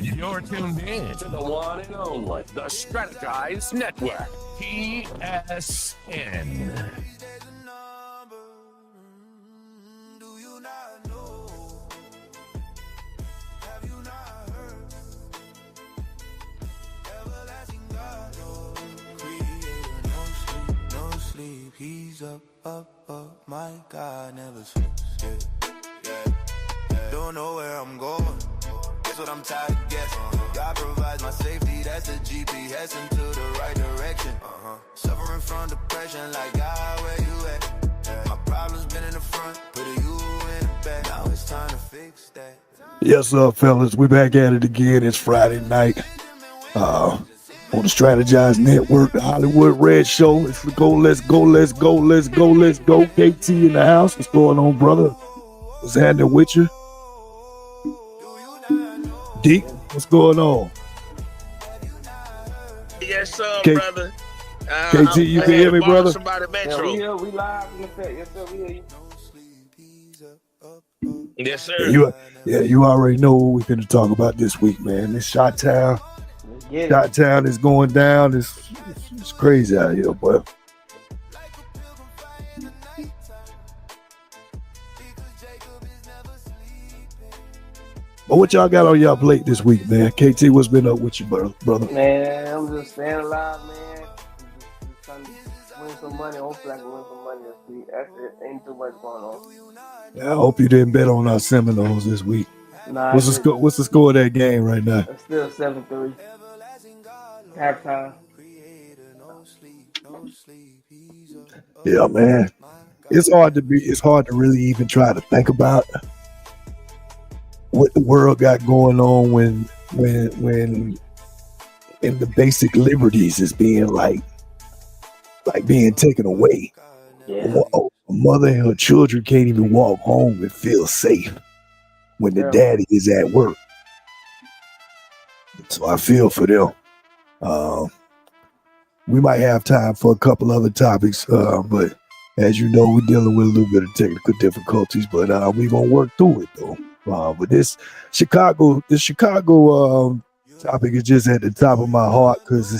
You're tuned in to the one and only, the Strategize Network, PSN. He's up, my God, never sleeps, yeah. Don't know where I'm going, that's what I'm tired of guessing. God provides my safety, that's the GPS into the right direction. Suffering from depression, like God, where you at? My problems been in the front, put you in the back, now it's time to fix that. Yes, fellas, we back at it again. It's Friday night. On the Strategize Network, the Hollywood Red Show. Let's go. KT in the house. What's going on, brother? What's happening with you? Deacon, what's going on? Yes, sir, brother. KT, you can hear me, brother? Somebody Metro. Yeah, we live in effect. Yes, sir, we hear you. Yes, sir. You already know what we're going to talk about this week, man. This Shot-Town is going down. It's crazy out here, boy. But what y'all got on y'all plate this week, man? KT, what's been up with you, brother? Man, I'm just staying alive, man. Just trying to win some money. Hopefully I can win some money this week. That's it. Ain't too much going on. Yeah, I hope you didn't bet on our Seminoles this week. Nah, What's the score of that game right now? It's still 7-3. Halftime. Yeah, man. It's hard to really even try to think about what the world got going on when in the basic liberties is being like being taken away. Yeah. A mother and her children can't even walk home and feel safe when the daddy is at work. So I feel for them. We might have time for a couple other topics, but as you know, we're dealing with a little bit of technical difficulties, but we're gonna work through it though. But this Chicago topic is just at the top of my heart because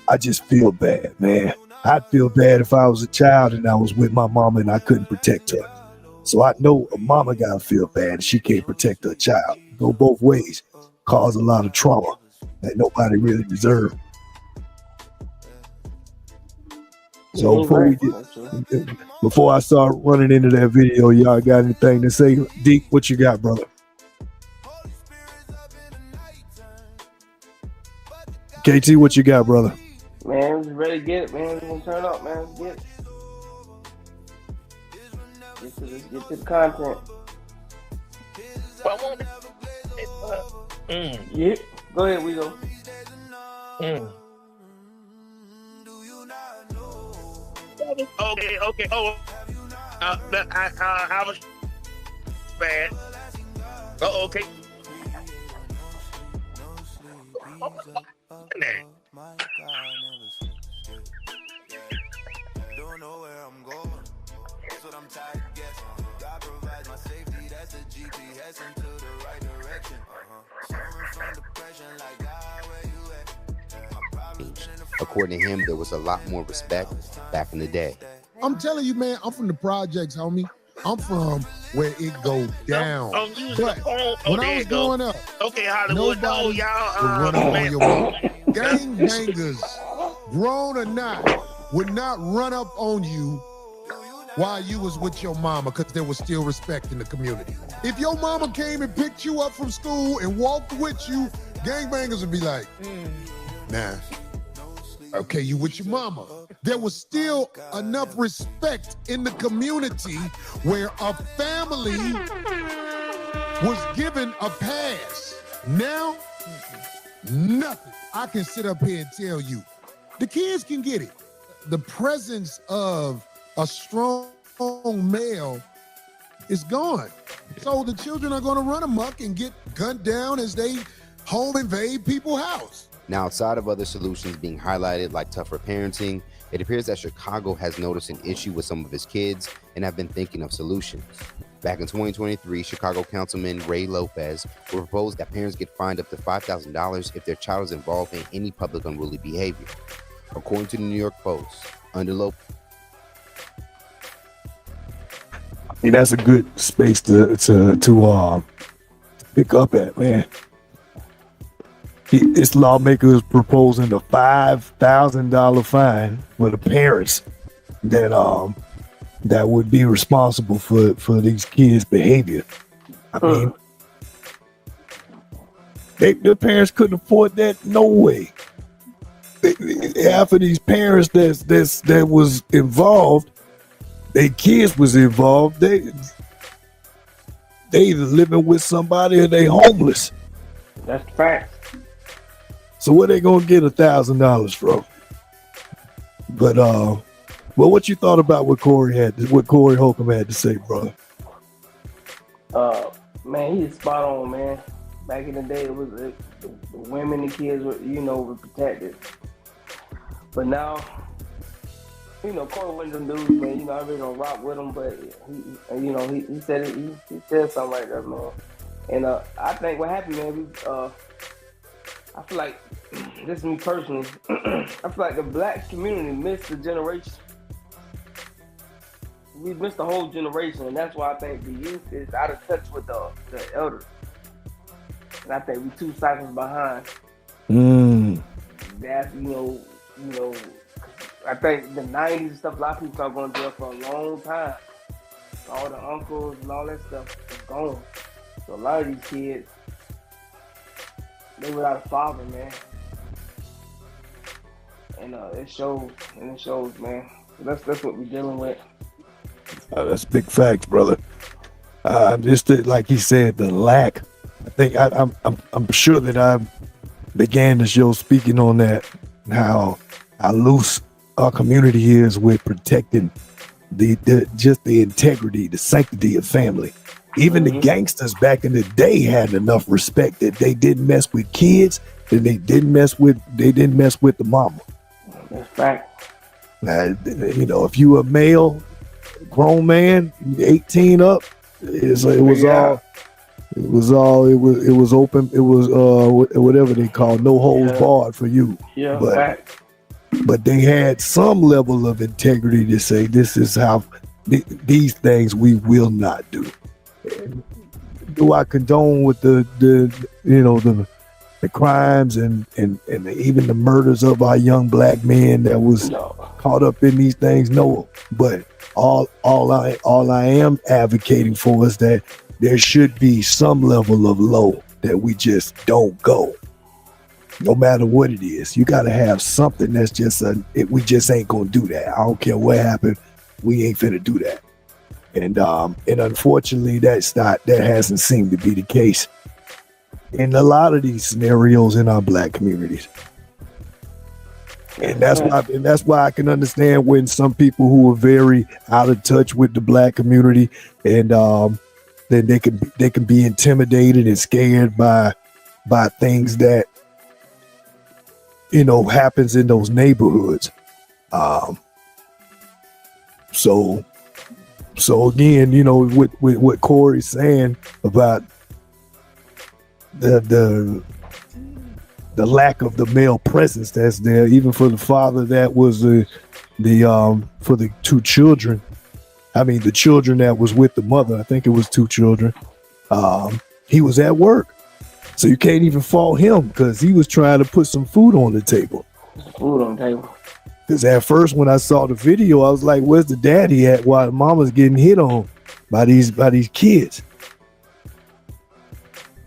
I just feel bad, man. I'd feel bad if I was a child and I was with my mama and I couldn't protect her. So I know a mama gotta feel bad if she can't protect her child. Go both ways, cause a lot of trauma that nobody really deserves. So before I start running into that video, y'all got anything to say? Deep, what you got, brother? KT, what you got, brother? Man, I'm just ready to get it, man. We're gonna turn up, man. Get to the content. Yeah. Go ahead, Weezo. Okay. Oh, I was bad. Oh, okay. Don't know where I'm going, that's what I'm tired of guessing. God provides my safety, that's the GPS into the right direction. Suffering from depression, like God, where you at? According to him, there was a lot more respect back in the day. I'm telling you, man, I'm from the projects, homie. I'm from where it go down. But when I was growing up, okay, Hollywood, nobody y'all would run up on your mom. Gangbangers, grown or not, would not run up on you while you was with your mama because there was still respect in the community. If your mama came and picked you up from school and walked with you, gangbangers would be like, nah, okay, you with your mama. There was still enough respect in the community where a family was given a pass. Now, nothing. I can sit up here and tell you, the kids can get it. The presence of a strong male is gone. So the children are going to run amok and get gunned down as they home invade people's house. Now, outside of other solutions being highlighted like tougher parenting, it appears that Chicago has noticed an issue with some of his kids and have been thinking of solutions. Back in 2023, Chicago Councilman Ray Lopez proposed that parents get fined up to $5,000 if their child is involved in any public unruly behavior. According to the New York Post, under Lopez, that's a good space to pick up at, man. This lawmaker is proposing a $5,000 fine for the parents that would be responsible for these kids' behavior. I mean, their parents couldn't afford that. No way. Half of these parents that was involved, their kids was involved. They either living with somebody or they homeless. That's the fact. So where they gonna get $1,000 from? But well, what you thought about what Corey Holcomb had to say, brother? Man, he's spot on, man. Back in the day, it was the women and kids were protected. But now, Corey wasn't them dudes, man. I really don't rock with him, but he said it. He said something like that, man. And I think what happened, man, I feel like, this is me personally, I feel like the black community missed the generation. We missed the whole generation, and that's why I think the youth is out of touch with the elders. And I think we're 2 cycles behind. That's, I think the 90s and stuff, a lot of people are going to jail for a long time. All the uncles and all that stuff is gone. So a lot of these kids, they without a father, man. And it shows, man. That's what we're dealing with. That's big facts, brother. Just like he said, the lack. I think I'm sure that I began the show speaking on that, how loose our community is with protecting the integrity, the sanctity of family. Even the gangsters back in the day had enough respect that they didn't mess with kids, and they didn't mess with the mama. That's fact. Now, if you a male, grown man, 18 up, it was open. It was whatever they call no holds barred for you. Yeah, but they had some level of integrity to say this is how these things we will not do. Do I condone with the crimes and even the murders of our young black men that was caught up in these things? No, but all I am advocating for is that there should be some level of low that we just don't go. No matter what it is, you got to have something that's just we just ain't gonna do that. I don't care what happened, we ain't finna do that. And unfortunately, that hasn't seemed to be the case in a lot of these scenarios in our black communities. And that's why I can understand when some people who are very out of touch with the black community, and then they can be intimidated and scared by things that happens in those neighborhoods. So again, with what Corey's saying about the lack of the male presence that's there, even for the father that was for the 2 children. I mean, the children that was with the mother, I think it was 2 children. He was at work, so you can't even fault him because he was trying to put some food on the table. Because at first, when I saw the video, I was like, "Where's the daddy at?" While the mama's getting hit on by these kids.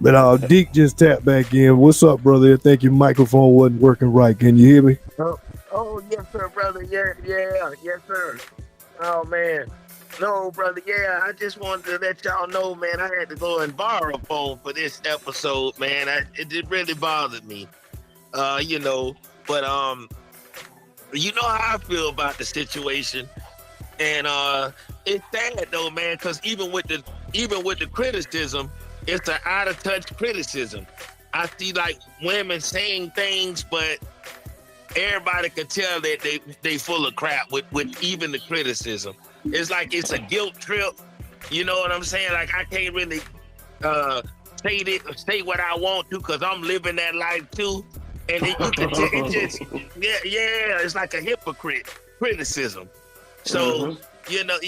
But Deke just tapped back in. What's up, brother? I think your microphone wasn't working right. Can you hear me? Oh yes, sir, brother. Yeah, yes, sir. Oh man, no, brother. Yeah, I just wanted to let y'all know, man. I had to go and borrow a phone for this episode, man. It really bothered me, But you know how I feel about the situation, and it's sad though, man, because even with the criticism, it's an out of touch criticism. I see like women saying things, but everybody can tell that they full of crap with even the criticism. It's like it's a guilt trip, You know what I'm saying? Like I can't really say what I want to because I'm living that life too. And it, you can it just it's like a hypocrite criticism. So you know,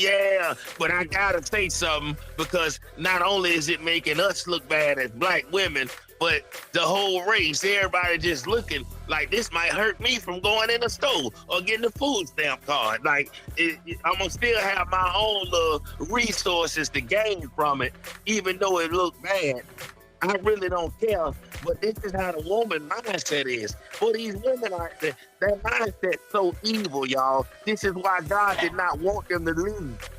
but I gotta say something because not only is it making us look bad as black women, but the whole race, everybody just looking like this might hurt me from going in the store or getting a food stamp card. Like I'm gonna still have my own little resources to gain from it, even though it looked bad. I really don't care, but this is how the woman mindset is. For these women out there, that mindset's so evil, y'all. This is why God did not want them to leave.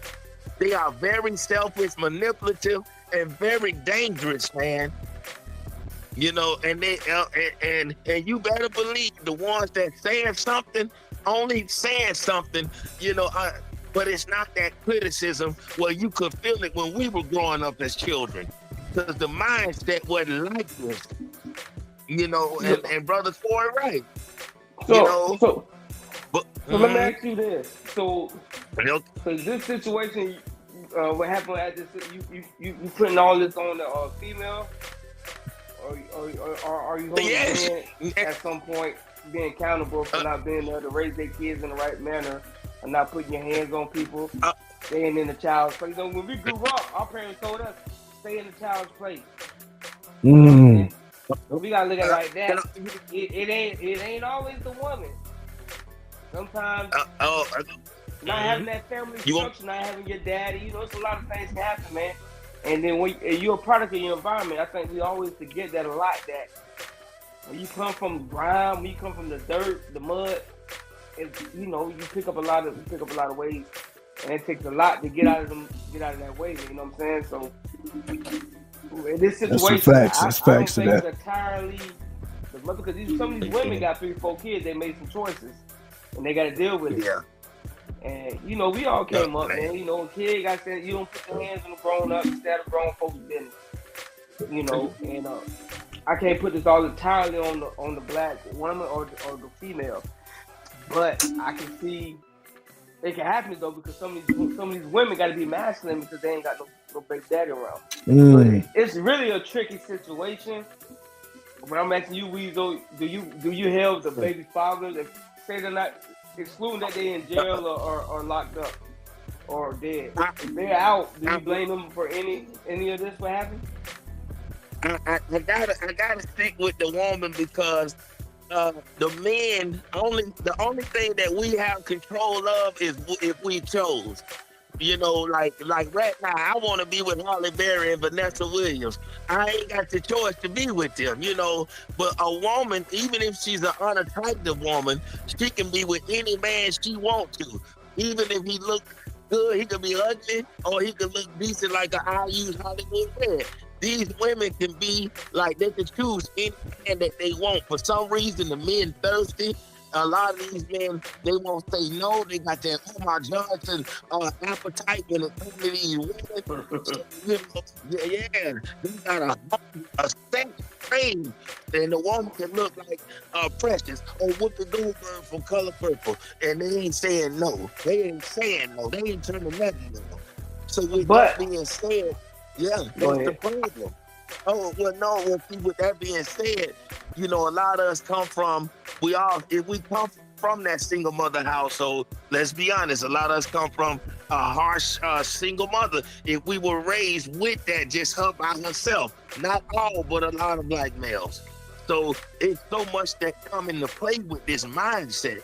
They are very selfish, manipulative, and very dangerous, man. You know, and they and you better believe the ones that saying something, only saying something, you know. But it's not that criticism where you could feel it when we were growing up as children. Because the mindset wasn't like this, you know, and Brother Corey, right? So, you know, so let me ask you this. So this situation, what happened at this, you putting all this on the female, or are you holding men at some point being accountable for not being there to raise their kids in the right manner and not putting your hands on people, staying in the child's place? You know, when we grew up, our parents told us, stay in the child's place. We gotta look at it like that. It ain't always the woman. Sometimes not having that family structure, not having your daddy, you know, it's a lot of things can happen, man. And then when you're a product of your environment, I think we always forget that a lot. That when you come from grime, when you come from the dirt, the mud, you know, you pick up a lot of ways. And it takes a lot to get out of that way. You know what I'm saying? So in this situation, that's facts I to don't think that. it's entirely the mother, because some of these women got 3-4 kids. They made some choices, and they got to deal with it. Yeah. And you know, we all came up, man. You know, a kid got said, you don't put your hands on the grown up instead of grown folks' business. You know, and I can't put this all entirely on the black woman or the female, but I can see. It can happen though, because some of these women got to be masculine because they ain't got no baby daddy around. So it's really a tricky situation. But I'm asking you, Weezo, do you help the baby fathers if say they're not, excluding that they in jail or locked up or dead? If they're out, do you blame them for any of this? What happened? I gotta stick with the woman because. The men the only thing that we have control of is if we chose. You know, like right now, I want to be with Halle Berry and Vanessa Williams. I ain't got the choice to be with them, you know. But a woman, even if she's an unattractive woman, she can be with any man she wants to. Even if he look good, he could be ugly, or he could look decent like an I-use Hollywood red. These women can be like, they can choose any man that they want. For some reason, the men thirsty. A lot of these men, they won't say no. They got that Omar Johnson appetite when it comes to these women. So, you know, they got a sex frame, and the woman can look like Precious or Whoopi Goldberg from Color Purple, and they ain't saying no. They ain't saying no. They ain't turning nothing down. So with that being said, that's the problem. Oh, well, no, with that being said, you know, a lot of us come from, if we come from that single mother household, let's be honest, a lot of us come from a harsh single mother. If we were raised with that, just her by herself, not all, but a lot of black males. So it's so much that come into play with this mindset.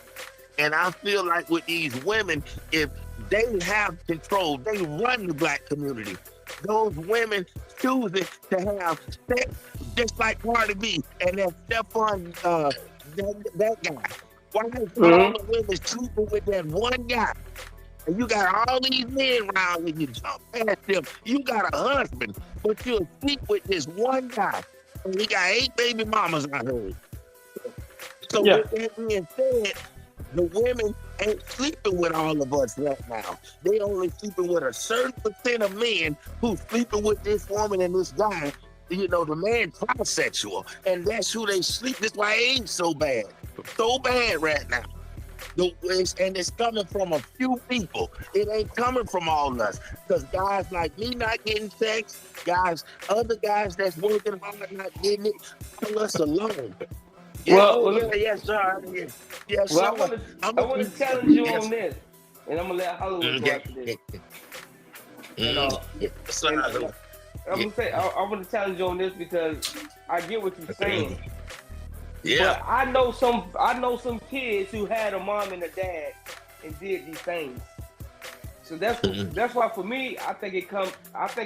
And I feel like with these women, if they have control, they run the black community. Those women choosing to have sex just like Cardi B and that Stephon, that guy. Why is all the women sleeping with that one guy? And you got all these men around when you jump past them. You got a husband, but you'll sleep with this one guy. And he got 8 baby mamas, I heard. So with that being said, the women ain't sleeping with all of us right now. They only sleeping with a certain percent of men who sleeping with this woman and this guy. You know, the man trisexual, and that's who they sleep. That's why it ain't so bad right now. And it's coming from a few people. It ain't coming from all of us. Because guys like me not getting sex, other guys that's working hard not getting it, leave us alone. Yes, sir. Yes, sir. Well, I want to challenge you on this, and I'm gonna let Hollywood go after this. I'm gonna say I want to challenge you on this because I get what you're saying. Yeah. But I know some kids who had a mom and a dad and did these things. So that's why for me, I think if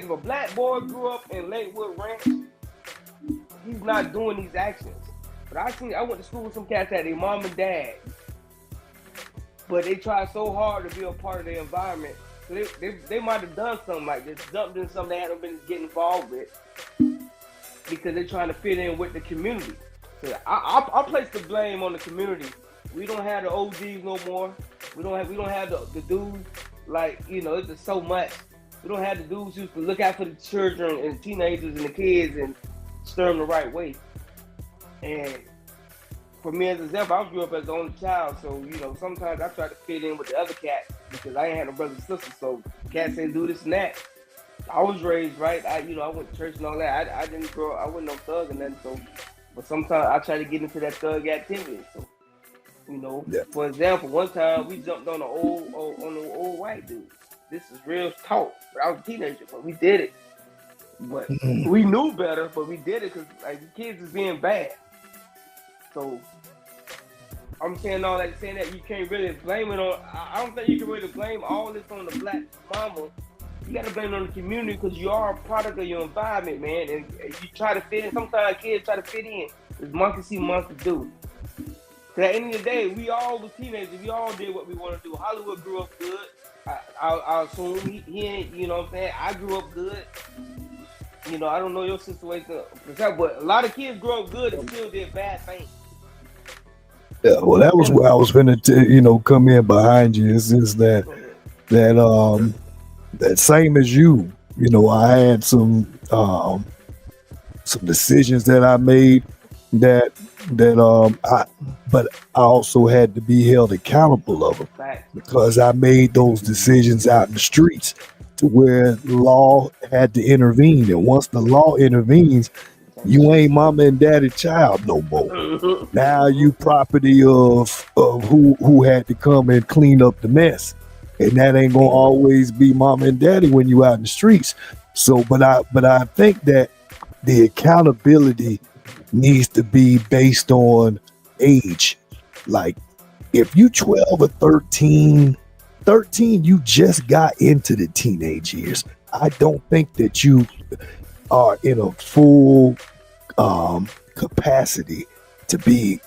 a black boy grew up in Lakewood Ranch, he's not doing these actions. But I went to school with some cats that had their mom and dad, but they tried so hard to be a part of their environment. So they might have done something like this, jumped in something they hadn't been getting involved with because they're trying to fit in with the community. So I place the blame on the community. We don't have the OGs no more. We don't have the dudes like, it's just so much. We don't have the dudes who used to look out for the children and teenagers and the kids and stir them the right way. And for me, as an example, I grew up as the only child, so sometimes I try to fit in with the other cats because I ain't had no brothers and sisters. So cats ain't do this and that. I was raised right. I went to church and all that. I didn't grow up. I wasn't no thug or nothing. So, but sometimes I try to get into that thug activity. So, for example, one time we jumped on an old white dude. This is real talk. But I was a teenager, but we did it. But we knew better, but we did it because the kids is being bad. So I'm saying all that, saying that you can't really blame it on. I don't think you can really blame all this on the black mama. You got to blame it on the community because you are a product of your environment, man. And you try to fit in. Sometimes kids try to fit in. It's monkey see, monkey do. So at the end of the day, we all was teenagers. We all did what we want to do. Hollywood grew up good. I assume he ain't. You know what I'm saying? I grew up good. I don't know your situation, but a lot of kids grow up good and still did bad things. Yeah, well, that was where I was going to, come in behind you. Is that same as you. I had some decisions that I made but I also had to be held accountable of them because I made those decisions out in the streets to where law had to intervene, and once the law intervenes, you ain't mama and daddy child no more. Now you property of who had to come and clean up the mess, and that ain't gonna always be mama and daddy when you out in the streets. So, but I think that the accountability needs to be based on age. Like if you 12 or 13, you just got into the teenage years. I don't think that you are in a full capacity to be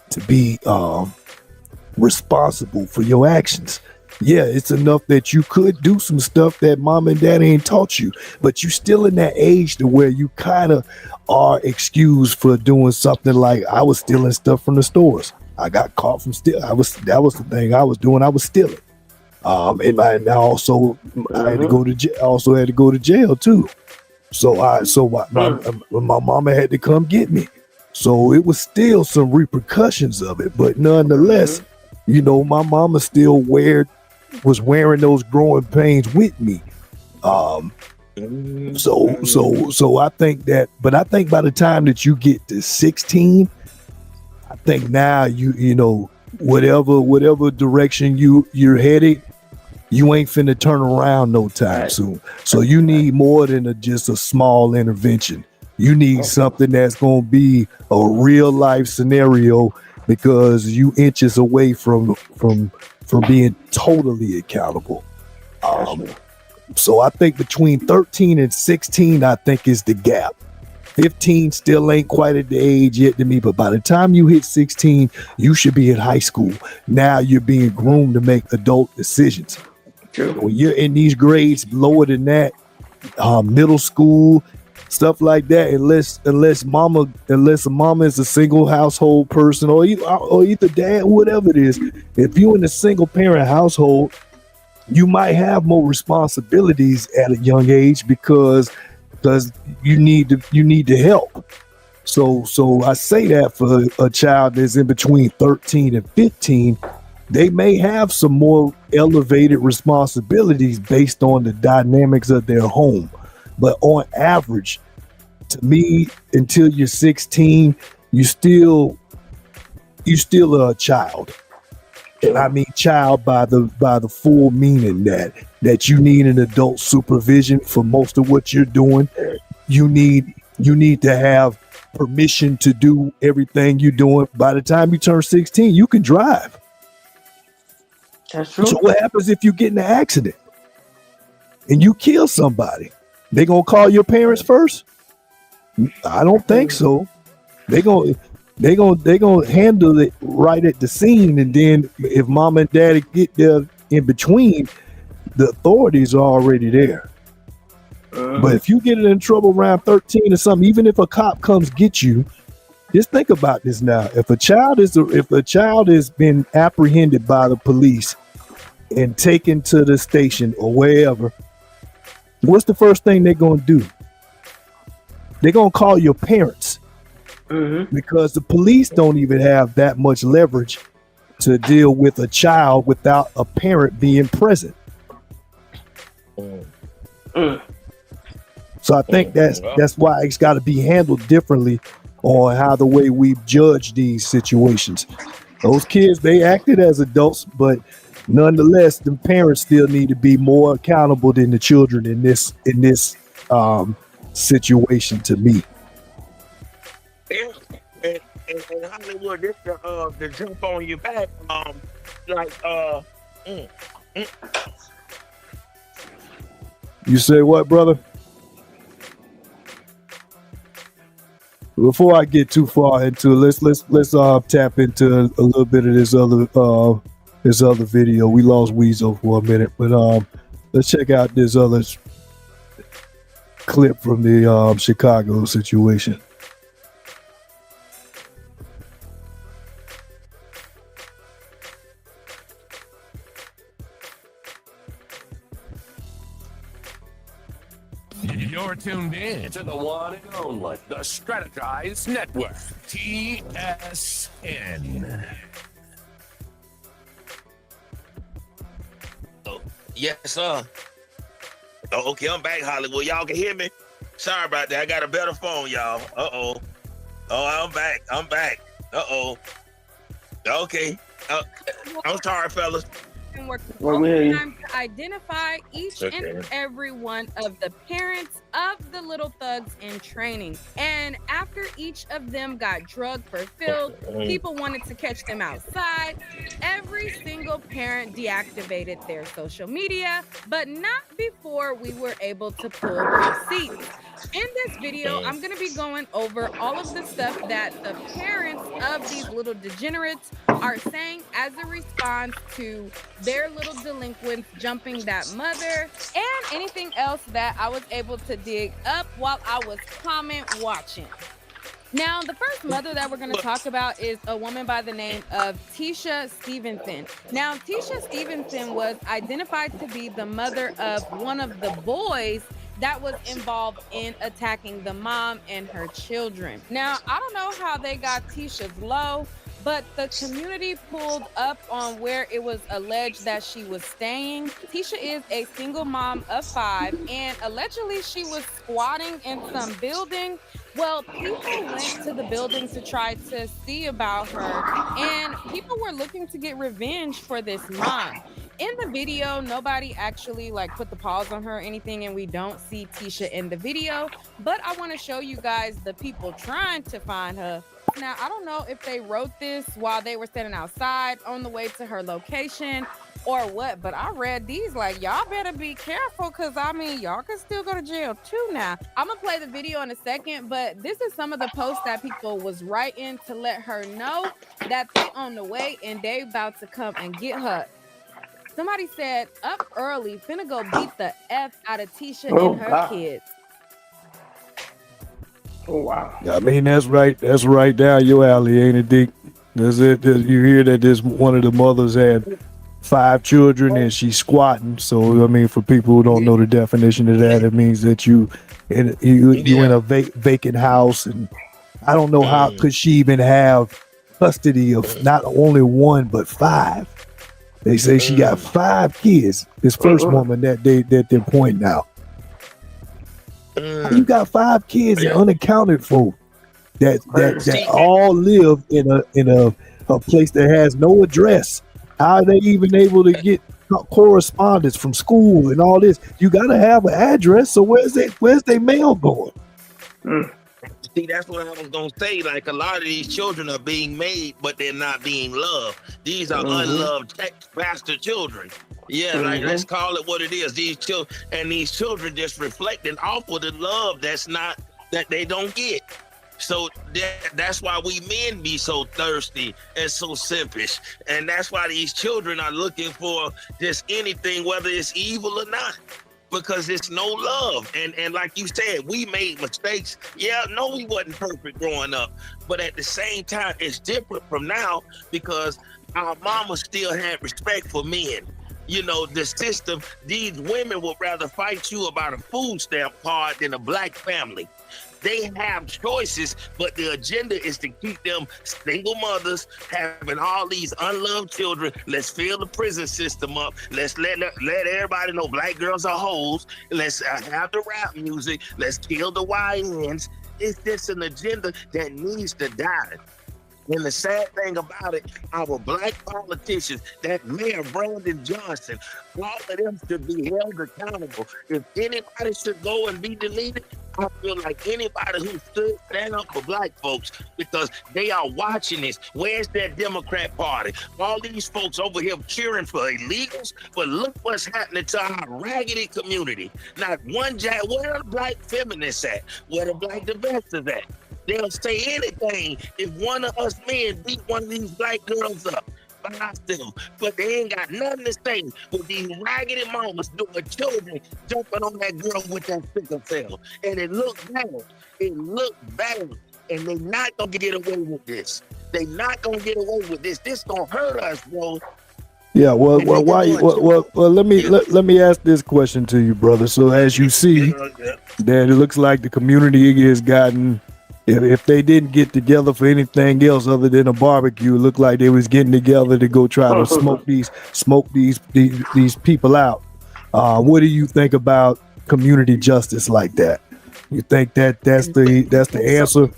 responsible for your actions. Yeah, it's enough that you could do some stuff that mom and dad ain't taught you, but you still in that age to where you kind of are excused for doing something. Like I was stealing stuff from the stores. I got caught from stealing. That was the thing I was doing. I was stealing. And I also had to go to jail. Also had to go to jail too. So my mama had to come get me. So it was still some repercussions of it, but nonetheless, my mama still was wearing those growing pains with me. So I think that, but I think by the time that you get to 16, I think now whatever direction you're headed, you ain't finna turn around no time soon. So you need more than just a small intervention. You need something that's gonna be a real life scenario, because you inches away from being totally accountable. So I think between 13 and 16, I think is the gap. 15 still ain't quite at the age yet to me, but by the time you hit 16, you should be in high school. Now you're being groomed to make adult decisions. When you're in these grades lower than that, middle school, stuff like that, unless a mama is a single household person, or either dad, whatever it is, if you're in a single parent household, you might have more responsibilities at a young age because you need to help. So I say that for a child that's in between 13 and 15, they may have some more elevated responsibilities based on the dynamics of their home. But on average, to me, until you're 16, you still are a child. And I mean child by the full meaning that you need an adult supervision for most of what you're doing. You need to have permission to do everything you're doing. By the time you turn 16, you can drive. That's true. So what happens if you get in an accident and you kill somebody? They gonna call your parents first? I don't think so. They gonna handle it right at the scene, and then if mom and daddy get there in between, the authorities are already there. But if you get in trouble around 13 or something, even if a cop comes get you, just think about this now. If a child has been apprehended by the police and taken to the station or wherever, what's the first thing they're gonna do? They're gonna call your parents. Because the police don't even have that much leverage to deal with a child without a parent being present. So I think that's why it's got to be handled differently on how the way we judge these situations. Those kids, they acted as adults, but nonetheless, the parents still need to be more accountable than the children in this situation. To me. Yeah, and Hollywood, this the jump on your back, You say what, brother? Before I get too far into it, let's tap into a little bit of this other video. We lost Weezo for a minute, but let's check out this other clip from the Chicago situation. You're tuned in to the one and only, the Strategized Network, TSN. Oh, yes, sir. Oh, okay, I'm back, Hollywood. Y'all can hear me? Sorry about that. I got a better phone, y'all. Oh, I'm back. Uh-oh. Okay. I'm sorry, fellas. And work Well, we hear you. time to identify each and every one of the parents of the little thugs in training. And after each of them got drugged for filth, people wanted to catch them outside. Every single parent deactivated their social media, but not before we were able to pull receipts. In this video, I'm going to be going over all of the stuff that the parents of these little degenerates are saying as a response to their little delinquents jumping that mother, and anything else that I was able to dig up while I was comment watching. Now, the first mother that we're going to talk about is a woman by the name of Tisha Stevenson. Now, Tisha Stevenson was identified to be the mother of one of the boys that was involved in attacking the mom and her children. Now, I don't know how they got Tisha's low, but the community pulled up on where it was alleged that she was staying. Tisha is a single mom of 5, and allegedly she was squatting in some building. Well, people went to the building to try to see about her, and people were looking to get revenge for this mom. In the video, nobody actually put the pause on her or anything, and we don't see Tisha in the video, but I want to show you guys the people trying to find her. Now, I don't know if they wrote this while they were standing outside on the way to her location or what, but I read these y'all better be careful, because y'all can still go to jail too now. I'm gonna play the video in a second, but this is some of the posts that people was writing to let her know that they on the way and they about to come and get her. Somebody said, up early, finna go beat the F out of Tisha and her kids. Oh, wow. I mean, that's right down your alley, ain't it, Dick? That's it. You hear that this one of the mothers had 5 children and she's squatting. So, I mean, for people who don't know the definition of that, it means that you in a vacant house. And I don't know how could she even have custody of not only 1, but 5. They say she got 5 kids. This first woman that they're pointing out. You got 5 kids that unaccounted for that all live in a place that has no address. How are they even able to get correspondence from school and all this? You got to have an address. So where's their mail going? See, that's what I was gonna say. Like, a lot of these children are being made, but they're not being loved. These are unloved bastard children. Yeah, like, let's call it what it is. These children just reflecting off of the love that they don't get. So that's why we men be so thirsty and so selfish. And that's why these children are looking for just anything, whether it's evil or not. Because it's no love. And like you said, we made mistakes. Yeah, no, we wasn't perfect growing up. But at the same time, it's different from now because our mama still had respect for men. You know, the system, these women would rather fight you about a food stamp card than a black family. They have choices, but the agenda is to keep them single mothers having all these unloved children. Let's fill the prison system up. Let's let everybody know black girls are hoes. Let's have the rap music. Let's kill the YNs. It's just an agenda that needs to die. And the sad thing about it, our black politicians, that Mayor Brandon Johnson, all of them should be held accountable. If anybody should go and be deleted, I feel like anybody who stood stand up for black folks, because they are watching this. Where's that Democrat Party? All these folks over here cheering for illegals, but look what's happening to our raggedy community. Not one where are the black feminists at? Where the black divestors at? They'll say anything if one of us men beat one of these black girls up by ourselves. But they ain't got nothing to say with these raggedy mamas doing children jumping on that girl with that sickle cell. And it looked bad. It looked bad. And they not gonna get away with this. They not gonna get away with this. This gonna hurt us, bro. Yeah, well, let me ask this question to you, brother. So as you see, that it looks like the community has gotten. If they didn't get together for anything else other than a barbecue, it looked like they was getting together to go try to smoke these people out. What do you think about community justice like that? You think that's the answer?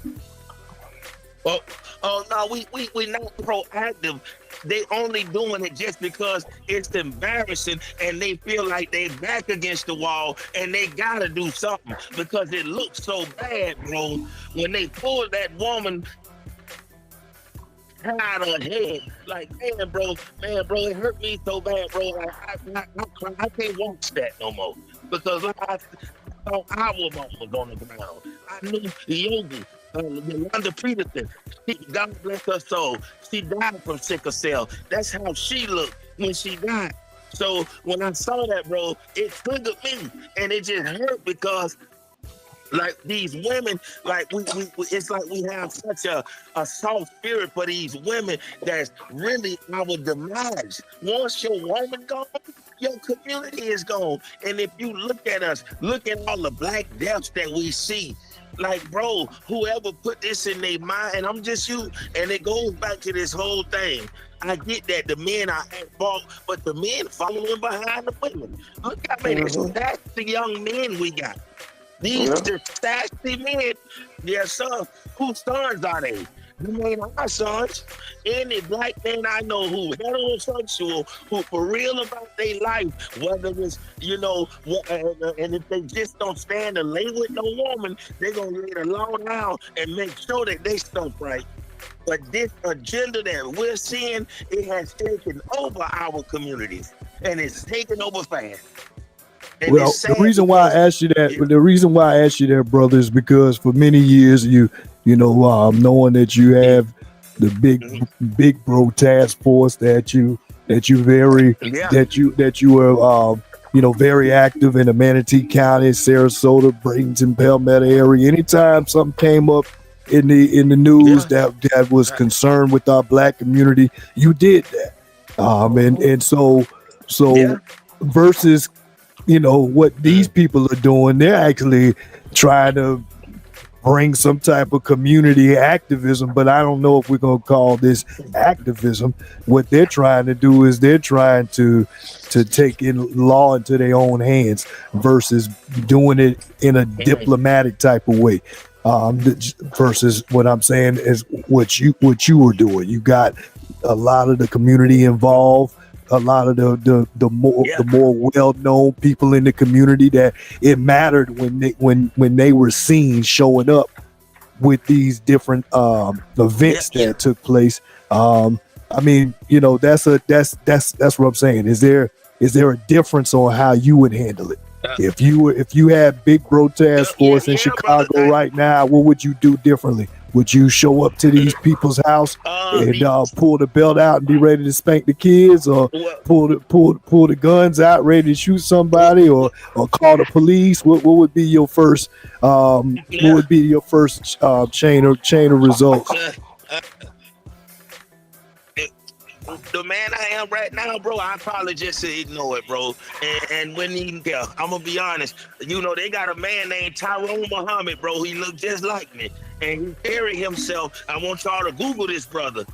Oh no, we not proactive. They only doing it just because it's embarrassing and they feel like they back against the wall and they gotta do something because it looks so bad, bro. When they pull that woman out of her head, like, man, bro, it hurt me so bad, bro. Like, I can't watch that no more because I thought our mom was on the ground. I knew Yogi. Yolanda Peterson, God bless her soul. She died from sickle cell. That's how she looked when she died. So when I saw that, bro, it triggered me, and it just hurt because, like, these women, like we it's like we have such a soft spirit for these women that's really our demise. Once your woman gone, your community is gone. And if you look at us, look at all the black deaths that we see. Like, bro, whoever put this in their mind, and I'm just you, and it goes back to this whole thing. I get that the men are at fault, but the men following behind the women. Look how many sassy young men we got. These are sassy men. Yes, sir. Whose sons are they? Them ain't our sons. Any black man I know who heterosexual, who for real about their life, whether it's, you know, and if they just don't stand and lay with no woman, they're going to lay the law down and make sure that they stuff right. But this agenda that we're seeing, it has taken over our communities, and it's taken over fast. And well, the reason why I asked you that, brother, is because for many years you know, knowing that you have the big bro task force that you were you know, very active in the Manatee County, Sarasota, Bradenton, Palmetto area. Anytime something came up in the news that was concerned with our black community, you did that. And so versus, you know, what these people are doing, they're actually trying to bring some type of community activism, but I don't know if we're going to call this activism. What they're trying to do is they're trying to take in law into their own hands versus doing it in a diplomatic type of way. Versus what I'm saying is what you were doing. You got a lot of the community involved, a lot of the more well-known people in the community that it mattered when they were seen showing up with these different events that took place. I mean, you know, that's what I'm saying. Is there a difference on how you would handle it? If you had big bro task force in Chicago brother, right now, what would you do differently? Would you show up to these people's house and pull the belt out and be ready to spank the kids, or pull the guns out ready to shoot somebody, or call the police? What would be your first chain of results? The man I am right now, bro, I probably just say ignore it, bro. And wouldn't even care. I'm gonna be honest. You know, they got a man named Tyrone Muhammad, bro. He looked just like me. And he carried himself. I want y'all to Google this brother.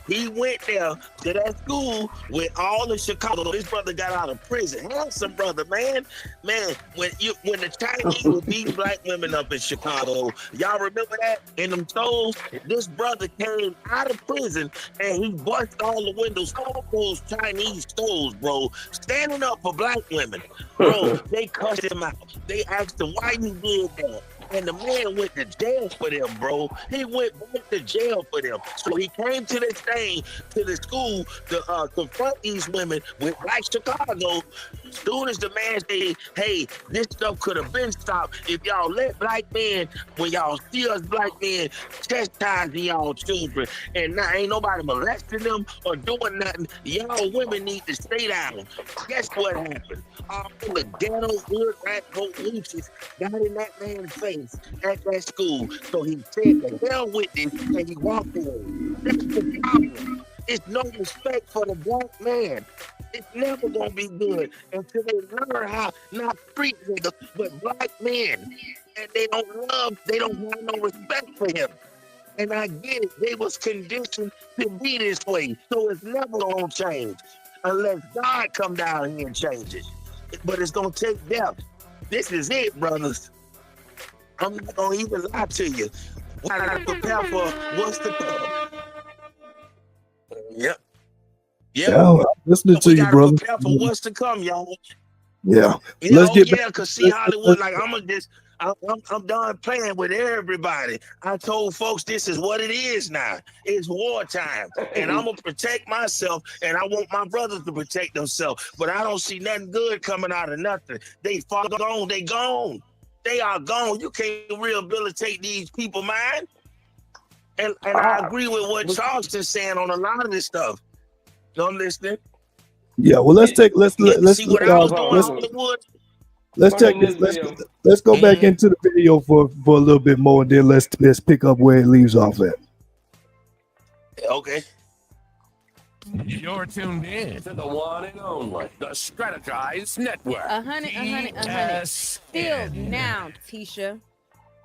He went there to that school with all in Chicago. This brother got out of prison. Handsome brother, man. Man, when the Chinese would beat black women up in Chicago, y'all remember that? In them stores, this brother came out of prison and he busted all the windows, all those Chinese stores, bro, standing up for black women. Bro, they cussed him out. They asked him why you did that. And the man went to jail for them, bro. He went back to jail for them. So he came to this thing, to the school, to confront these women with Black Chicago. As soon as the man said, hey, this stuff could have been stopped if y'all let black men, when y'all see us black men, chastising y'all children, and now ain't nobody molesting them or doing nothing, y'all women need to stay down. Guess what happened? All the ghetto hood rat coat leeches got in that man's face at that school. So he said the hell with it and he walked away. That's the problem. It's no respect for the black man. It's never gonna be good until they learn how not treat niggas but black men. And they don't have no respect for him. And I get it, they was conditioned to be this way. So it's never gonna change unless God come down here and change it. But it's gonna take death. This is it, brothers. I'm not gonna even lie to you. We gotta prepare for what's to come. Yep. Yeah, I'm listening to you, brother. Prepare for what's to come, y'all. Yeah. Let's get back. Cause see Hollywood, like I'm done playing with everybody. I told folks this is what it is now. It's wartime. And I'm gonna protect myself and I want my brothers to protect themselves. But I don't see nothing good coming out of nothing. They far gone, they gone. They are gone. You can't rehabilitate these people, man. And I agree with what Charleston's saying on a lot of this stuff. You listening? Yeah, well let's see what I was doing. Let's go back into the video for a little bit more, and then let's pick up where it leaves off at. Okay. You're tuned in to the one and only, the Strategize Network. A hundred. Filled now, Tisha.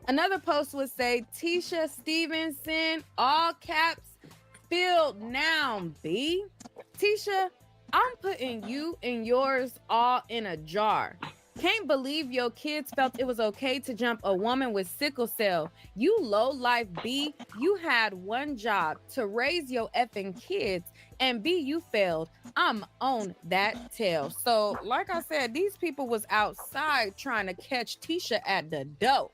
Another post would say, Tisha Stevenson, all caps, filled now, B. Tisha, I'm putting you and yours all in a jar. Can't believe your kids felt it was okay to jump a woman with sickle cell. You low life B, you had one job to raise your effing kids, and B, you failed. I'm on that tail. So like I said, these people was outside trying to catch Tisha at the door.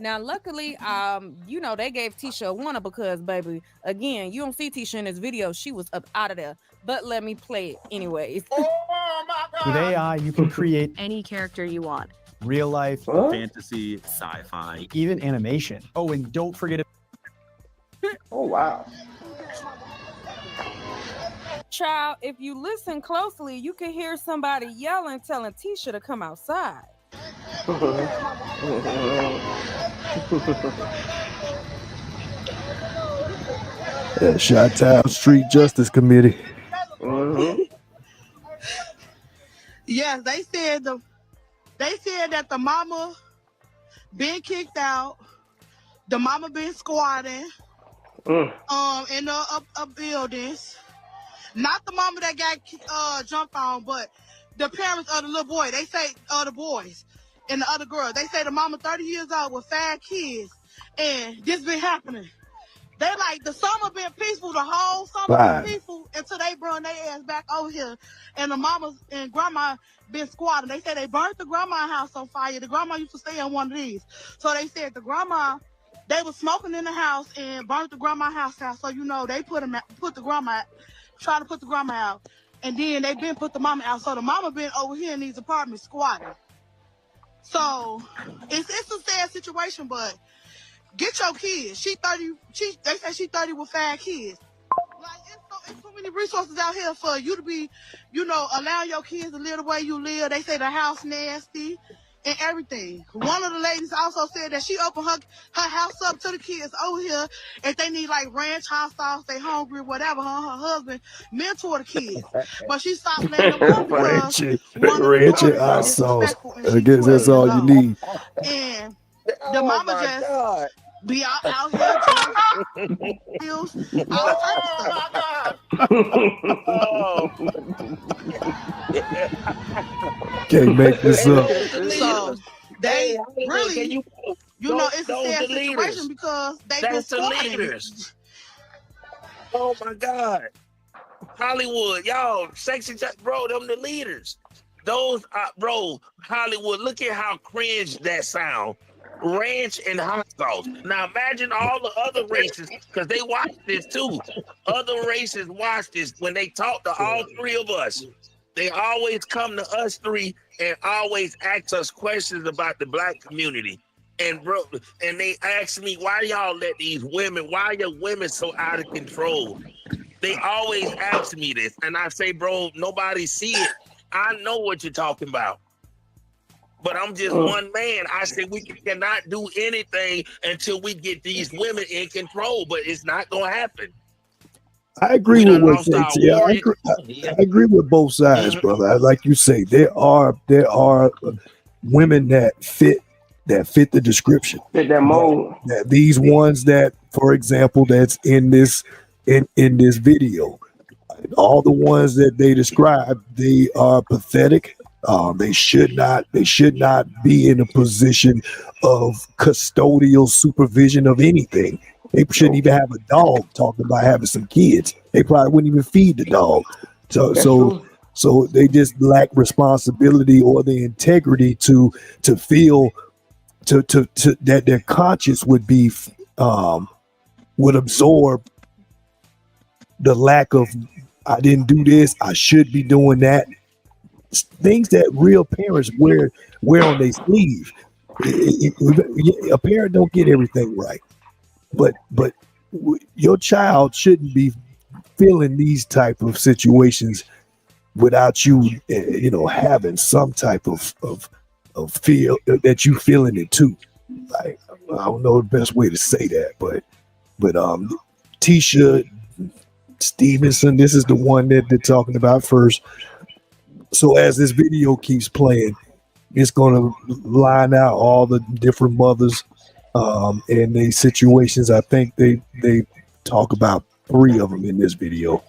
Now, luckily, they gave Tisha a warning because, baby, again, you don't see Tisha in this video. She was up out of there. But let me play it anyways. Oh my God. With AI, you can create any character you want. Real life, fantasy, sci-fi, even animation. Oh, and don't forget it. Oh, wow. Child, if you listen closely, you can hear somebody yelling, telling Tisha to come outside. Chi-Town Street Justice Committee. Yes, they said that the mama been kicked out. The mama been squatting in the buildings. Not the mama that got jumped on, but the parents of the little boy. They say the boys and the other girl. They say the mama 30 years old with 5 kids, and this been happening. They like the summer been peaceful, the whole summer been peaceful until they brought their ass back over here, and the mamas and grandma been squatting. They said they burnt the grandma house on fire. The grandma used to stay in one of these, so they said the grandma. They was smoking in the house and burnt the grandma house out. So you know they put the grandma, try to put the grandma out, and then they been put the mama out. So the mama been over here in these apartments squatting. So it's a sad situation, but. Get your kids. She 30. They say she 30 with 5 kids. Like it's so many resources out here for you to be, allow your kids to live the way you live. They say the house nasty and everything. One of the ladies also said that she opened her house up to the kids over here if they need like ranch hot sauce, they hungry, whatever. Her husband mentor the kids, but she stopped letting them come because ranch hot sauce. I guess that's all you need. And the mama just be out here bills, all types of stuff. Can't make this up. So they really, it's a sad situation because they've been squatting. Oh my God, Hollywood, y'all, sexy, bro, them the leaders. Those, bro, Hollywood. Look at how cringe that sound. Ranch and hot sauce. Now imagine all the other races, because they watch this too. Other races watch this. When they talk to all 3 of us, they always come to us 3 and always ask us questions about the Black community. And bro, and they ask me, why y'all let these women, why are your women so out of control? They always ask me this. And I say, bro, nobody see it. I know what you're talking about. But I'm just one man. I said we cannot do anything until we get these women in control, but it's not going to happen. I agree with what they say. I agree with both sides, brother. Like you say, there are women that fit the description. Fit that mold. That these ones that, for example, that's in this video, all the ones that they describe, they are pathetic. They should not be in a position of custodial supervision of anything. They shouldn't even have a dog talking about having some kids. They probably wouldn't even feed the dog. So they just lack responsibility or the integrity to feel to that their conscience would be would absorb the lack of, I didn't do this, I should be doing that. Things that real parents wear on their sleeve. A parent don't get everything right, but your child shouldn't be feeling these type of situations without you, having some type of feel that you feeling it too. Like, I don't know the best way to say that, but Tisha Stevenson, this is the one that they're talking about first. So as this video keeps playing, it's going to line out all the different mothers and the situations. I think they talk about 3 of them in this video.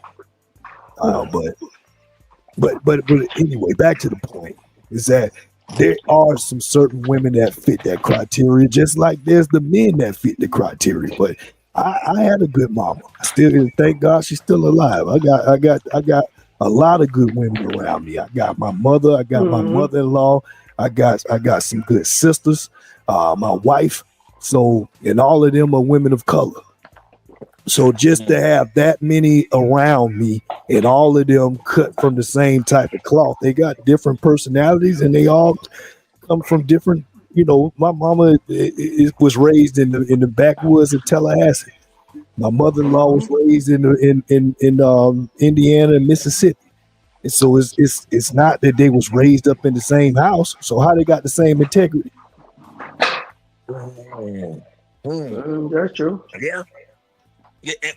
But anyway, back to the point is that there are some certain women that fit that criteria, just like there's the men that fit the criteria. But I had a good mama. I still, thank God she's still alive. I got a lot of good women around me. I got my mother, I got my mother-in-law, I got some good sisters, my wife. So, and all of them are women of color. So just to have that many around me and all of them cut from the same type of cloth, they got different personalities and they all come from different, my mama was raised in the backwoods of Tallahassee. My mother-in-law was raised in Indiana and Mississippi. And so it's not that they was raised up in the same house. So how they got the same integrity? That's true. Yeah.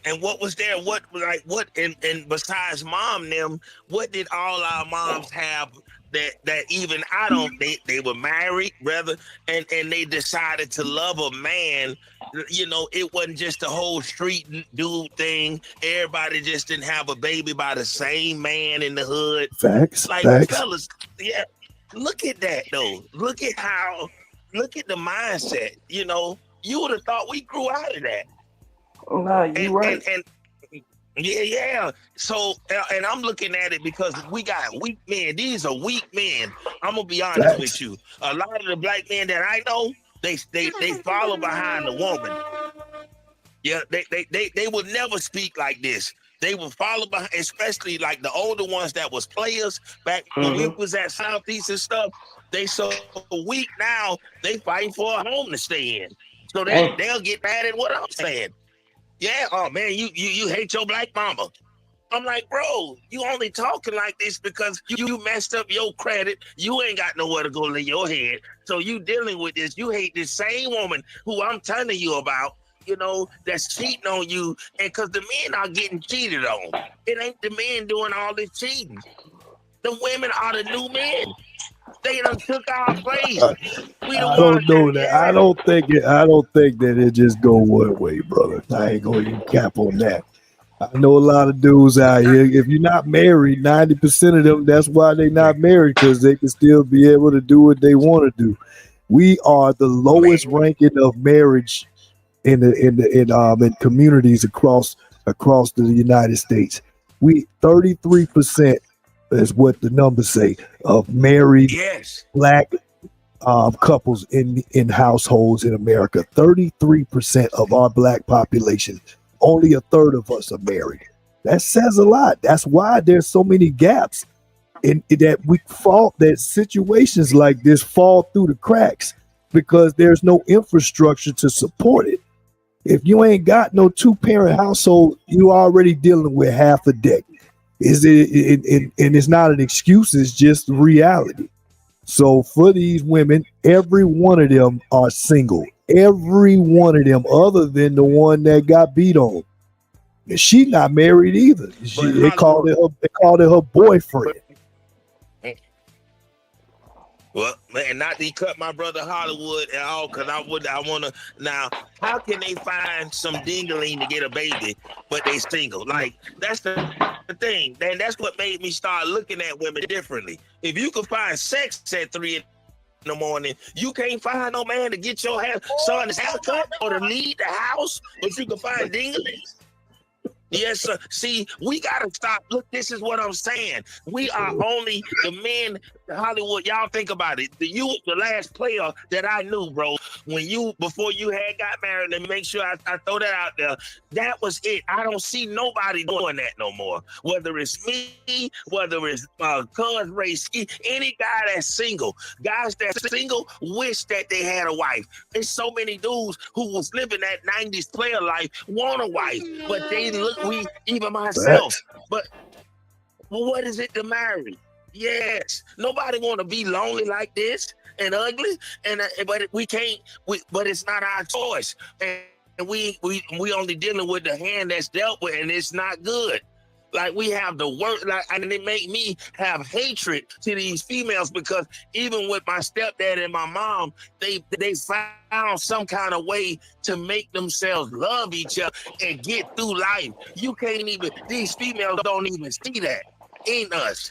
And what was there? And besides mom them, what did all our moms have that even I don't. They were married, brother, and they decided to love a man. You know, it wasn't just the whole street dude thing. Everybody just didn't have a baby by the same man in the hood. Facts. Like, Facts. fellas, yeah. Look at that though. Look at the mindset. You know, you would have thought we grew out of that. Nah, you right. And yeah. So, and I'm looking at it because we got weak men. These are weak men. I'm gonna be honest with you. A lot of the black men that I know, they follow behind the woman. Yeah, they would never speak like this. They would follow behind, especially like the older ones that was players back when we was at Southeast and stuff. They so weak now. They fighting for a home to stay in, so they'll get mad at what I'm saying. Yeah, oh man, you hate your black mama. I'm like, bro, you only talking like this because you messed up your credit. You ain't got nowhere to go lay your head. So you dealing with this. You hate this same woman who I'm telling you about, you know, that's cheating on you. And because the men are getting cheated on. It ain't the men doing all this cheating. The women are the new men. They done took our place. I don't know that. I don't think that it just go one way, brother. I ain't gonna even cap on that. I know a lot of dudes out here. If you're not married, 90% of them, that's why they not married, because they can still be able to do what they want to do. We are the lowest ranking of marriage in communities across the United States. We 33% is what the numbers say of married black couples in households in America. 33% of our black population. Only a third of us are married. That says a lot. That's why there's so many gaps in that situations like this fall through the cracks, because there's no infrastructure to support it. If you ain't got no 2-parent household, you already dealing with half a deck. And it's not an excuse, it's just reality. So for these women, every one of them are single. Every one of them, other than the one that got beat on. And she not married either. They called it her boyfriend. Well, man, not to cut my brother Hollywood at all, because I want to. Now, how can they find some dingaling to get a baby, but they single? Like, that's the thing. And that's what made me start looking at women differently. If you can find sex at 3 in the morning, you can't find no man to get your son's haircut or to leave the house, but you can find dinglings. Yes, sir. See, we gotta stop. Look, this is what I'm saying. We are only the men, Hollywood. Y'all think about it. The last player that I knew, bro, before you had got married, and make sure I throw that out there. That was it. I don't see nobody doing that no more. Whether it's me, whether it's Cuz Ray Ski, any guy that's single, guys that's single wish that they had a wife. There's so many dudes who was living that 90s player life want a wife, but they look. Even myself, but what is it to marry? Yes, nobody want to be lonely like this and ugly, but we can't. But it's not our choice, and we only dealing with the hand that's dealt with, and it's not good. Like, we have the work, and it make me have hatred to these females, because even with my stepdad and my mom, they found some kind of way to make themselves love each other and get through life. You can't even, these females don't even see that in us.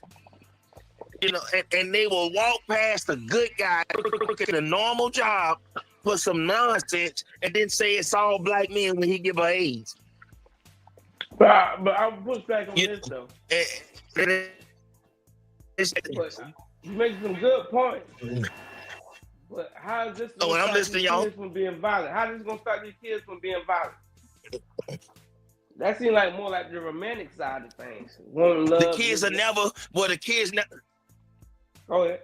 You know, and they will walk past a good guy, look at a normal job, for some nonsense, and then say it's all black men when he give her AIDS. But I'll push back on this though. You make some good points. But how is this going to stop these kids from being violent? How is this going to stop these kids from being violent? That seems like more like the romantic side of things. The kids never. Go ahead.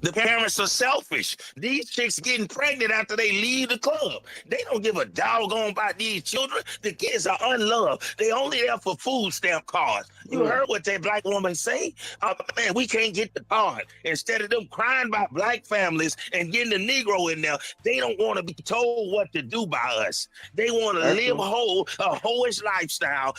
The parents are selfish. These chicks getting pregnant after they leave the club. They don't give a doggone about these children. The kids are unloved. They only there for food stamp cards. You heard what that black woman say? Man, we can't get the card. Instead of them crying about black families and getting the Negro in there, they don't want to be told what to do by us. They want to live a whorish lifestyle.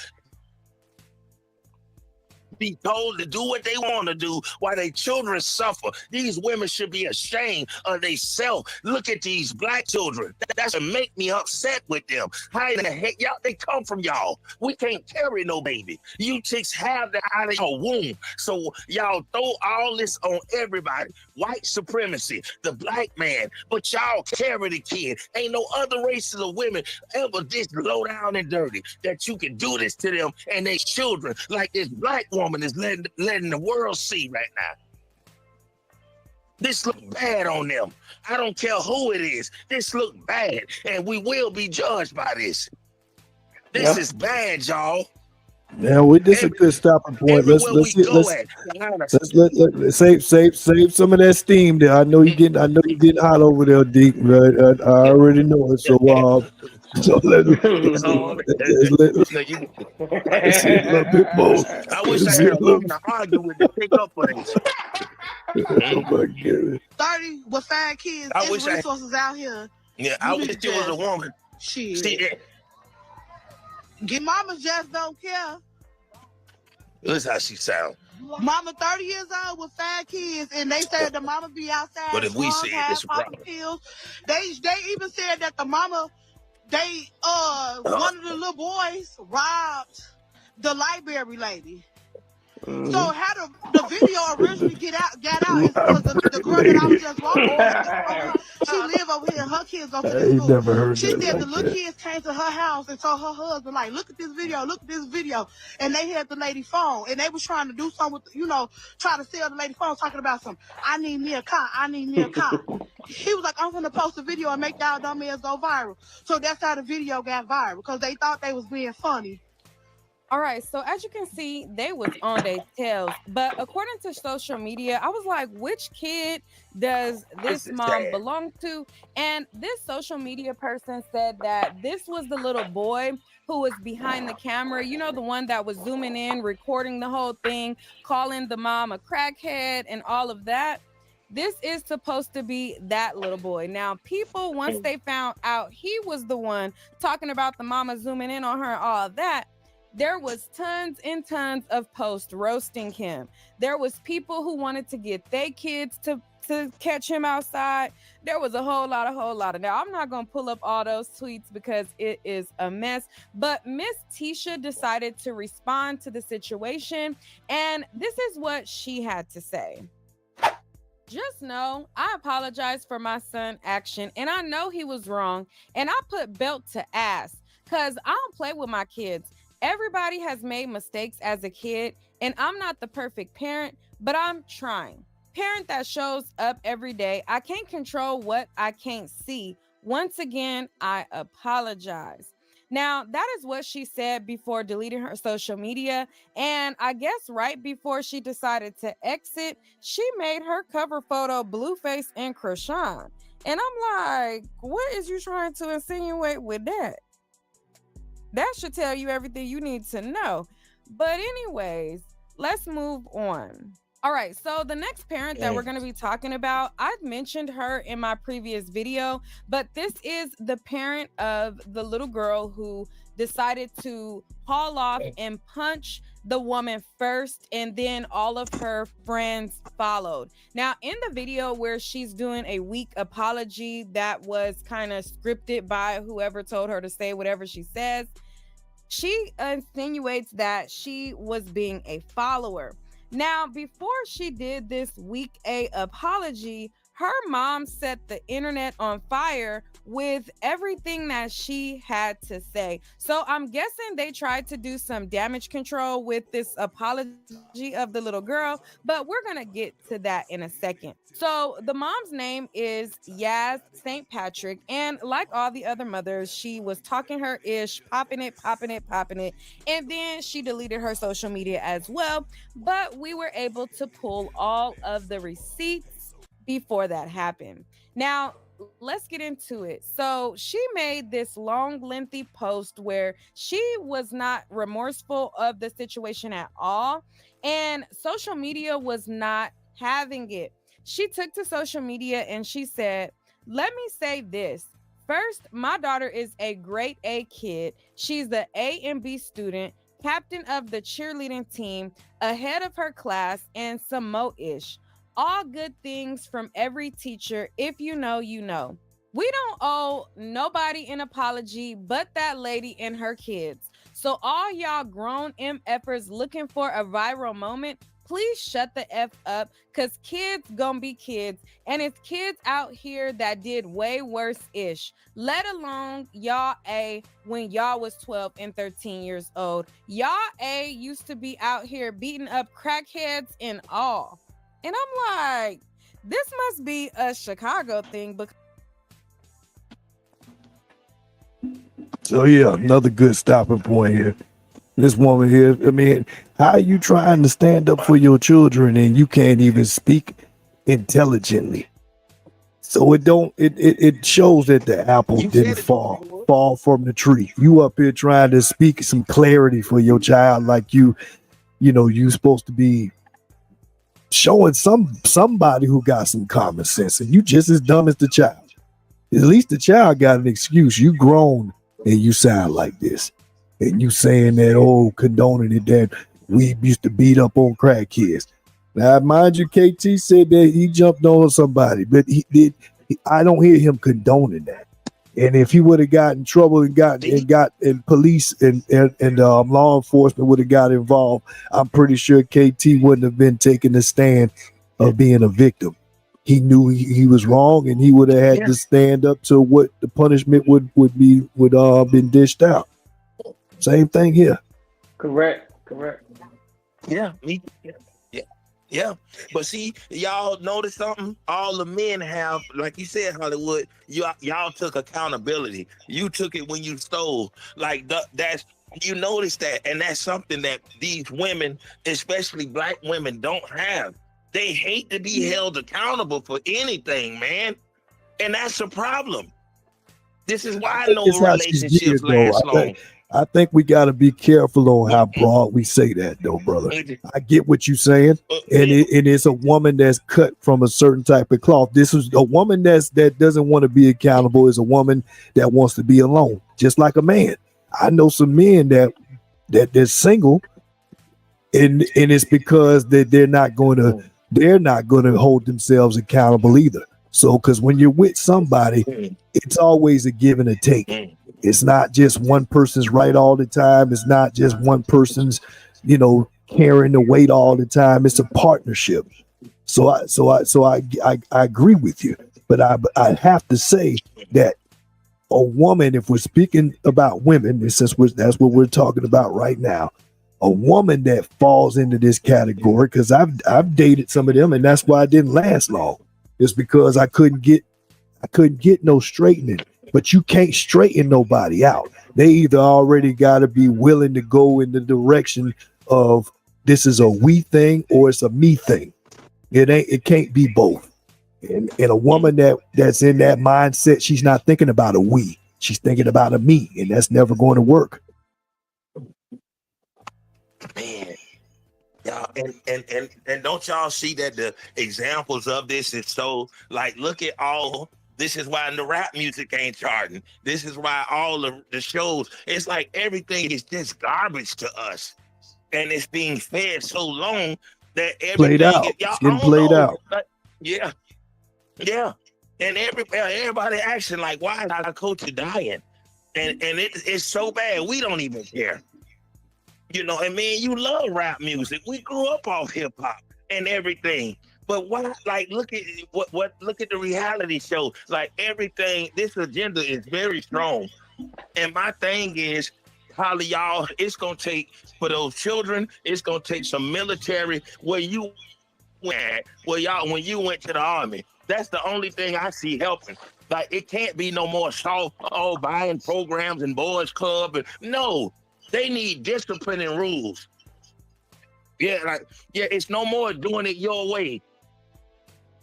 be told to do what they want to do while their children suffer. These women should be ashamed of themselves. Look at these black children. That's what make me upset with them. How in the heck y'all they come from y'all? We can't carry no baby. You chicks have that out of your womb. So y'all throw all this on everybody. White supremacy, the black man, but y'all carry the kid. Ain't no other races of women ever this low down and dirty that you can do this to them and their children like this black woman is letting the world see right now. This look bad on them. I don't care who it is. This look bad, and we will be judged by this. This is bad, y'all. Yeah, this is a good stopping point. Let's save some of that steam there. I know you getting hot over there, Deke. Right? I already know it. So let's see a little bit more. I wish I had a woman to argue with to pick up for this. Oh my God. 30 with 5 kids. I wish resources out here. Yeah, I wish she was a woman. Shit. Get mamas just don't care. Listen how she sound. Mama 30 years old with 5 kids, and they said the mama be outside. But if we said it's a problem. Pills. They even said that the mama, one of the little boys robbed the library lady. Mm-hmm. So how the video originally got out is because the girl that I was just walking with, she live over here, her kids go to this school. Never heard She that said like the little that. kids came to her house and told her husband, like, look at this video. And they had the lady phone, and they was trying to do something with, try to sell the lady phone, talking about something. I need me a car. He was like, I'm gonna post a video and make y'all dumb ass go viral. So that's how the video got viral, because they thought they was being funny. All right, so as you can see, they was on their tails. But according to social media, I was like, which kid does this mom belong to? And this social media person said that this was the little boy who was behind the camera. You know, the one that was zooming in, recording the whole thing, calling the mom a crackhead and all of that. This is supposed to be that little boy. Now, people, once they found out he was the one talking about the mama zooming in on her and all of that, there was tons and tons of posts roasting him. There was people who wanted to get their kids to catch him outside. There was a whole lot of. Now, I'm not going to pull up all those tweets because it is a mess. But Miss Tisha decided to respond to the situation. And this is what she had to say. Just know, I apologize for my son's action. And I know he was wrong. And I put belt to ass because I don't play with my kids. Everybody has made mistakes as a kid, and I'm not the perfect parent, but I'm trying. Parent that shows up every day. I can't control what I can't see. Once again, I apologize. Now, that is what she said before deleting her social media. And I guess right before she decided to exit, she made her cover photo Blueface and Krishan. And I'm like, what is you trying to insinuate with that? That should tell you everything you need to know. But anyways, let's move on. All right, so the next parent that we're going to be talking about, I've mentioned her in my previous video, but this is the parent of the little girl who decided to haul off and punch the woman first, and then all of her friends followed. Now, in the video where she's doing a weak apology that was kind of scripted by whoever told her to say whatever she says, she insinuates that she was being a follower. Now, before she did this weak apology, her mom set the internet on fire with everything that she had to say. So I'm guessing they tried to do some damage control with this apology of the little girl, but we're going to get to that in a second. So the mom's name is Yaz St. Patrick. And like all the other mothers, she was talking her ish, popping it. And then she deleted her social media as well. But we were able to pull all of the receipts before that happened. Now, let's get into it. So she made this long, lengthy post where she was not remorseful of the situation at all. And social media was not having it. She took to social media and she said, let me say this. First, my daughter is a grade A kid. She's the A and B student. captain of the cheerleading team, ahead of her class, and some mo-ish. All good things from every teacher. If you know, you know. We don't owe nobody an apology but that lady and her kids. So all y'all grown MFers looking for a viral moment, please shut the F up, because kids gonna be kids. And it's kids out here that did way worse-ish. Let alone y'all A when y'all was 12 and 13 years old. Y'all A used to be out here beating up crackheads and all. And I'm like, this must be a Chicago thing because So yeah, another good stopping point here. This woman here, I mean, how are you trying to stand up for your children and you can't even speak intelligently? So it shows that the apple didn't fall from the tree. You up here trying to speak some clarity for your child, like you supposed to be showing somebody who got some common sense, and you just as dumb as the child. At least the child got an excuse. You grown and you sound like this. And you saying that, condoning it, that we used to beat up on crack kids. Now, mind you, KT said that he jumped on somebody, but I don't hear him condoning that. And if he would have got in trouble and police and law enforcement would have got involved, I'm pretty sure KT wouldn't have been taking the stand of being a victim. He knew he was wrong, and he would have had to stand up to what the punishment would been dished out. Same thing here. Correct. Yeah, yeah. But see, y'all notice something? All the men have, like you said, Hollywood. Y'all took accountability. You took it when you stole. Like you notice that, and that's something that these women, especially black women, don't have. They hate to be held accountable for anything, man. And that's a problem. This is why no relationships last long. I think we got to be careful on how broad we say that, though, brother. I get what you're saying. And it's a woman that's cut from a certain type of cloth. This is a woman that doesn't want to be accountable, is a woman that wants to be alone, just like a man. I know some men that they're single, and it's because they're not going to hold themselves accountable either. So, because when you're with somebody, it's always a give and a take. It's not just one person's right all the time. It's not just one person's, carrying the weight all the time. It's a partnership. So I agree with you. But I have to say that a woman, if we're speaking about women, and since that's what we're talking about right now, a woman that falls into this category, because I've dated some of them, and that's why I didn't last long. It's because I couldn't get no straightening. But you can't straighten nobody out. They either already got to be willing to go in the direction of this is a we thing or it's a me thing. It can't be both. And a woman that's in that mindset, she's not thinking about a we. She's thinking about a me, and that's never going to work. Man, y'all, and don't y'all see that the examples of this is so, like, look at all. This is why the rap music ain't charting. This is why all the shows, it's like everything is just garbage to us. And it's being fed so long that everything played out. It's getting played out. Like, yeah. And everybody asking, like, why is our culture dying? And it's so bad, we don't even care. And man, you love rap music. We grew up off hip hop and everything. But why? Like, look at look at the reality show. Like, everything, this agenda is very strong. And my thing is, Holly, y'all, it's gonna take for those children. It's gonna take some military. Where you went, when you went to the army, that's the only thing I see helping. Like, it can't be no more soft buying programs and boys club. No, they need discipline and rules. It's no more doing it your way.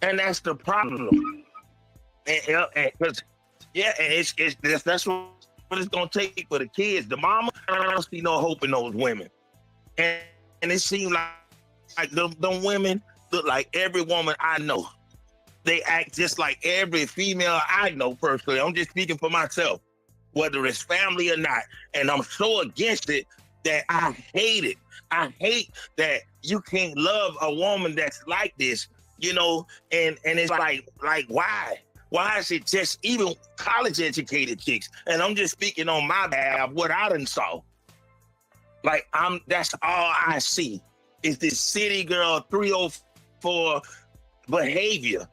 And that's the problem. That's what it's gonna take for the kids. The mama, I don't see no hope in those women. And it seems like them women look like every woman I know. They act just like every female I know personally. I'm just speaking for myself, whether it's family or not. And I'm so against it that I hate it. I hate that you can't love a woman that's like this, you know, and it's like why? Why is it just even college educated chicks? And I'm just speaking on my behalf, what I done saw. Like that's all I see is this city girl 304 behavior.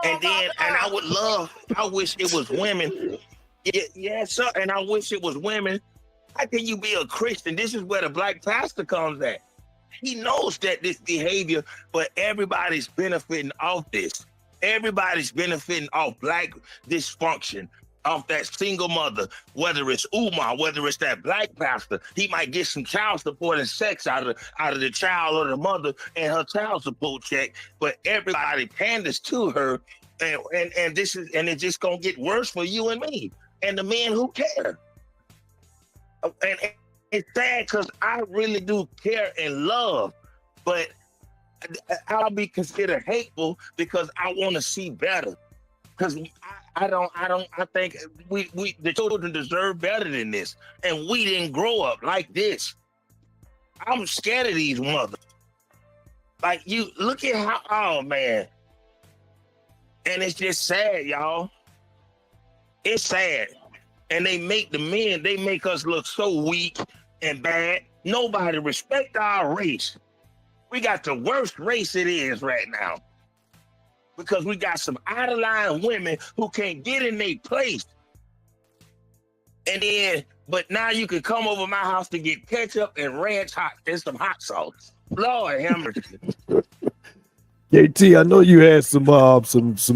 And I wish it was women. Yeah, sir. And I wish it was women. How can you be a Christian? This is where the black pastor comes at. He knows that this behavior, but everybody's benefiting off this. Everybody's benefiting off black dysfunction, off that single mother, whether it's Umar, whether it's that black pastor. He might get some child support and sex out of the child or the mother and her child support check, but everybody panders to her, and it's just gonna get worse for you and me and the men who care. And it's sad because I really do care and love, but I'll be considered hateful because I want to see better. Because I think we the children deserve better than this, and we didn't grow up like this. I'm scared of these mothers. Like, you look at how, oh man, and it's just sad, y'all. It's sad. And they make us look so weak and bad. Nobody respect our race. We got the worst race it is right now. Because we got some out-of-line women who can't get in their place. But now you can come over my house to get ketchup and ranch and some hot sauce. Lord have mercy. JT, I know you had some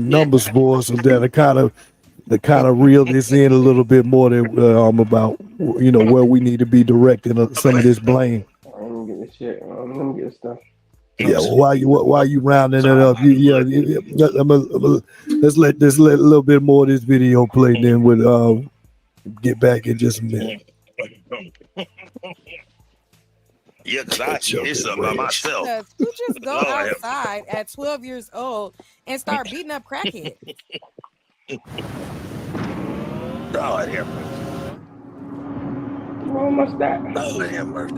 numbers for us that kind of reel this in a little bit more than about where we need to be directing some of this blame. Let me get this shit. Let me get stuff. Yeah, well, while you rounding it up, let's let a little bit more of this video play. Then we'll get back in just a minute. Yeah, because I did something by myself. You just go outside at 12 years old and start beating up crackheads. Lord have mercy. What's that? Lord have mercy.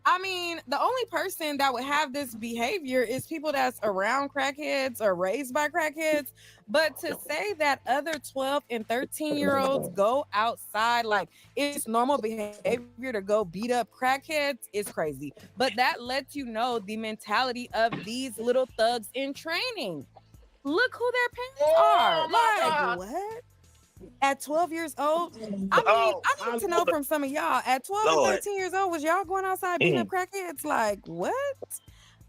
I mean, the only person that would have this behavior is people that's around crackheads or raised by crackheads. But to say that other 12 and 13-year-olds go outside like it's normal behavior to go beat up crackheads is crazy. But that lets you know the mentality of these little thugs in training. Look who their parents are. Like, what? At 12 years old? I mean, I need to know from some of y'all. At 12 and 13 years old, was y'all going outside beating up crackheads? Like, what?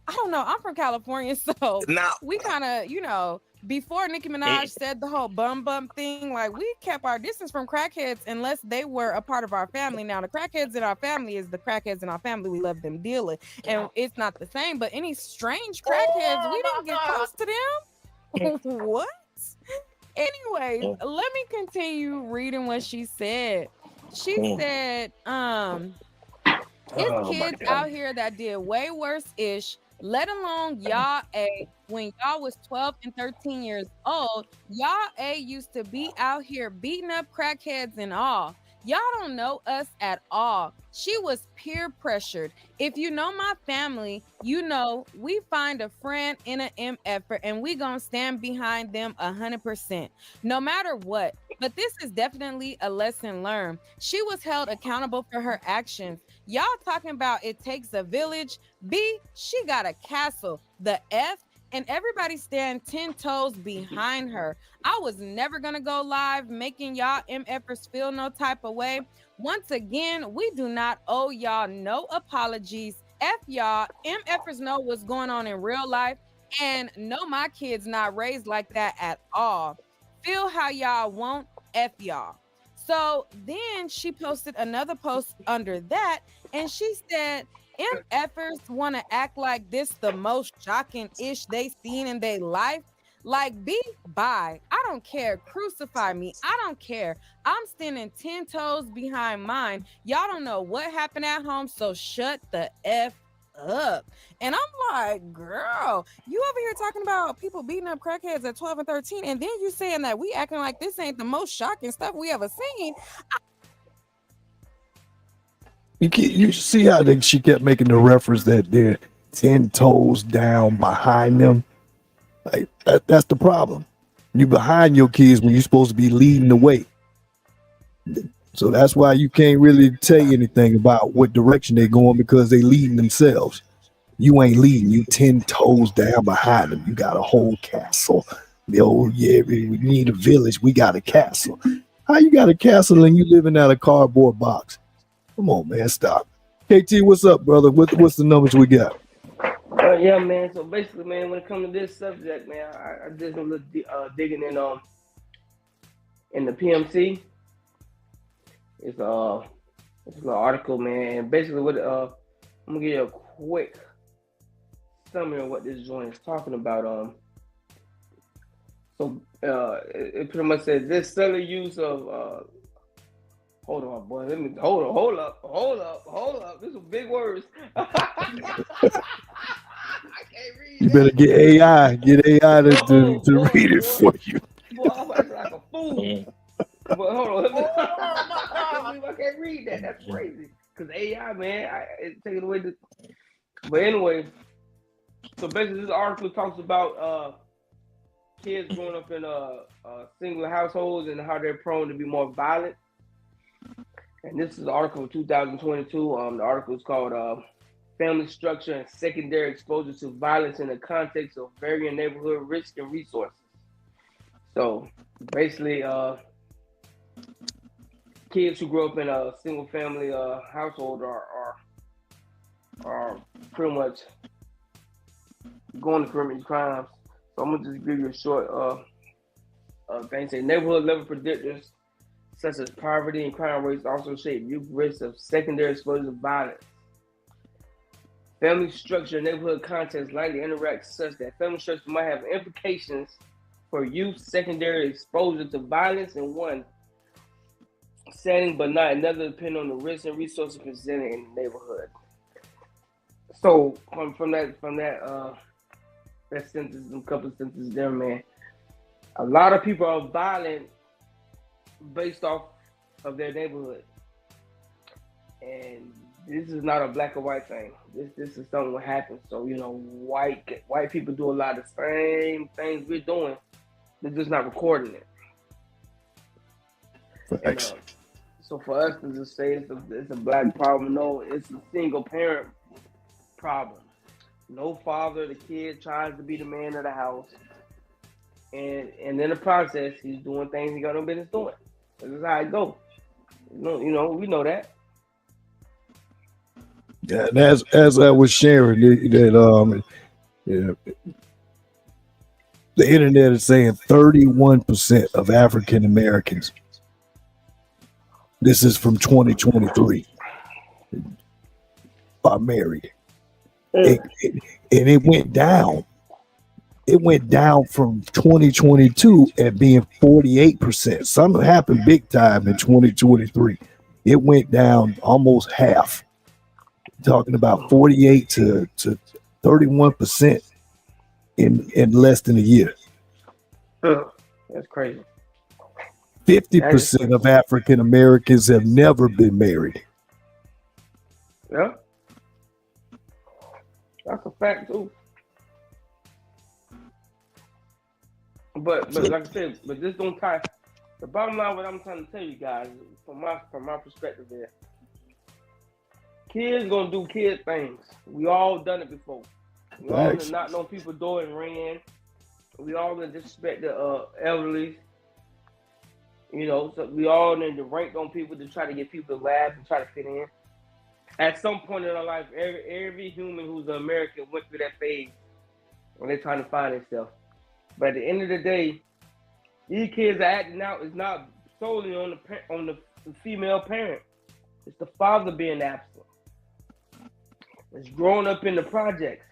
I don't know. I'm from California, so we kind of, before Nicki Minaj said the whole bum thing, like, we kept our distance from crackheads unless they were a part of our family. Now, the crackheads in our family is the crackheads in our family. We love them dearly. And it's not the same, but any strange crackheads, we didn't get close to them. What? Anyway, let me continue reading what she said. She said, it's kids out here that did way worse-ish, let alone y'all A. When y'all was 12 and 13 years old, y'all A used to be out here beating up crackheads and all. Y'all don't know us at all. She was peer pressured. If you know my family, you know we find a friend in an MFer and we gonna stand behind them 100%, no matter what. But this is definitely a lesson learned. She was held accountable for her actions. Y'all talking about it takes a village. B, she got a castle. The F, and everybody stand 10 toes behind her. I was never gonna go live making y'all MFers feel no type of way. Once again, we do not owe y'all no apologies. F y'all, MFers know what's going on in real life, and no, my kids not raised like that at all. Feel how y'all want, F y'all. So then she posted another post under that, and she said, MFers want to act like this the most shocking ish they seen in their life. Like, be bye. I don't care. Crucify me. I don't care. I'm standing 10 toes behind mine. Y'all don't know what happened at home, so shut the F up. And I'm like, girl, you over here talking about people beating up crackheads at 12 and 13, and then you saying that we acting like this ain't the most shocking stuff we ever seen. You see how she kept making the reference that they're 10 toes down behind them. Like that's the problem. You behind your kids when you're supposed to be leading the way. So that's why you can't really tell you anything about what direction they're going because they leading themselves. You ain't leading. You 10 toes down behind them. You got a whole castle. Oh yeah, we need a village. We got a castle. How you got a castle and you living out a cardboard box? Come on, man, stop. KT, what's up, brother? What's the numbers we got? Yeah, man. So basically, man, when it comes to this subject, man, I did a little digging in the PMC. It's an article, man. And basically, what I'm gonna give you a quick summary of what this joint is talking about. So it pretty much says this cellular use of hold on, boy. Let me hold up. This is big words. I can't read. You better get AI to read it for you. Boy, I'm acting like a fool. But hold on, I can't read that. That's crazy. Cause AI, man, it's taking away the. But anyway, so basically, this article talks about kids growing up in single households and how they're prone to be more violent. And this is an article of 2022. The article is called "Family Structure and Secondary Exposure to Violence in the Context of Varying Neighborhood Risk and Resources." So basically, kids who grow up in a single family household are pretty much going to commit crimes. So I'm gonna just give you a short thing. Say neighborhood level predictors such as poverty and crime rates also shape youth risks of secondary exposure to violence. Family structure and neighborhood context likely interact such that family structure might have implications for youth secondary exposure to violence in one setting, but not another, depending on the risks and resources presented in the neighborhood. So from that sentence, a couple of sentences there, man. A lot of people are violent based off of their neighborhood, and this is not a black or white thing. This is something that happens. So white people do a lot of the same things we're doing. They're just not recording it. And, so for us to just say it's a black problem, no, it's a single parent problem. No father, the kid tries to be the man of the house, and in the process, he's doing things he got no business doing. This is how it goes. We know that. Yeah, and as I was sharing that the internet is saying 31% of African Americans. This is from 2023. Are married. And it went down. It went down from 2022 at being 48%. Something happened big time in 2023. It went down almost half. Talking about 48 to 31% in less than a year. That's crazy. 50% of African Americans have never been married. Yeah. That's a fact too. But like I said, but this don't tie. The bottom line, what I'm trying to tell you guys, from my perspective here, kids gonna do kid things. We all done it before. We all done knocked on people's door and ran. We all done disrespect the elderly. So we all need to rank on people to try to get people to laugh and try to fit in. At some point in our life, every human who's an American went through that phase when they're trying to find themselves. But at the end of the day, these kids are acting out is not solely on the female parent. It's the father being absent. It's growing up in the projects.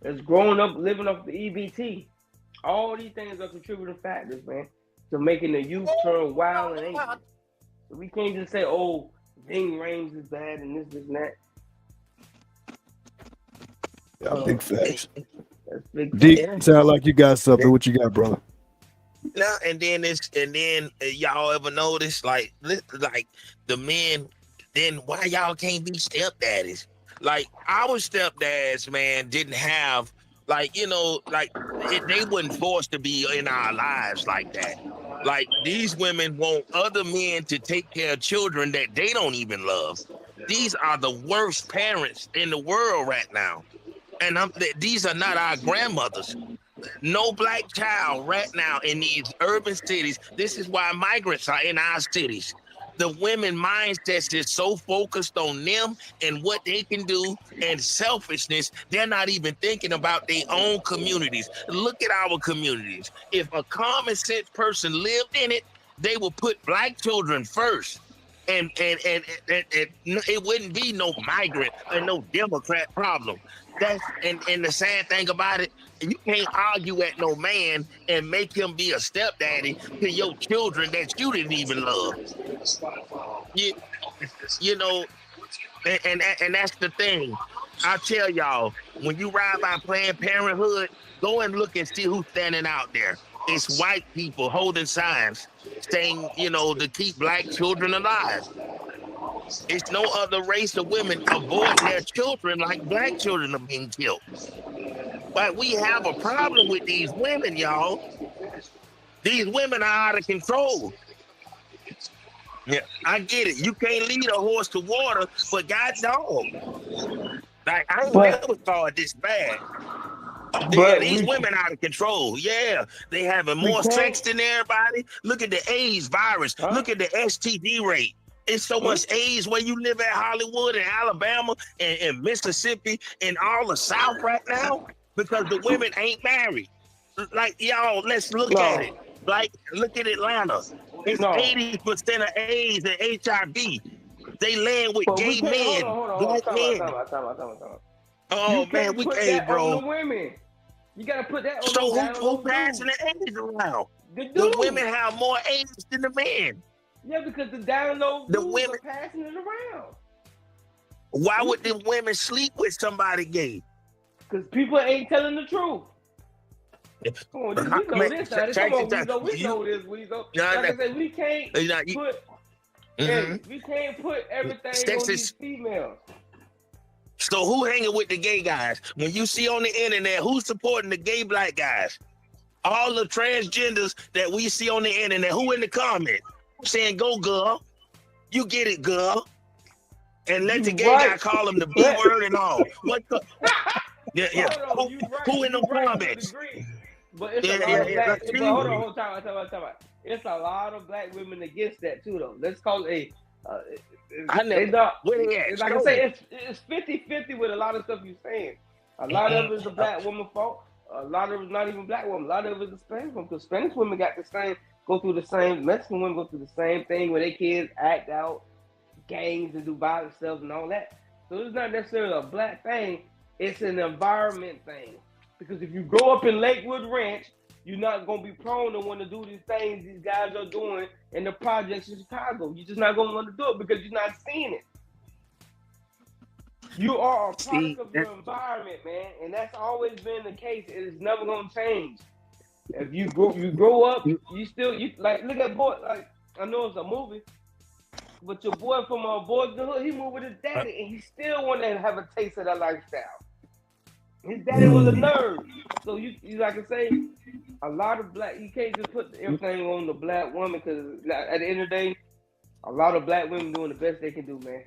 It's growing up living off the EBT. All these things are contributing factors, man, to making the youth turn wild and angry. So we can't just say, oh, ding range is bad and this and that. Yeah, big facts. That's big. Deep, sound like you got something. What you got, brother? Now and then y'all ever notice like the men then why y'all can't be stepdaddies? Like our stepdads, man, didn't have like, you know, like they wasn't forced to be in our lives like that. Like these women want other men to take care of children that they don't even love. These are the worst parents in the world right now. And these are not our grandmothers. No black child right now in these urban cities. This is why migrants are in our cities. The women mindset is so focused on them and what they can do and selfishness, they're not even thinking about their own communities. Look at our communities. If a common sense person lived in it, they would put black children first. And it wouldn't be no migrant or no Democrat problem. That's and the sad thing about it, you can't argue at no man and make him be a stepdaddy to your children that you didn't even love. You know, and that's the thing. I tell y'all, when you ride by Planned Parenthood, go and look and see who's standing out there. It's white people holding signs saying, you know, to keep black children alive. It's no other race of women aborting their children like black children are being killed. But we have a problem with these women, y'all. These women are out of control. Yeah, I get it. You can't lead a horse to water, but God dog. Like, I ain't never thought this bad. These women out of control. Yeah, they having more sex than everybody. Look at the AIDS virus. Look at the STD rate. It's so much AIDS where you live at Hollywood and Alabama and Mississippi and all the South right now because the women ain't married. Like, y'all, let's look at it. Like, look at Atlanta. It's 80% of AIDS and HIV. They land with gay men, black men. Oh, man, we can't, bro. On the women. You gotta put that on so who passing the AIDS around? The women have more AIDS than the men. Yeah, because the down low dudes are passing it around. Why would the women sleep with somebody gay? Because people ain't telling the truth. Come on, we know this. We know this, Weezo. Like I said, we can't we can't put everything on these females. So who hanging with the gay guys? When you see on the internet, who's supporting the gay black guys? All the transgenders that we see on the internet, who in the comments? Saying, go girl, you get it, girl, and let the gay guy call him the B word and all. What the? Who in the comments? But it's a lot of black. But hold on, time. It's a lot of black women against that too, though. Let's call it I never. Like I say, it's 50-50 with a lot of stuff you're saying. A lot of it is the black woman fault. A lot of it is not even black woman. A lot of it is the Spanish woman, because Spanish women got the same. Go through the same, Mexican women go through the same thing where their kids act out gangs and do violent stuff and all that. So it's not necessarily a black thing, it's an environment thing. Because if you grow up in Lakewood Ranch, you're not going to be prone to want to do these things these guys are doing in the projects in Chicago. You're just not going to want to do it because you're not seeing it. You are a product of your environment, man, and that's always been the case. It is never going to change. If you grow up, you like look at boy. Like I know it's a movie, but your boy from Boys in the Hood, he moved with his daddy, and he still want to have a taste of that lifestyle. His daddy was a nerd, so you like I say, a lot of black. You can't just put everything on the black woman because at the end of the day, a lot of black women doing the best they can do, man.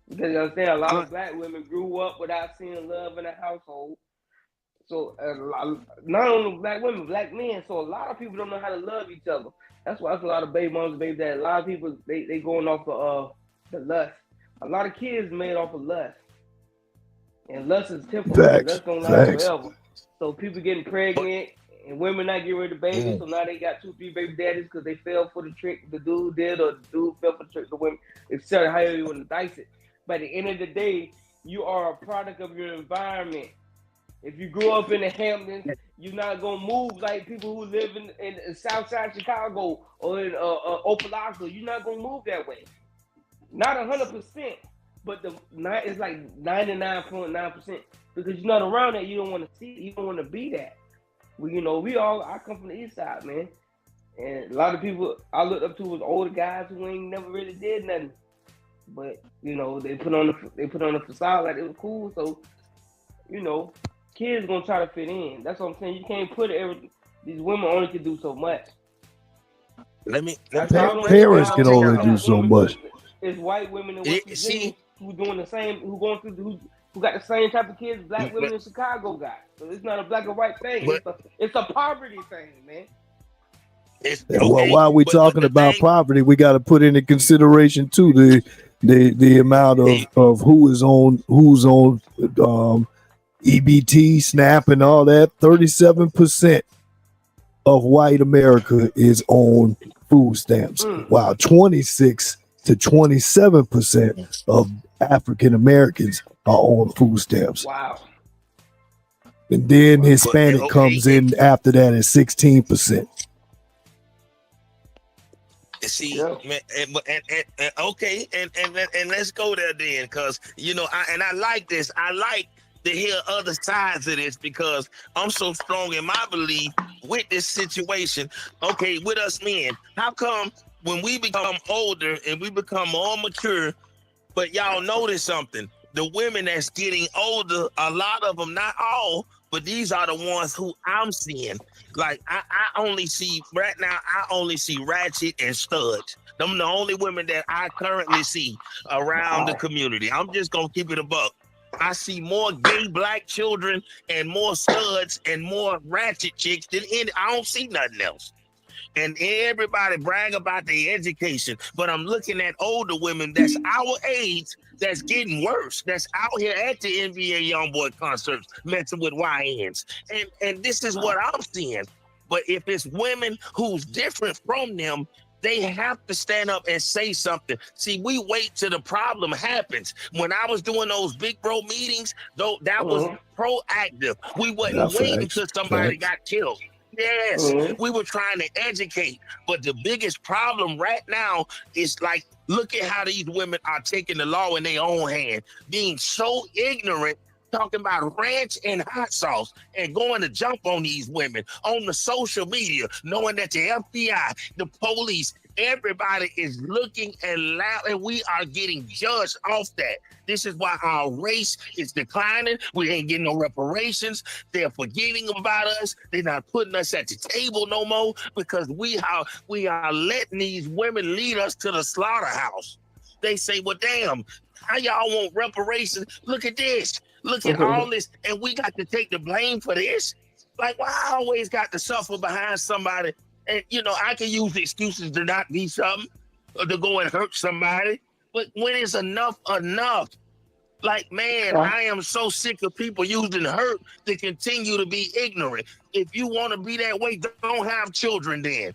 Because you understand, a lot of black women grew up without seeing love in the household. So not only black women, black men. So a lot of people don't know how to love each other. That's why there's a lot of baby moms, baby dads. A lot of people they going off of the lust. A lot of kids made off of lust, and lust is temporary. That's gonna last forever. So people getting pregnant and women not getting rid of babies. So now they got 2-3 baby daddies because they fell for the trick the dude did, or the dude fell for the trick the women. It's how you want to dice it. But at the end of the day, you are a product of your environment. If you grew up in the Hamptons, you're not gonna move like people who live in Southside Chicago or in Opelika. You're not gonna move that way. Not 100%, but it's like 99.9% because you're not around that. You don't want to see it. You don't want to be that. I come from the East Side, man, and a lot of people I looked up to was older guys who ain't never really did nothing. but you know they put on the facade like it was cool. So you know, kids gonna try to fit in. That's what I'm saying. You can't put these women only can do so much. Parents can only do so much. It's white women in West Virginia who doing the same, who going through, who got the same type of kids black women in Chicago got. So it's not a black and white thing. It's a poverty thing, man. Well, while we're talking about poverty, we got to put into consideration too the amount of who's on EBT, SNAP, and all that. 37% of white America is on food stamps, while 26 to 27% of African Americans are on food stamps. Wow. And then Hispanic comes in after that at 16%. See, man, and okay, and let's go there then, because you know, I like this. I like to hear other sides of this because I'm so strong in my belief with this situation. Okay, with us men, how come when we become older and we become more mature, but y'all notice something? The women that's getting older, a lot of them, not all, but these are the ones who I'm seeing. Like I only see right now, I only see ratchet and studs. Them the only women that I currently see around the community. I'm just gonna keep it a buck. I see more gay black children and more studs and more ratchet chicks than any. I don't see nothing else. And everybody brag about their education, but I'm looking at older women that's our age that's getting worse. That's out here at the NBA YoungBoy concerts messing with YNs. And this is what I'm seeing. But if it's women who's different from them, they have to stand up and say something. See, we wait till the problem happens. When I was doing those big bro meetings, though, that was proactive. We wasn't waiting until somebody got killed. Yes, we were trying to educate, but the biggest problem right now is like, look at how these women are taking the law in their own hand, being so ignorant, talking about ranch and hot sauce and going to jump on these women on the social media, knowing that the FBI, the police, everybody is looking and loud, and we are getting judged off that. This is why our race is declining. We ain't getting no reparations. They're forgetting about us. They're not putting us at the table no more because we are letting these women lead us to the slaughterhouse. They say, well, damn, how y'all want reparations? Look at this. Look at all this. And we got to take the blame for this. Like, why I always got to suffer behind somebody? And, you know, I can use excuses to not be something or to go and hurt somebody. But when it's enough, like, man, I am so sick of people using hurt to continue to be ignorant. If you want to be that way, don't have children then.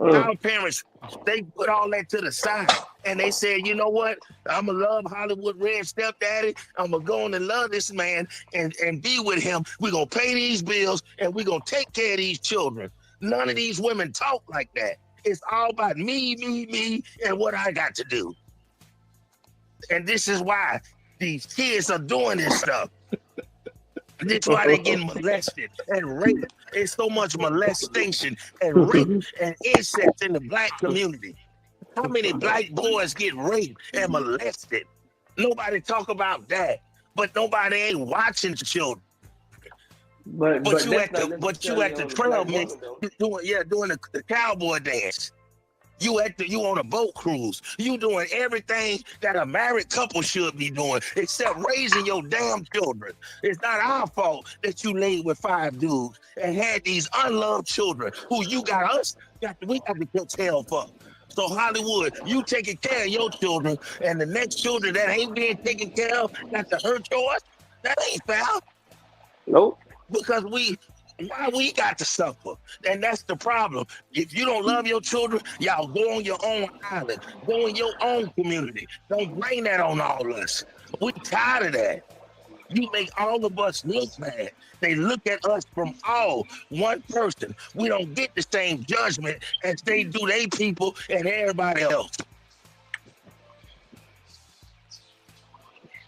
Our parents, they put all that to the side. And they said, you know what? I'm going to love Hollywood Red stepdaddy. I'm going to go on and love this man and be with him. We're going to pay these bills and we're going to take care of these children. None of these women talk like that. It's all about me, and what I got to do. And this is why these kids are doing this stuff. This is why they're getting molested and raped. There's so much molestation and rape and incest in the black community. How many black boys get raped and molested? Nobody talk about that. But nobody ain't watching children. But you at the trail mix doing the cowboy dance. You on a boat cruise. You doing everything that a married couple should be doing, except raising your damn children. It's not our fault that you laid with 5 dudes and had these unloved children who we got to catch hell for. So Hollywood, you taking care of your children, and the next children that ain't being taken care of got to hurt yours. That ain't fair. Nope. Because why we got to suffer? And that's the problem. If you don't love your children, y'all go on your own island. Go in your own community. Don't bring that on all of us. We tired of that. You make all of us look bad. They look at us from one person. We don't get the same judgment as they do they people and everybody else.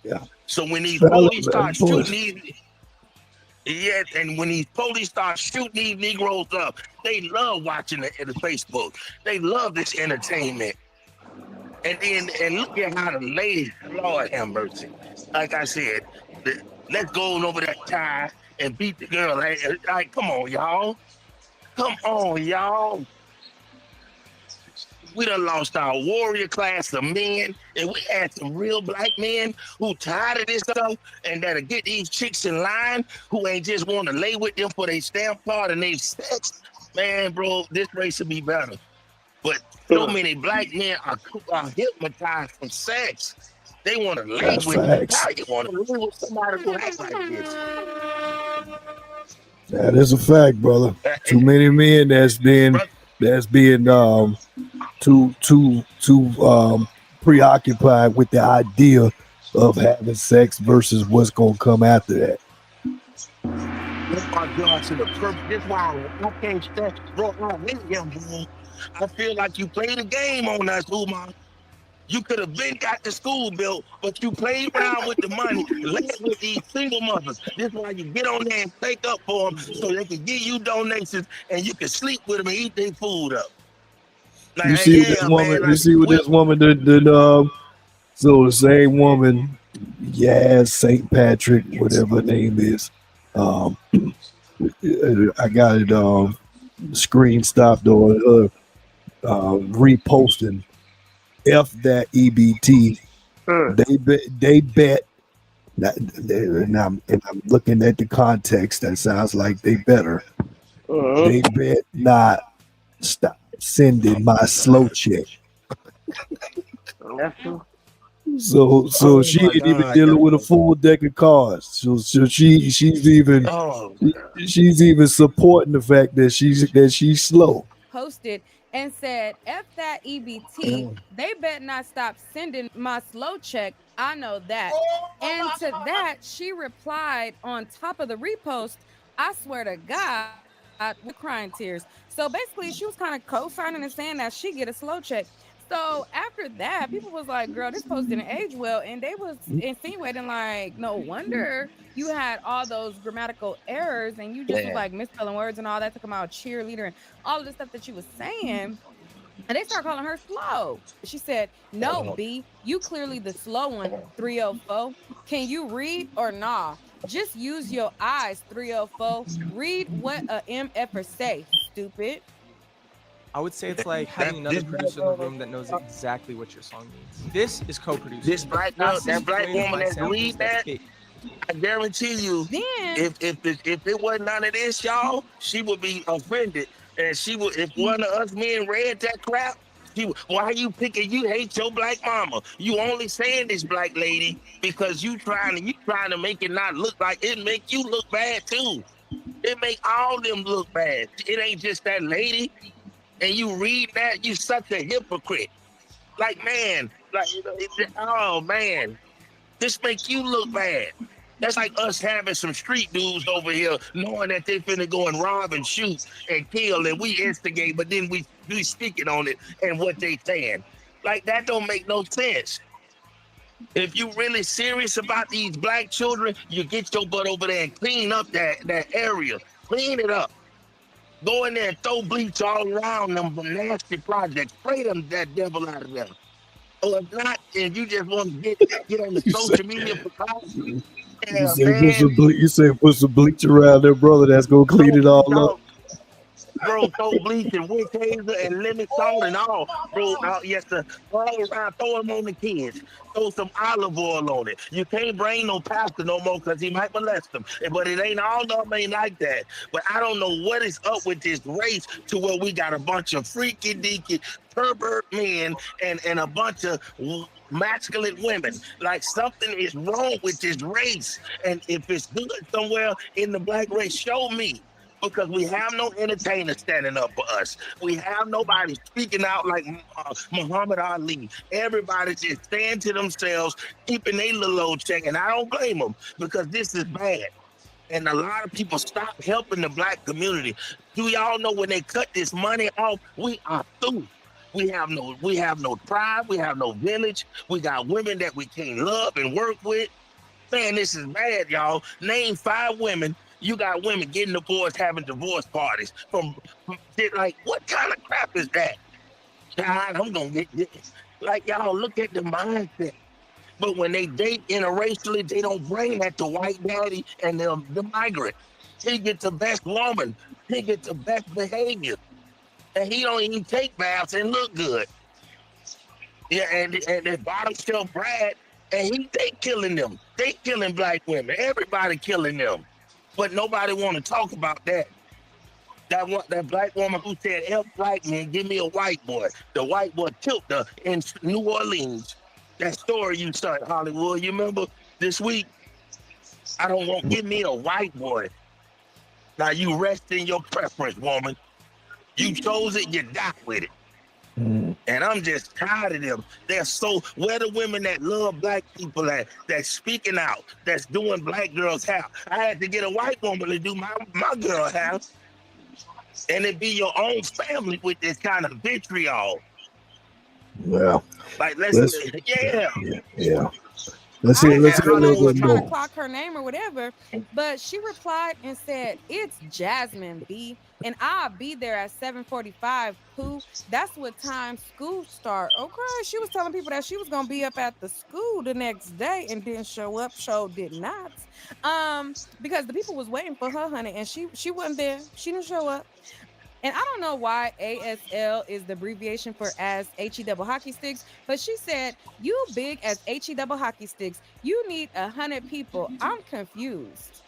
Yeah. So when these police start shooting and when these police start shooting these Negroes up, they love watching the Facebook. They love this entertainment. And look at how the ladies, Lord have mercy. Like I said, let's go over that tie and beat the girl. Like, come on, y'all. Come on, y'all. We done lost our warrior class of men, and we had some real black men who tired of this stuff and that'll get these chicks in line who ain't just want to lay with them for their stamp card and their sex. Man, bro, this race will be better. But so many black men are hypnotized from sex. They want to lay That's with facts. How you want to lay with somebody who acts like this? That is a fact, brother. Too many men that's being too preoccupied with the idea of having sex versus what's gonna come after that. Oh my God, to the purpose. This why I can't stand, bro. I hate him, bro. I feel like you played a game on us, Umar. You could have been got the school built, but you played around with the money, laid with these single mothers. This is why you get on there and take up for them so they can give you donations and you can sleep with them and eat their food up. Like, You see this woman, man, like, you see what this woman did so the same woman, St. Patrick, whatever her name is. I got it screen stopped on reposting F that EBT. They bet and I'm looking at the context. That sounds like they better. They bet not stop sending my slow check. That's true. So she ain't even dealing with a full deck of cards. So she's even supporting the fact that she's slow. Posted and said, F that EBT, they better not stop sending my slow check. I know that. And to that, she replied on top of the repost, I swear to God, with crying tears. So basically, she was kind of co-signing and saying that she get a slow check. So after that, people was like, girl, this post didn't age well. And they was insinuating like, no wonder you had all those grammatical errors and you just was like misspelling words and all that to come out cheerleader and all of the stuff that she was saying. And they start calling her slow. She said, no, B, you clearly the slow one, 304. Can you read or nah? Just use your eyes, 304. Read what a MFer say, stupid. I would say it's like having another producer in the room that knows exactly what your song means. This is co-producing. This black girl, that black woman that read that, I guarantee you, if it wasn't none of this, y'all, she would be offended. And she would, if one of us men read that crap, why you picking? You hate your black mama. You only saying this, black lady, because you trying to make it not look like it make you look bad too. It make all them look bad. It ain't just that lady. And you read that, you such a hypocrite. Like, man, oh man, this make you look bad. That's like us having some street dudes over here knowing that they finna go and rob and shoot and kill and we instigate, but then we speaking on it and what they saying. Like, that don't make no sense. If you really serious about these black children, you get your butt over there and clean up that area. Clean it up. Go in there and throw bleach all around them nasty projects. Spray that devil out of them. Or if not, and you just want to get on the social media precautions. You say put some bleach around there, brother. That's gonna clean it all up. Bro, throw bleach and witch hazel and lemon salt and all. Bro, yes, sir. All around, throw them on the kids. Throw some olive oil on it. You can't bring no pastor no more because he might molest them. But it ain't all of them ain't like that. But I don't know what is up with this race to where we got a bunch of freaky deaky pervert men and a bunch of masculine women. Like, something is wrong with this race. And if it's good somewhere in the black race, show me. Because we have no entertainer standing up for us. We have nobody speaking out like Muhammad Ali. Everybody just staying to themselves, keeping their little old check. And I don't blame them because this is bad. And a lot of people stop helping the black community. Do y'all know when they cut this money off, we are through. We have no tribe. We have no village. We got women that we can't love and work with. Man, this is bad, y'all. Name 5 women. You got women getting divorced, having divorce parties. From like, what kind of crap is that? God, I'm gonna get this. Like y'all look at the mindset. But when they date interracially, they don't bring that to white daddy and the migrant. He gets the best woman. He gets the best behavior. And he don't even take baths and look good. Yeah, and the bottom shelf Brad, and they killing them. They killing black women. Everybody killing them. But nobody want to talk about that. That black woman who said, F black man, give me a white boy. The white boy killed her in New Orleans. That story you started, Hollywood. You remember this week? I don't want, give me a white boy. Now you rest in your preference, woman. You chose it, you die with it. And I'm just tired of them. They're so, where the women that love black people at, that's speaking out, that's doing black girls' hair. I had to get a white woman to do my girl hair. And it be your own family with this kind of vitriol. Well, Like, yeah. Let's see a little bit trying to more. clock her name or whatever, but she replied and said, "It's Jasmine B, and I'll be there at 7:45. Pooh, that's what time school start." Okay, she was telling people that she was gonna be up at the school the next day and didn't show up. Did not, because the people was waiting for her, honey, and she wasn't there. She didn't show up. And I don't know why ASL is the abbreviation for as HE double hockey sticks, but she said, "You big as HE double hockey sticks. You need 100 people. I'm confused."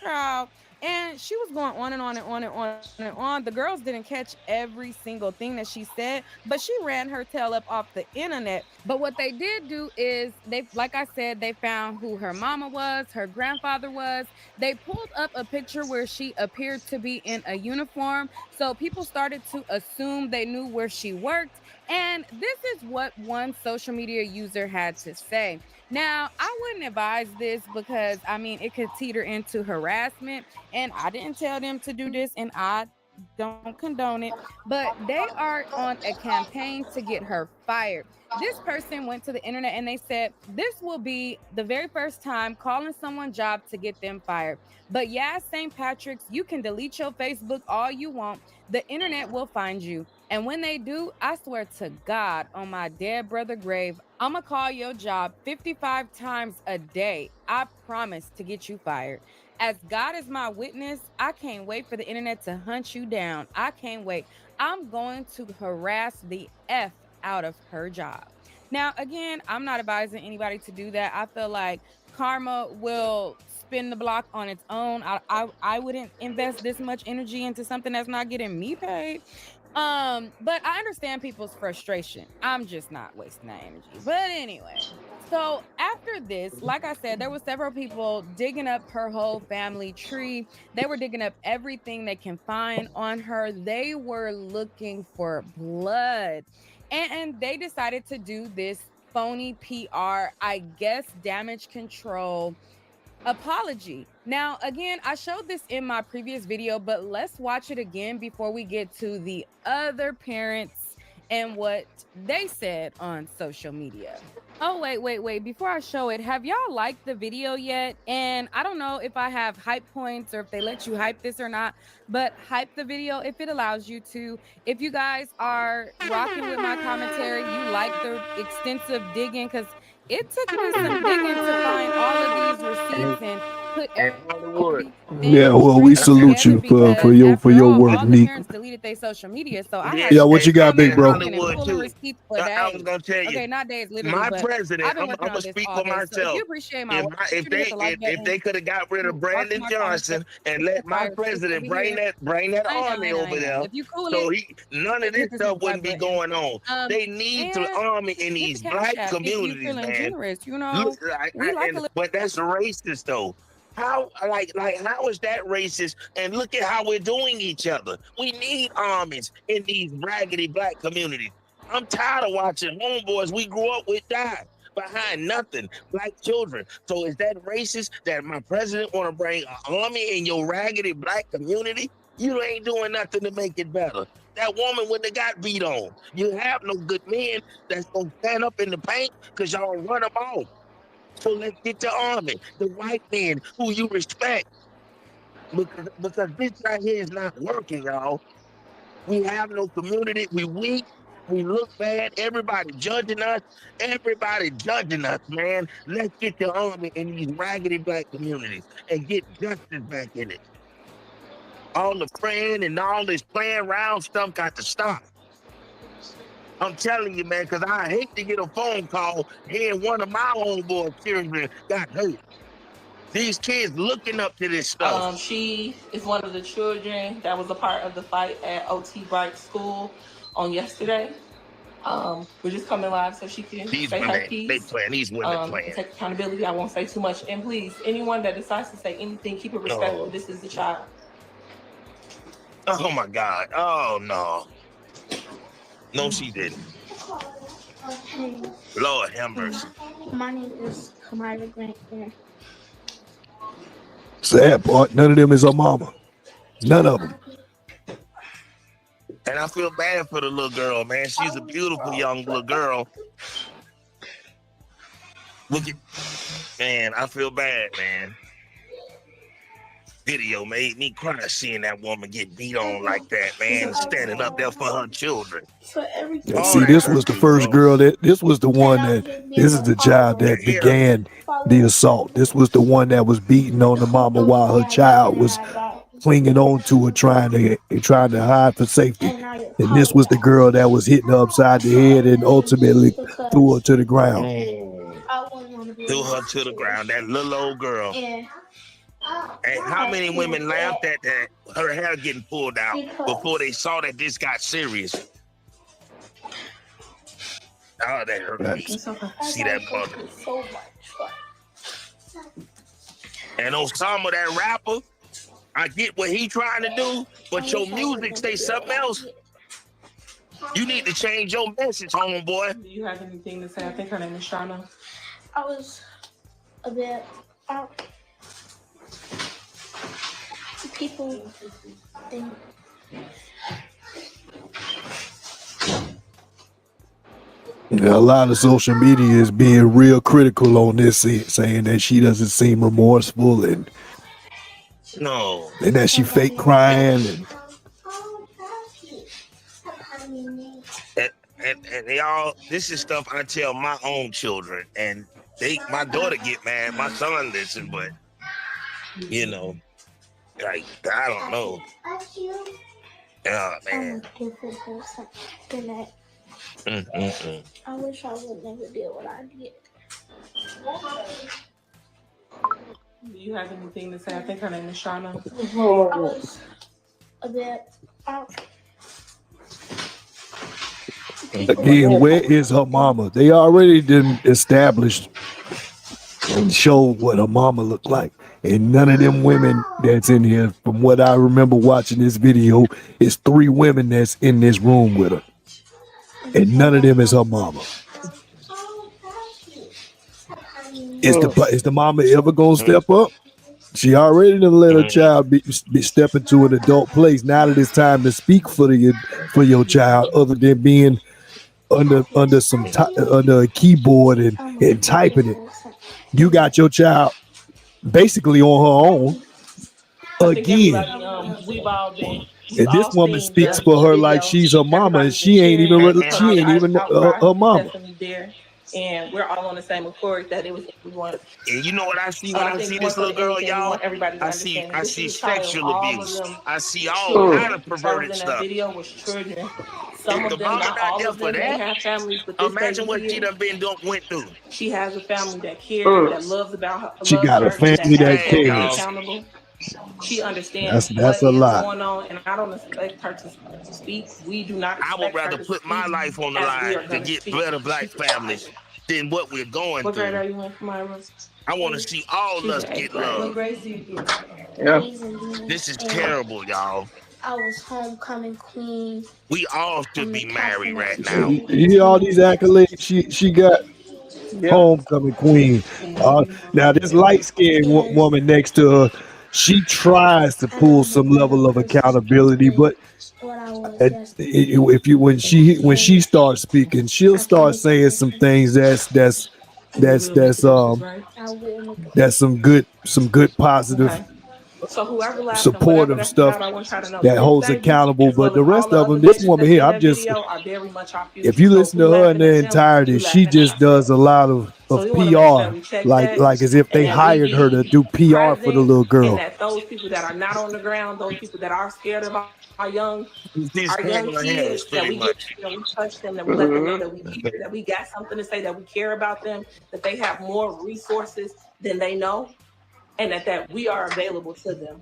Girl. And she was going on and on and on and on and on. The girls didn't catch every single thing that she said, but she ran her tail up off the internet. But what they did do is like I said, they found who her mama was, her grandfather was. They pulled up a picture where she appeared to be in a uniform. So people started to assume they knew where she worked. And this is what one social media user had to say. Now, I wouldn't advise this because, I mean, it could teeter into harassment, and I didn't tell them to do this, and I don't condone it, but they are on a campaign to get her fired. This person went to the internet and they said, "This will be the very first time calling someone job to get them fired. But yeah, St. Patrick's, you can delete your Facebook all you want. The internet will find you. And when they do, I swear to God, on my dead brother grave, I'm gonna call your job 55 times a day. I promise to get you fired. As God is my witness, I can't wait for the internet to hunt you down. I can't wait. I'm going to harass the F out of her job." Now, again, I'm not advising anybody to do that. I feel like karma will spin the block on its own. I wouldn't invest this much energy into something that's not getting me paid. But I understand people's frustration. I'm just not wasting that energy. But anyway, so after this, like I said, there were several people digging up her whole family tree. They were digging up everything they can find on her. They were looking for blood. And they decided to do this phony PR, I guess, damage control apology. Now, again, I showed this in my previous video, but let's watch it again before we get to the other parents and what they said on social media. Oh, wait. Before I show it, have y'all liked the video yet? And I don't know if I have hype points or if they let you hype this or not, but hype the video if it allows you to. If you guys are rocking with my commentary, you like the extensive digging, because it took me some digging to find all of these receipts and put everything. Yeah, well, we salute you for your work, all the Neek. parents deleted their social media, so I had Yeah, to what you got, big bro? and pulling receipts for days. I was gonna tell you. Okay, not days, literally. My but president, I've been I'm working gonna on this speak all for day. So if myself. you appreciate my work, If they could have got rid of Brandon Johnson and let my president bring that army over there, so none of this stuff wouldn't be going on. They need the army in these black communities, man. Generous, you know. But that's racist, though. How is that racist? And look at how we're doing each other. We need armies in these raggedy black communities. I'm tired of watching homeboys we grew up with die behind nothing, black children. So is that racist that my president want to bring an army in your raggedy black community? You ain't doing nothing to make it better. That woman wouldn't have got beat on. You have no good men that's gonna stand up in the paint because y'all run them off. So let's get the army, the white men who you respect. Because this right here is not working, y'all. We have no community. We weak. We look bad. Everybody judging us. Everybody judging us, man. Let's get the army in these raggedy black communities and get justice back in it. All the praying and all this playing around stuff got to stop. I'm telling you, man, because I hate to get a phone call hearing one of my homeboy children got hurt. These kids looking up to this stuff. She is one of the children that was a part of the fight at OT Bright School on yesterday. We're just coming live so she can say her piece. They playing. These women playing. Take accountability. I won't say too much. And please, anyone that decides to say anything, keep it respectful. No. This is the child. Oh my God. Oh no. No, she didn't. Lord have mercy. My name is Kamara Grant. Sad part, none of them is her mama. None of them. And I feel bad for the little girl, man. She's a beautiful young little girl. Look at, man, I feel bad, man. Video made me cry seeing that woman get beat on like that, man, standing up there for her children. Yeah, see, this was the first girl this was the one this is the child that began the assault. This was the one that was beating on the mama while her child was clinging on to her, trying to hide for safety. And this was the girl that was hitting her upside the head and ultimately threw her to the ground. Threw her to the ground, that little old girl. And how many women laughed at that, her hair getting pulled out before they saw that this got serious? Oh, that hurt me. See that mother. And Osama, that rapper, I get what he trying to do, but your music say something else. You need to change your message, homeboy. Do you have anything to say? I think her name is Shauna. I was a bit out. People think a lot of social media is being real critical on this, saying that she doesn't seem remorseful and that she fake crying and they all, this is stuff I tell my own children, and my daughter get mad, my son listen, but you know, like, I don't know. Oh, man. I wish I would never did what I did. Do you have anything to say? I think her name is Shauna. I was a bit out. Again, where is her mama? They already didn't establish and show what her mama looked like. And none of them women that's in here, from what I remember watching this video, is 3 women that's in this room with her. And none of them is her mama. Is the mama ever gonna step up? She already done let her child be step into an adult place. Now that it's time to speak for your child, other than being under a keyboard and typing it. You got your child basically on her own again. And this woman speaks for her like she's her mama, and she ain't even her mama. And we're all on the same accord that it was everyone. And you know what I see when I see this little girl, y'all? I see sexual abuse. I see all kind of perverted stuff. Video was children. Some of them, not all of them, they have families. But imagine what she done went through. She has a family that cares, that loves about her. She got a family that cares. She understands that's a lot going on, and I don't expect her to speak. We do not. I would rather put my life on the line to get better black families than what we're going what through. What grade are you in, Myra? I want to see all us get love. What grade do you get? Yeah. This is terrible, y'all. I was homecoming queen. We all should be married right now. You hear all these accolades she got? Homecoming queen. Now this light-skinned woman next to her, she tries to pull some level of accountability, but when she starts speaking, she'll start saying some things that's some good positive So whoever laughing or whatever supportive that's stuff about, I want y'all to know that this holds baby, accountable. as But well the as all rest the of other them, this babies woman that's here, in I'm that just, video, are very much our if future. you So if listen we to her in laughing their at them, entirety, we she laughing just at them. does a lot of So we want to make sure that PR, we check like that as if and they that we hired her to be do PR for the present, little and girl. that those people that are not on the ground, those people that are scared of our young These hands, kids, that pretty we get, much. we touch them, that we let them know that we care, that we got something to say, that we care about them, that they have more resources than they know, and that we are available to them.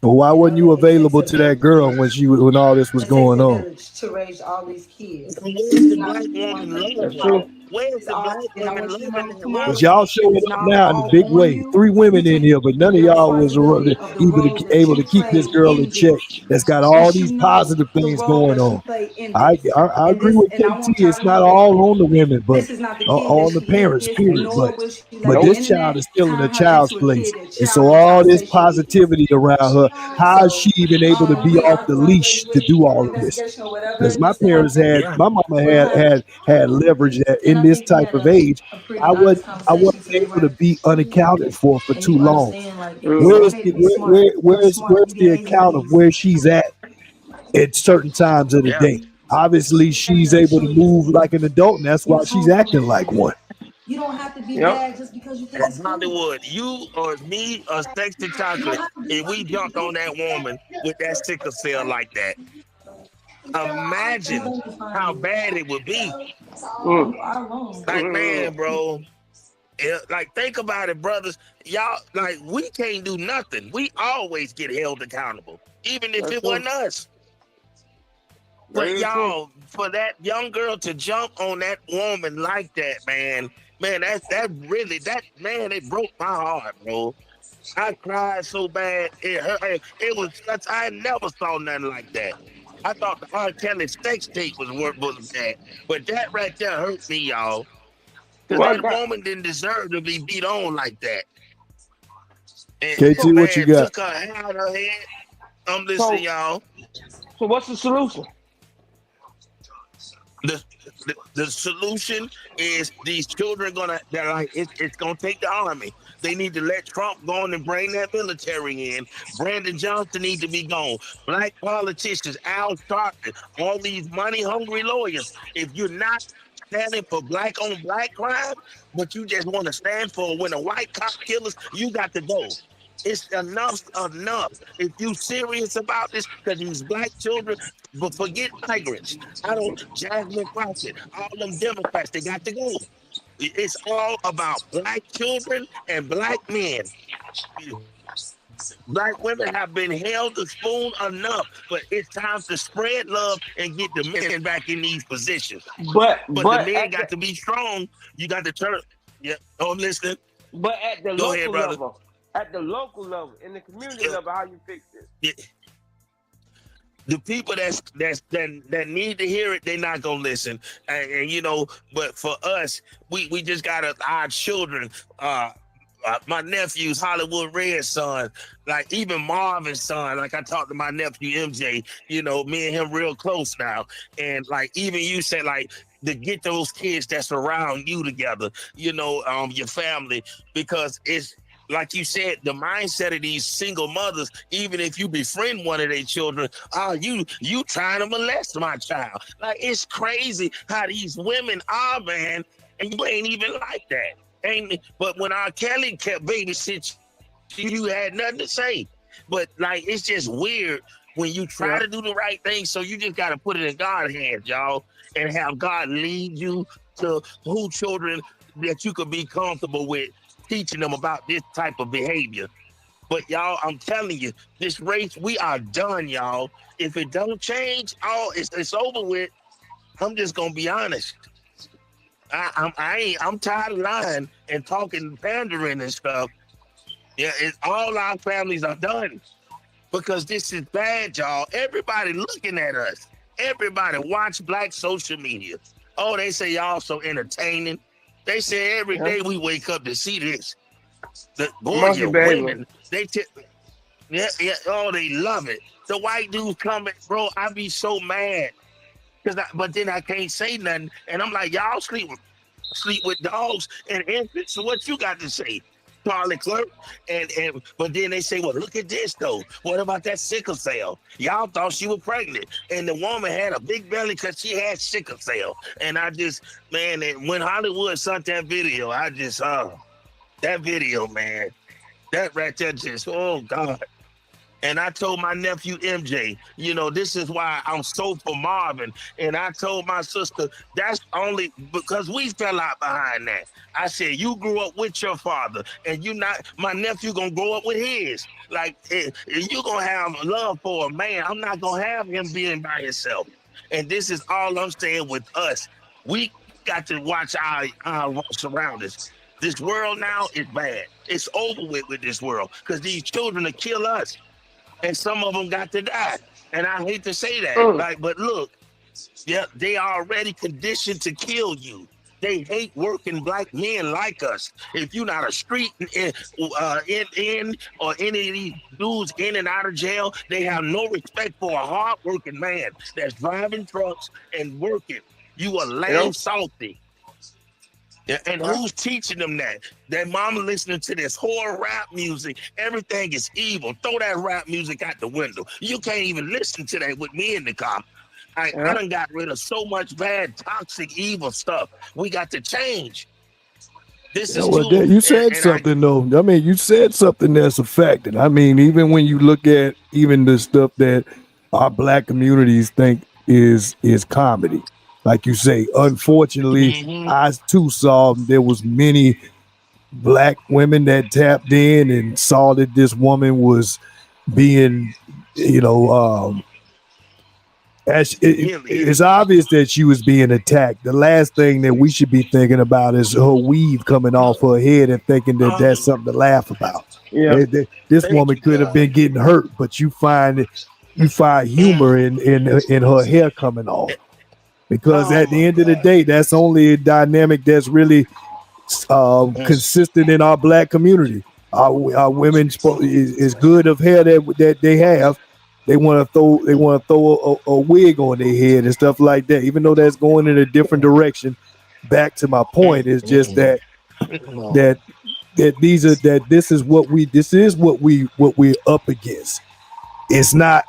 Well, why wasn't you available to that girl when all this was It takes going a on? village to raise all these kids. Where's the black woman That's love true. her? Where's the black And I woman want you to loving know that tomorrow, Cause woman? y'all showing it's up not now in a all big on way. you. 3 You women in take here, but none of the y'all was responsibility of the even role that able you to keep this play girl in in check. this. That's got all That you these know positive the things role going that you on. play in I this. I And agree this, with and I KT. want y'all It's to know not that all on the women, but this is not the kid that on the she think parents, is, period. nor will she let But the this child is internet still in a turn her child's into a place, kid that and child so will try all to this say she is. positivity around her, how is So she even able to be we off are the going through leash to do all of this? investigation or whatever Because my needs to parents happen. had, Yeah. my mama We're gonna have had leverage that and in I this think we type had of age. a pretty honest I wasn't conversation today, able to right? be unaccounted for And too you long. understand, like, Where it's is okay the to be smart. You smart, where's you the get A's and account of B's. where she's at certain times of the Yeah. day? Obviously, she's Better able to show you move like an adult, and that's you why she's come from acting that like area. one. You don't have to be Yep. bad just because you think And it's cool. Hollywood, you or me or Sexy You don't Chocolate, have to be if we jumped on that woman with that sickle cell like that, imagine let me find how you. bad it would be. You are wrong. Like, man, bro, like, think about it, brothers. Y'all, like, we can't do nothing. We always get held accountable, even if That's it true. wasn't us. But Very true. y'all, for that young girl to jump on that woman like that, man, it broke my heart, bro. I cried so bad. It hurt. It was such. I never saw nothing like that. I thought the R. Kelly sex tape was bad, but that right there hurt me, y'all. Cause Well, I that got. woman didn't deserve to be beat on like that. And KT, So, what you man, got? took her hair out of her head. I'm listening, so, y'all. so what's the solution? The solution is these children they're like it's gonna take the army. They need to let Trump go on and bring that military in. Brandon Johnson need to be gone. Black politicians, Al Sharpton, all these money hungry lawyers. If you're not standing for black on black crime, but you just want to stand for when a white cop kills us, you got to go. It's enough. If you serious about this, because these black children, but forget migrants. I don't, Jasmine Crockett, all them Democrats, they got to go. It's all about black children and black men. Black women have been held to spoon enough, but it's time to spread love and get the men back in these positions. But the men got to be strong. You got to turn. Yeah, I'm listening. But at the Go ahead, local brother. level, in the community level, how you fix this? The people that need to hear it, they're not gonna listen. And you know, but for us, we just gotta our children. My nephew's Hollywood Red's son, like even Marvin's son. Like I talked to my nephew MJ. You know, me and him real close now. And like even you said, like to get those kids that's around you together. You know, your family, because it's like you said, the mindset of these single mothers, even if you befriend one of their children, you trying to molest my child. Like, it's crazy how these women are, man, and you ain't even like that. But when R. Kelly kept babysit you had nothing to say. But like, it's just weird when you try to do the right thing, so you just gotta put it in God's hands, y'all, and have God lead you to who children that you could be comfortable with, teaching them about this type of behavior. But y'all, I'm telling you, this race, we are done, y'all. If it don't change, it's over with. I'm just gonna be honest. I'm tired of lying and talking pandering and stuff. Yeah, all our families are done because this is bad, y'all. Everybody looking at us. Everybody watch black social media. Oh, they say y'all so entertaining. They say every day we wake up to see this. The boy, your women, oh, they love it. The white dudes coming, bro. I be so mad but then I can't say nothing, and I'm like, y'all sleep with dogs and infants. So what you got to say? Charlie Clerk, but then they say, well, look at this though. What about that sickle cell? Y'all thought she was pregnant, and the woman had a big belly because she had sickle cell. And I just, man, and when Hollywood sent that video, I just, that video, man, that right there just, oh God. And I told my nephew MJ, you know, this is why I'm so for Marvin. And I told my sister, that's only because we fell out behind that. I said, you grew up with your father, and my nephew gonna grow up with his. Like, you gonna have love for a man. I'm not gonna have him being by himself. And this is all I'm saying with us. We got to watch our surroundings. This world now is bad. It's over with this world because these children will kill us. And some of them got to die. And I hate to say that, like, but look, yeah, they are already conditioned to kill you. They hate working black men like us. If you're not a street in or any of these dudes in and out of jail, they have no respect for a hard-working man that's driving trucks and working. You are lame salty. Yeah, and who's teaching them that? Their mama listening to this horror rap music. Everything is evil. Throw that rap music out the window. You can't even listen to that with me in the car. I done got rid of so much bad, toxic, evil stuff. We got to change. This is you said something though. I mean, you said something that's a fact. And I mean, even when you look at even the stuff that our black communities think is comedy. Like you say, unfortunately, I too saw there was many black women that tapped in and saw that this woman was being, it's obvious that she was being attacked. The last thing that we should be thinking about is her weave coming off her head and thinking that that's something to laugh about. Yeah, this woman could have been getting hurt, but you find humor in her hair coming off. Because at the end of the day, that's only a dynamic that's really consistent in our black community. Our women is good of hair that they have. They want to throw a wig on their head and stuff like that. Even though that's going in a different direction. Back to my point is just that this is what we're up against. It's not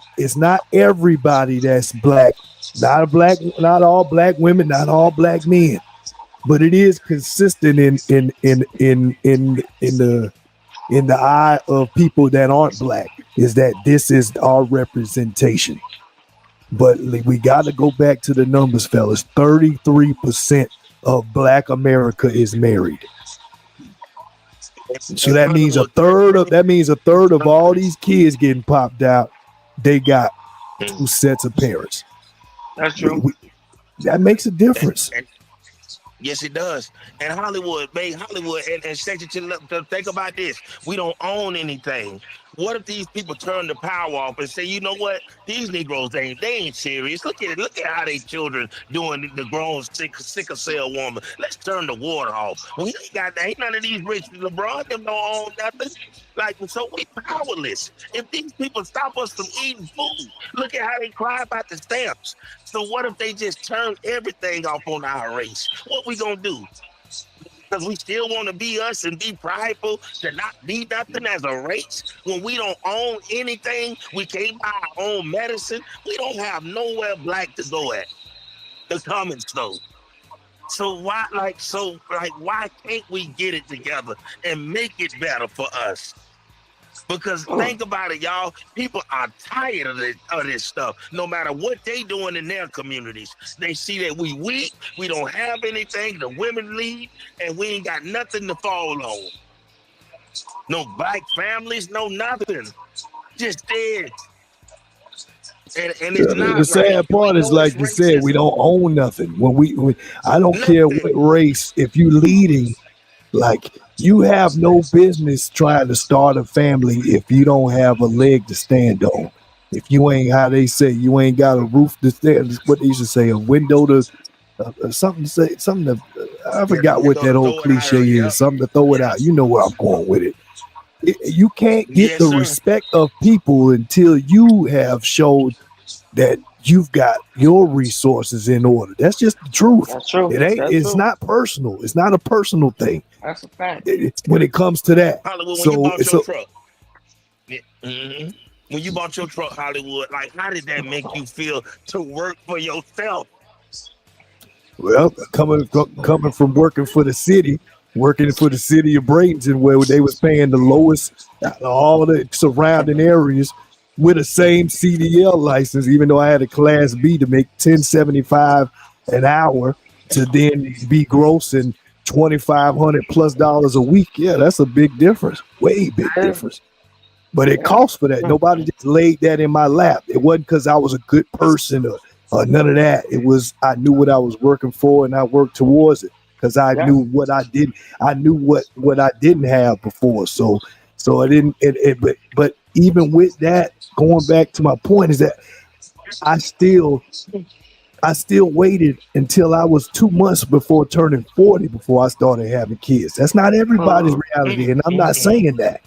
everybody that's black. Not all black women, not all black men, but it is consistent in the eye of people that aren't black. Is that this is our representation? But we got to go back to the numbers, fellas. 33% of Black America is married. So that means a third of all these kids getting popped out. They got two sets of parents. That's true. That makes a difference. Yes, it does. And Hollywood, and think about this. We don't own anything. What if these people turn the power off and say, you know what? These Negroes, they ain't serious. Look at it. Look at how they children doing the grown sickle cell woman. Let's turn the water off. We ain't none of these rich LeBron, them don't own nothing. Like, so we powerless. If these people stop us from eating food, look at how they cry about the stamps. So what if they just turn everything off on our race? What we gonna do? Because we still want to be us and be prideful to not be nothing as a race. When we don't own anything, we can't buy our own medicine. We don't have nowhere black to go at. The common store. So why can't we get it together and make it better for us? Because think about it, y'all. People are tired of this stuff. No matter what they doing in their communities, they see that we weak, we don't have anything, the women lead, and we ain't got nothing to fall on. No black families, no nothing. Just dead. And it's not the sad part is, like you said, we don't own nothing. I don't care what race, if you leading, like, you have no business trying to start a family if you don't have a leg to stand on. If you ain't, how they say, you ain't got a roof to stand, what they used to say, a window to I forgot what that old cliche is, something to throw it out. You know where I'm going with it. You can't get the respect of people until you have showed that you've got your resources in order. That's just the truth. That's true. It ain't. It's true. not personal. It's not a personal thing. That's a fact. When it comes to that. Hollywood, when you bought your truck. When you bought your truck, Hollywood, like how did that make you feel to work for yourself? Well, coming from working for the city of Bradenton, where they was paying the lowest out of all the surrounding areas with the same CDL license, even though I had a Class B to make $10.75 an hour to then be grossing $2,500+ a week. Yeah, that's a big difference. Way big difference. But it costs for that. Nobody just laid that in my lap. It wasn't because I was a good person or none of that. It was I knew what I was working for and I worked towards it because I knew what I did. I knew what I didn't have before. So I didn't. But even with that, going back to my point is that I still waited until I was 2 months before turning 40 before I started having kids. That's not everybody's reality, and I'm not saying that.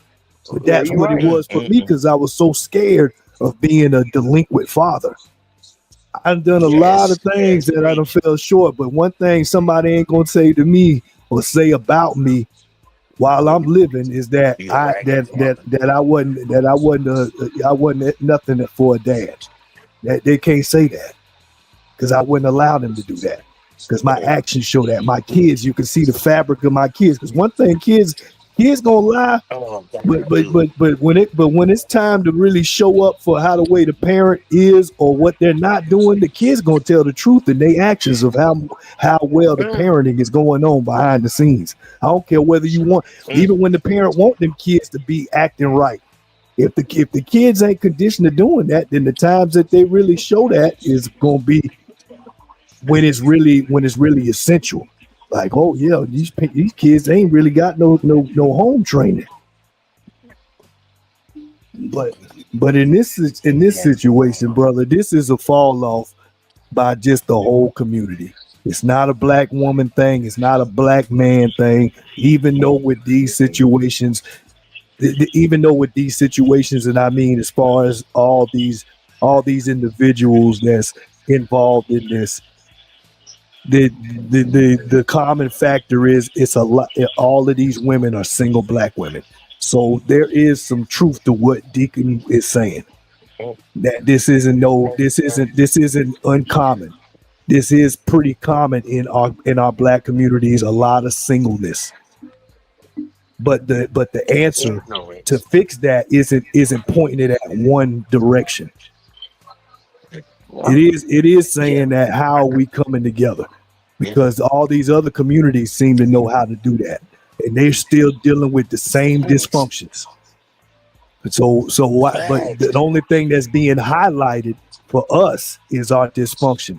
But that's what it was for me because I was so scared of being a delinquent father. I've done a lot of things that I don't fell short, but one thing somebody ain't gonna say to me or say about me while I'm living is that I wasn't nothing for a dad. That they can't say that because I wouldn't allow them to do that because my actions show that. My kids, you can see the fabric of my kids. Because one thing, kids gonna lie, but when it's time to really show up for how the way the parent is or what they're not doing, the kids gonna tell the truth in their actions of how well the parenting is going on behind the scenes. I don't care whether you want, even when the parent want them kids to be acting right. If the kids ain't conditioned to doing that, then the times that they really show that is gonna be when it's really essential. Like, oh yeah, these kids ain't really got no home training. But in this situation, brother, this is a fall off by just the whole community. It's not a black woman thing. It's not a black man thing. Even though with these situations, and I mean, as far as all these individuals that's involved in this. The common factor is it's a lot. All of these women are single black women, so there is some truth to what Deacon is saying. That this isn't uncommon. This is pretty common in our black communities. A lot of singleness, but the answer to fix that isn't pointing it at one direction. It is saying that how are we coming together? Because all these other communities seem to know how to do that, and they're still dealing with the same dysfunctions. So why? But the only thing that's being highlighted for us is our dysfunction.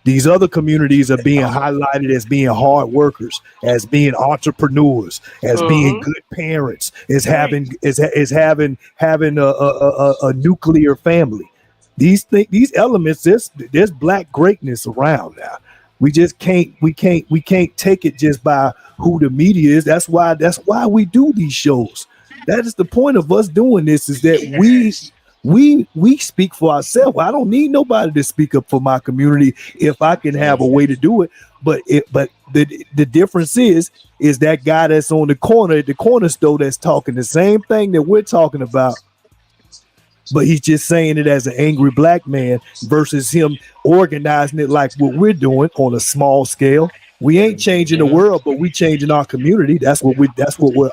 These other communities are being highlighted as being hard workers, as being entrepreneurs, as being good parents, as having a nuclear family. These elements, there's black greatness around now. We just can't take it just by who the media is. That's why we do these shows. That is the point of us doing this, is that we speak for ourselves. I don't need nobody to speak up for my community if I can have a way to do it. But the difference is that guy that's on the corner at the corner store that's talking the same thing that we're talking about, but he's just saying it as an angry black man versus him organizing it like what we're doing on a small scale. We ain't changing the world, but we changing our community. I believe that's what we're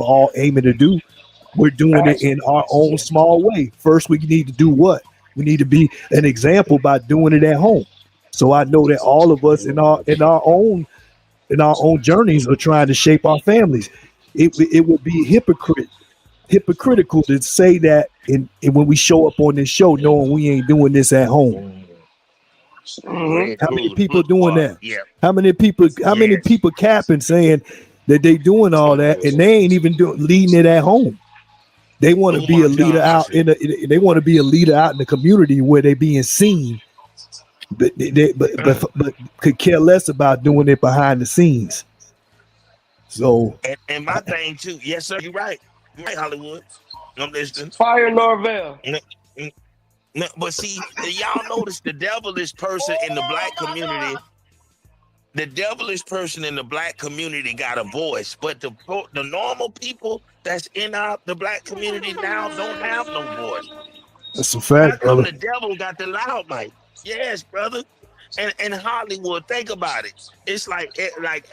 all aiming to do. We're doing it in our own small way. First, we need to do what? We need to be an example by doing it at home. So I know that all of us in our own journeys are trying to shape our families. It would be hypocritical to say that and when we show up on this show knowing we ain't doing this at home. How many people doing that? How many people capping saying that they doing all that and they ain't even leading it at home? They want to be a leader out in the community where they being seen, but could care less about doing it behind the scenes. So and my thing too, yes sir, you're right, Hollywood. I'm listening. Fire Norvell. No, but see, y'all notice the devilish person in the black community. The devilish person in the black community got a voice, but the normal people that's in the black community now don't have no voice. That's a fact, How come brother. the devil got the loud mic? Yes, brother. And Hollywood, think about it. It's like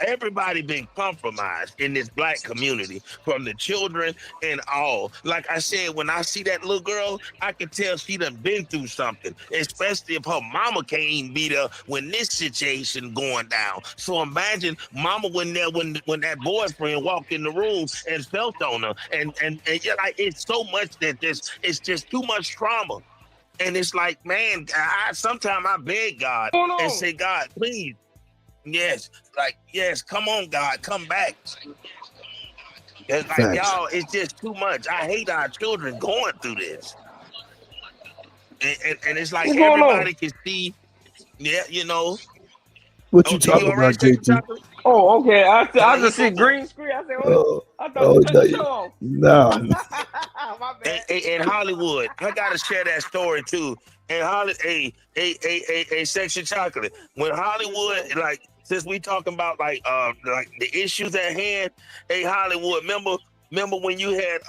everybody been compromised in this black community, from the children and all. Like I said, when I see that little girl, I can tell she done been through something, especially if her mama can't even be there when this situation going down. So imagine mama wasn't there when that boyfriend walked in the room and felt on her. And yeah, like, it's so much that it's just too much trauma. And it's like, man, sometimes I beg God and say, God, please, yes, come on, God, come back. It's like, y'all, it's just too much. I hate our children going through this. And it's like everybody can see, you know. What you talking about, JT? Oh, okay. I just see green screen. I said, I thought you took the show off. No. In Hollywood, I gotta share that story too. And Section Chocolate. When Hollywood, like, since we talking about like the issues at hand, Hollywood, remember when you had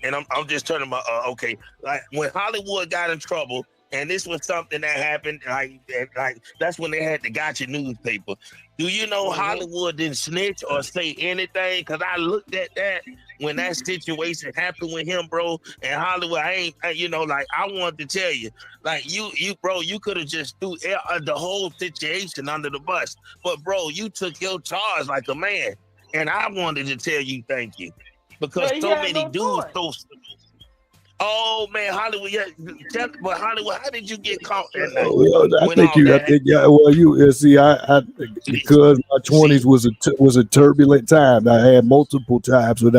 and I'm just turning my okay, like when Hollywood got in trouble. And this was something that happened, like that's when they had the Gotcha newspaper. Do you know Hollywood didn't snitch or say anything? Because I looked at that when that situation happened with him, bro. And Hollywood, I wanted to tell you, like you could have just threw the whole situation under the bus. But bro, you took your charge like a man, and I wanted to tell you thank you because so many dudes Oh man, Hollywood! Yeah, but Hollywood, how did you get caught that night? Because my 20s was a turbulent time. I had multiple times that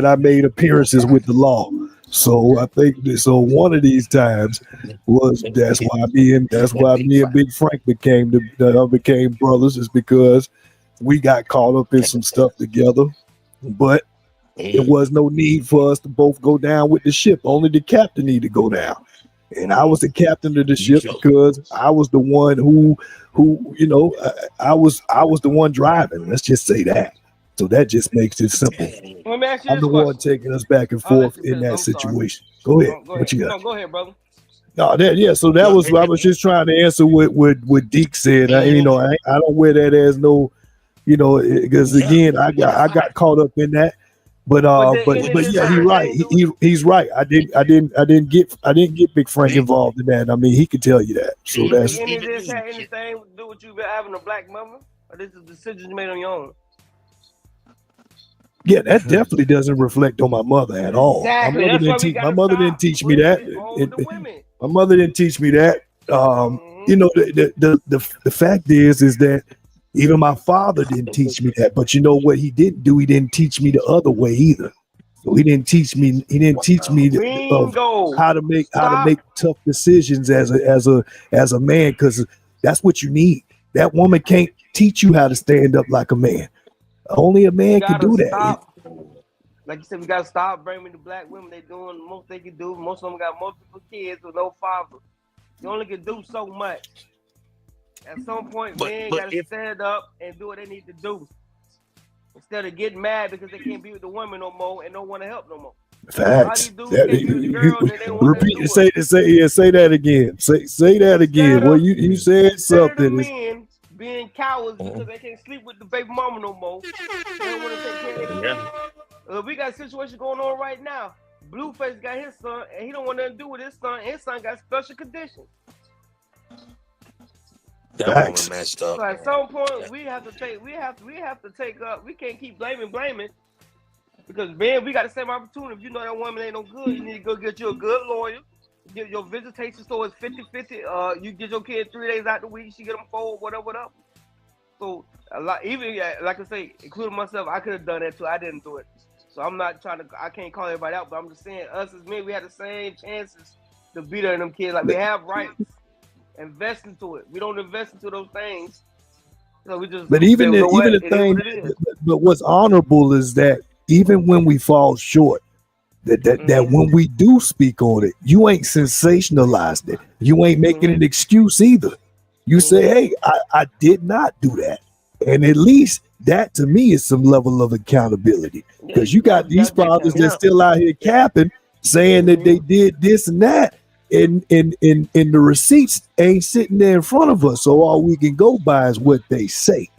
I made appearances with the law. So I think one of these times was that's why me and Big Frank became brothers, is because we got caught up in some stuff together, but there was no need for us to both go down with the ship. Only the captain needed to go down. And I was the captain of the ship because I was the one who I was the one driving. Let's just say that. So that just makes it simple. I'm the one taking us back and forth in that situation. Go ahead. What you got? Go ahead, brother. No, so that was I was just trying to answer what Deke said. I don't wear that as no, because again, I got caught up in that. But yeah, he's right. He's right. I didn't get Big Frank involved in that. I mean, he could tell you that. So that's any of this had anything to do with you having a black mother, or this is a decision you made on your own? Yeah, that definitely doesn't reflect on my mother at all. Exactly. My mother didn't teach me that. My mother didn't teach me that. The fact is that even my father didn't teach me that. But you know what he didn't do? He didn't teach me the other way either. So he didn't teach me how to make tough decisions as a man, because that's what you need. That woman can't teach you how to stand up like a man. Only a man can do that. Like you said, we gotta stop bringing the black women. They doing the most they can do. Most of them got multiple kids with no father. You only can do so much. At some point, men gotta stand up and do what they need to do, instead of getting mad because they can't be with the woman no more and don't want to help no more. Facts. Repeat. Say that again. Say that again. Well, you said something. Men being cowards because they can't sleep with the baby mama no more. They don't want to take care of their kids. We got a situation going on right now. Blueface got his son, and he don't want nothing to do with his son. His son got special conditions. That woman messed up. So at some point, we have to take up. We can't keep blaming, because man, we got the same opportunity. If you know that woman ain't no good, you need to go get you a good lawyer. Get your visitation store is 50-50. You get your kid 3 days out the week. She get them 4, whatever. So a lot, even like I say, including myself, I could have done that too. I didn't do it. So I'm not trying to. I can't call everybody out, but I'm just saying, us as men, we had the same chances to beat her and them kids. Like, we have rights. Invest into it. We don't invest into those things. So we just. But but what's honorable is that even when we fall short, that when we do speak on it, you ain't sensationalized it. You ain't making an excuse either. You say, hey, I did not do that. And at least that to me is some level of accountability. Because you got these fathers that still out here capping, saying that they did this and that, and the receipts ain't sitting there in front of us. So all we can go by is what they say.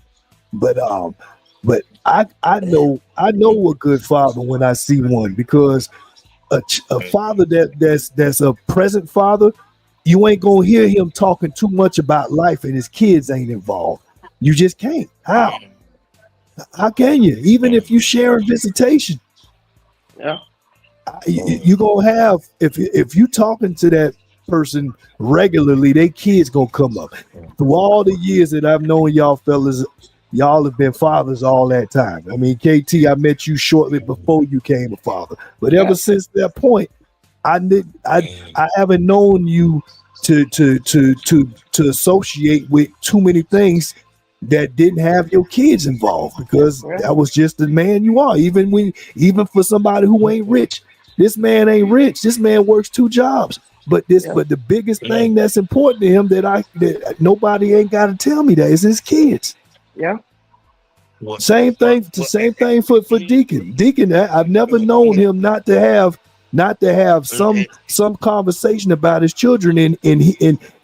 But I know a good father when I see one, because a father that's a present father, you ain't gonna hear him talking too much about life and his kids ain't involved. You just can't. How can you? Even if you share a visitation, you gonna have, if you talking to that person regularly, their kids gonna come up. Through all the years that I've known y'all fellas, y'all have been fathers all that time. I mean, KT, I met you shortly before you came a father, but ever since that point, I haven't known you to associate with too many things that didn't have your kids involved, because that was just the man you are. Even for somebody who ain't rich, this man ain't rich. This man works 2 jobs. But the biggest thing that's important to him that nobody ain't got to tell me that is his kids. Yeah. Same thing for Deacon. Deacon, I've never known him not to have some conversation about his children. And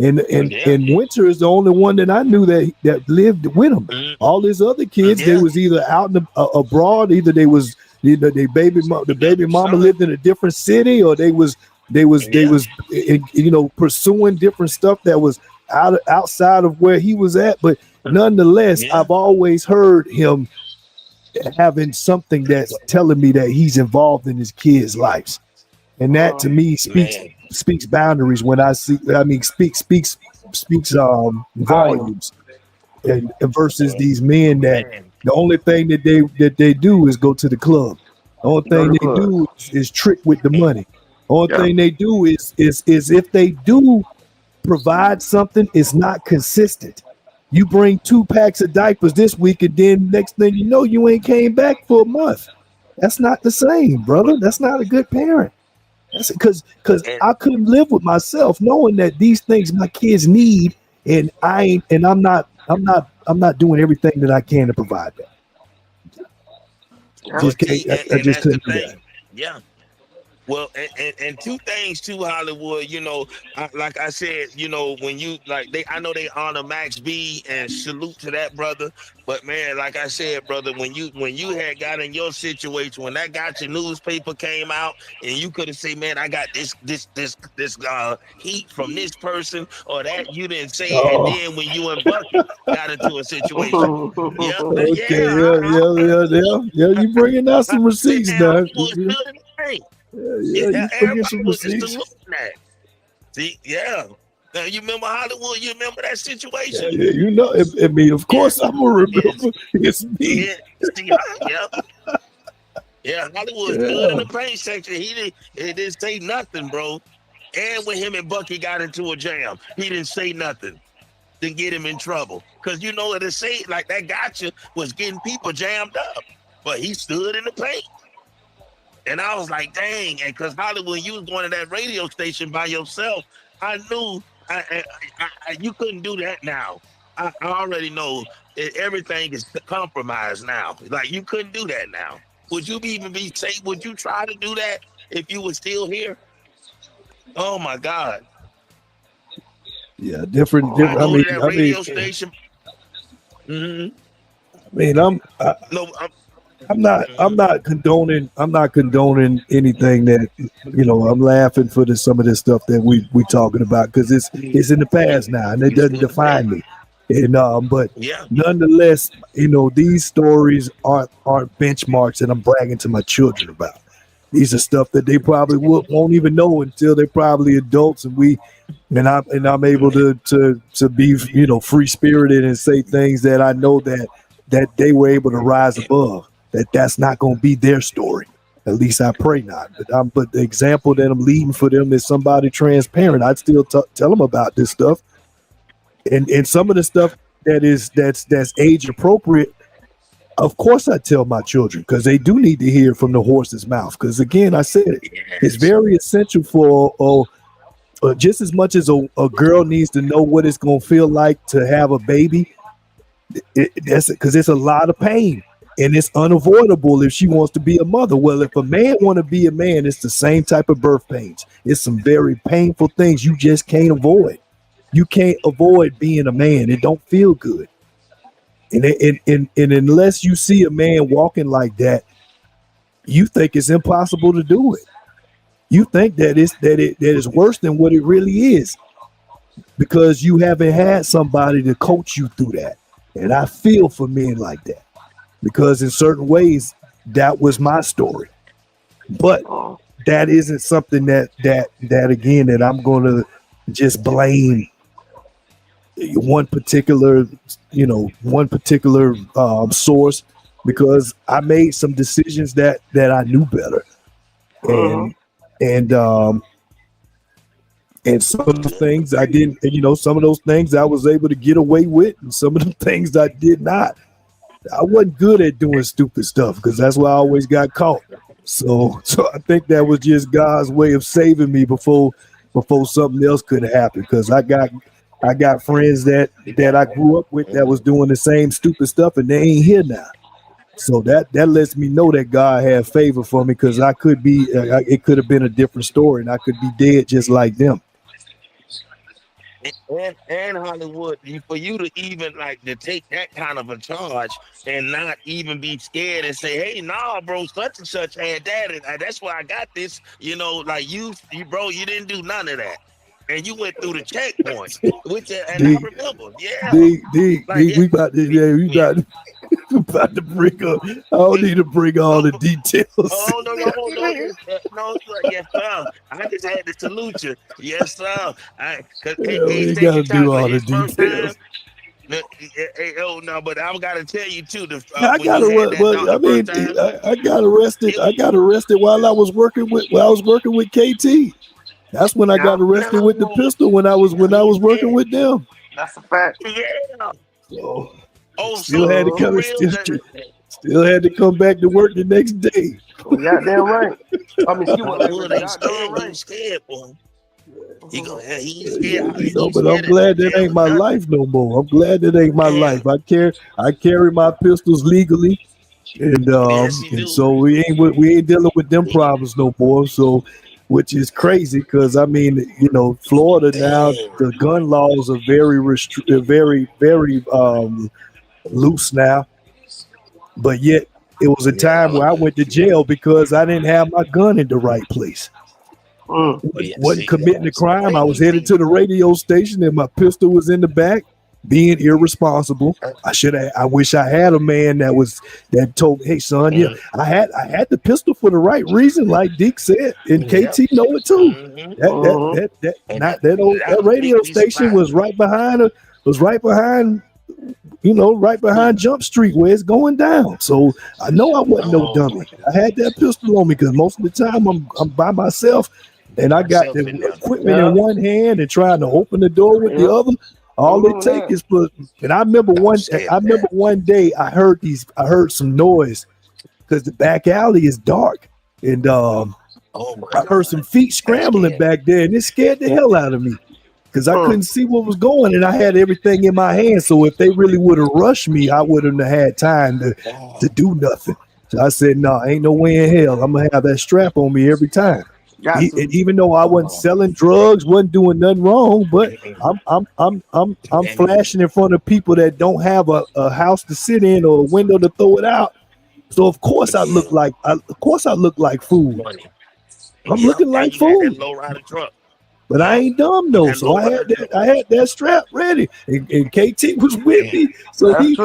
Winter is the only one that I knew that lived with him. All his other kids, they was either out abroad, either the baby mama lived in a different city, or they was pursuing different stuff that was outside of where he was at. But nonetheless, I've always heard him having something that's telling me that he's involved in his kids' lives, and that to me speaks boundaries. When I see, speaks volumes, and versus these men that the only thing that they do is go to the club. The only thing they do is trick with the money. The only thing they do is if they do provide something, it's not consistent. You bring 2 packs of diapers this week, and then next thing you know, you ain't came back for a month. That's not the same, brother. That's not a good parent. That's because I couldn't live with myself knowing that these things my kids need, and I'm not doing everything that I can to provide that. I just couldn't do that. Yeah. Well, and 2 things too, Hollywood. Like I said, when you I know they honor Max B, and salute to that brother. But man, like I said, brother, when you had got in your situation, when that Gotcha newspaper came out, and you could have said, man, I got this heat from this person or that, you didn't say it. And then when you and Bucky got into a situation, you bringing out some receipts, dog. You bringing some receipts. See, now you remember Hollywood? You remember that situation? Of course I'm gonna remember. It's me. Hollywood stood in the paint section. He didn't say nothing, bro. And when him and Bucky got into a jam, he didn't say nothing to get him in trouble. Because it say like that Gotcha was getting people jammed up, but he stood in the paint. And I was like, dang. And because Hollywood, you was going to that radio station by yourself, I knew you couldn't do that now. I already know everything is compromised now. Like, you couldn't do that now. Would you would you try to do that if you were still here? Oh my God. Yeah, different. Radio station. I'm not condoning anything that, I'm laughing for some of this stuff that we talking about, because it's in the past now and it doesn't define me. And but nonetheless, these stories aren't benchmarks that I'm bragging to my children about. These are stuff that they probably won't even know until they're probably adults, and I'm able to be free spirited and say things that I know that they were able to rise above. That's not going to be their story. At least I pray not. But the example that I'm leading for them is somebody transparent. I'd still tell them about this stuff, and some of the stuff that's age appropriate. Of course, I tell my children because they do need to hear from the horse's mouth. Because again, I said it, it's very essential for just as much as a girl needs to know what it's going to feel like to have a baby. That's because it's a lot of pain and it's unavoidable if she wants to be a mother. Well, if a man want to be a man, it's the same type of birth pains. It's some very painful things you just can't avoid. You can't avoid being a man. It don't feel good. And unless you see a man walking like that, you think it's impossible to do it. You think that it is worse than what it really is because you haven't had somebody to coach you through that. And I feel for men like that because in certain ways that was my story. But that isn't something that again that I'm going to just blame one particular source, because I made some decisions that I knew better, and some of the things I didn't, some of those things I was able to get away with, and some of the things I did not. I wasn't good at doing stupid stuff because that's why I always got caught. So I think that was just God's way of saving me before something else could happen, because I got friends that I grew up with that was doing the same stupid stuff, and they ain't here now. So that lets me know that God had favor for me, because I could be, it could have been a different story, and I could be dead just like them. And Hollywood, for you to even to take that kind of a charge and not even be scared and say, "Hey, nah, bro, such and such had that, and that's why I got this." You bro, you didn't do none of that. And you went through the checkpoint, which I remember, we about to bring up. I don't need to bring all the details. Oh no, yes sir. I just had to salute you, yes sir. You gotta do all the details. But I gotta tell you too. I got arrested. I got arrested while I was working with KT. That's when I got arrested with the pistol when I was working with them. That's a fact. Yeah. Still had to come back to work the next day. Goddamn right. I mean, he's scared, boy. He's scared. But I'm glad that ain't my life no more. I'm glad that ain't my life. I carry my pistols legally, and so we ain't dealing with them problems no more. So. Which is crazy because Florida now, the gun laws are very loose now. But yet it was a time where I went to jail because I didn't have my gun in the right place. Wasn't committing a crime. I was headed to the radio station and my pistol was in the back, being irresponsible. I wish I had a man that told, "Hey son, I had the pistol for the right reason," like Deke said, and KT know it too. That radio station was right behind Jump Street where it's going down. So I know I wasn't no dummy. I had that pistol on me because most of the time I'm by myself and I got the equipment in one hand and trying to open the door with the other. All it takes is and I remember one day I heard some noise because the back alley is dark, and I heard some feet scrambling back there, and it scared the hell out of me because I couldn't see what was going, and I had everything in my hand. So if they really would have rushed me, I wouldn't have had time to do nothing. So I said, "No, ain't no way in hell. I'm gonna have that strap on me every time." And even though I wasn't selling drugs, wasn't doing nothing wrong, but I'm flashing in front of people that don't have a house to sit in or a window to throw it out. So of course I look like food. I'm looking like food. But I ain't dumb though, so I had that strap ready, and KT was with me. So he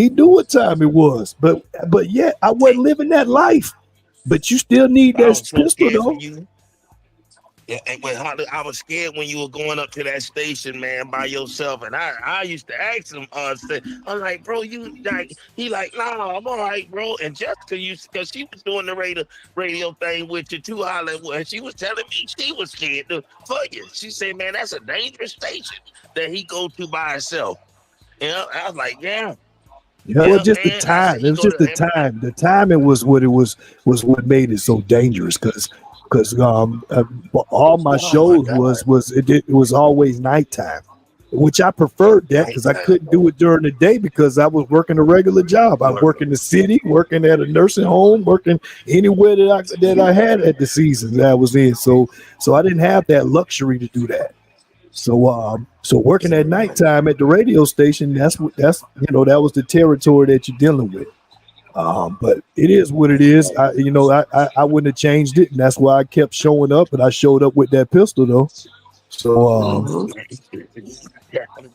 knew what time it was, but yet I wasn't living that life. But you still need that pistol, though. Yeah, I was scared when you were going up to that station, man, by yourself. And I used to ask him, I'm like, "Bro, you like?" He like, "Nah, I'm all right, bro." And Jessica, because she was doing the radio thing with you too, Hollywood. And she was telling me she was scared for you. She said, "Man, that's a dangerous station that he go to by himself." I was like, "Yeah." You know, just the time. It was just the time. The timing was what what made it so dangerous because all my shows it was always nighttime, which I preferred that because I couldn't do it during the day because I was working a regular job. I work in the city, working at a nursing home, working anywhere that I had at the season that I was in. So I didn't have that luxury to do that. So working at nighttime at the radio station, that was the territory that you're dealing with. But it is what it is. I wouldn't have changed it, and that's why I kept showing up. And I showed up with that pistol though. So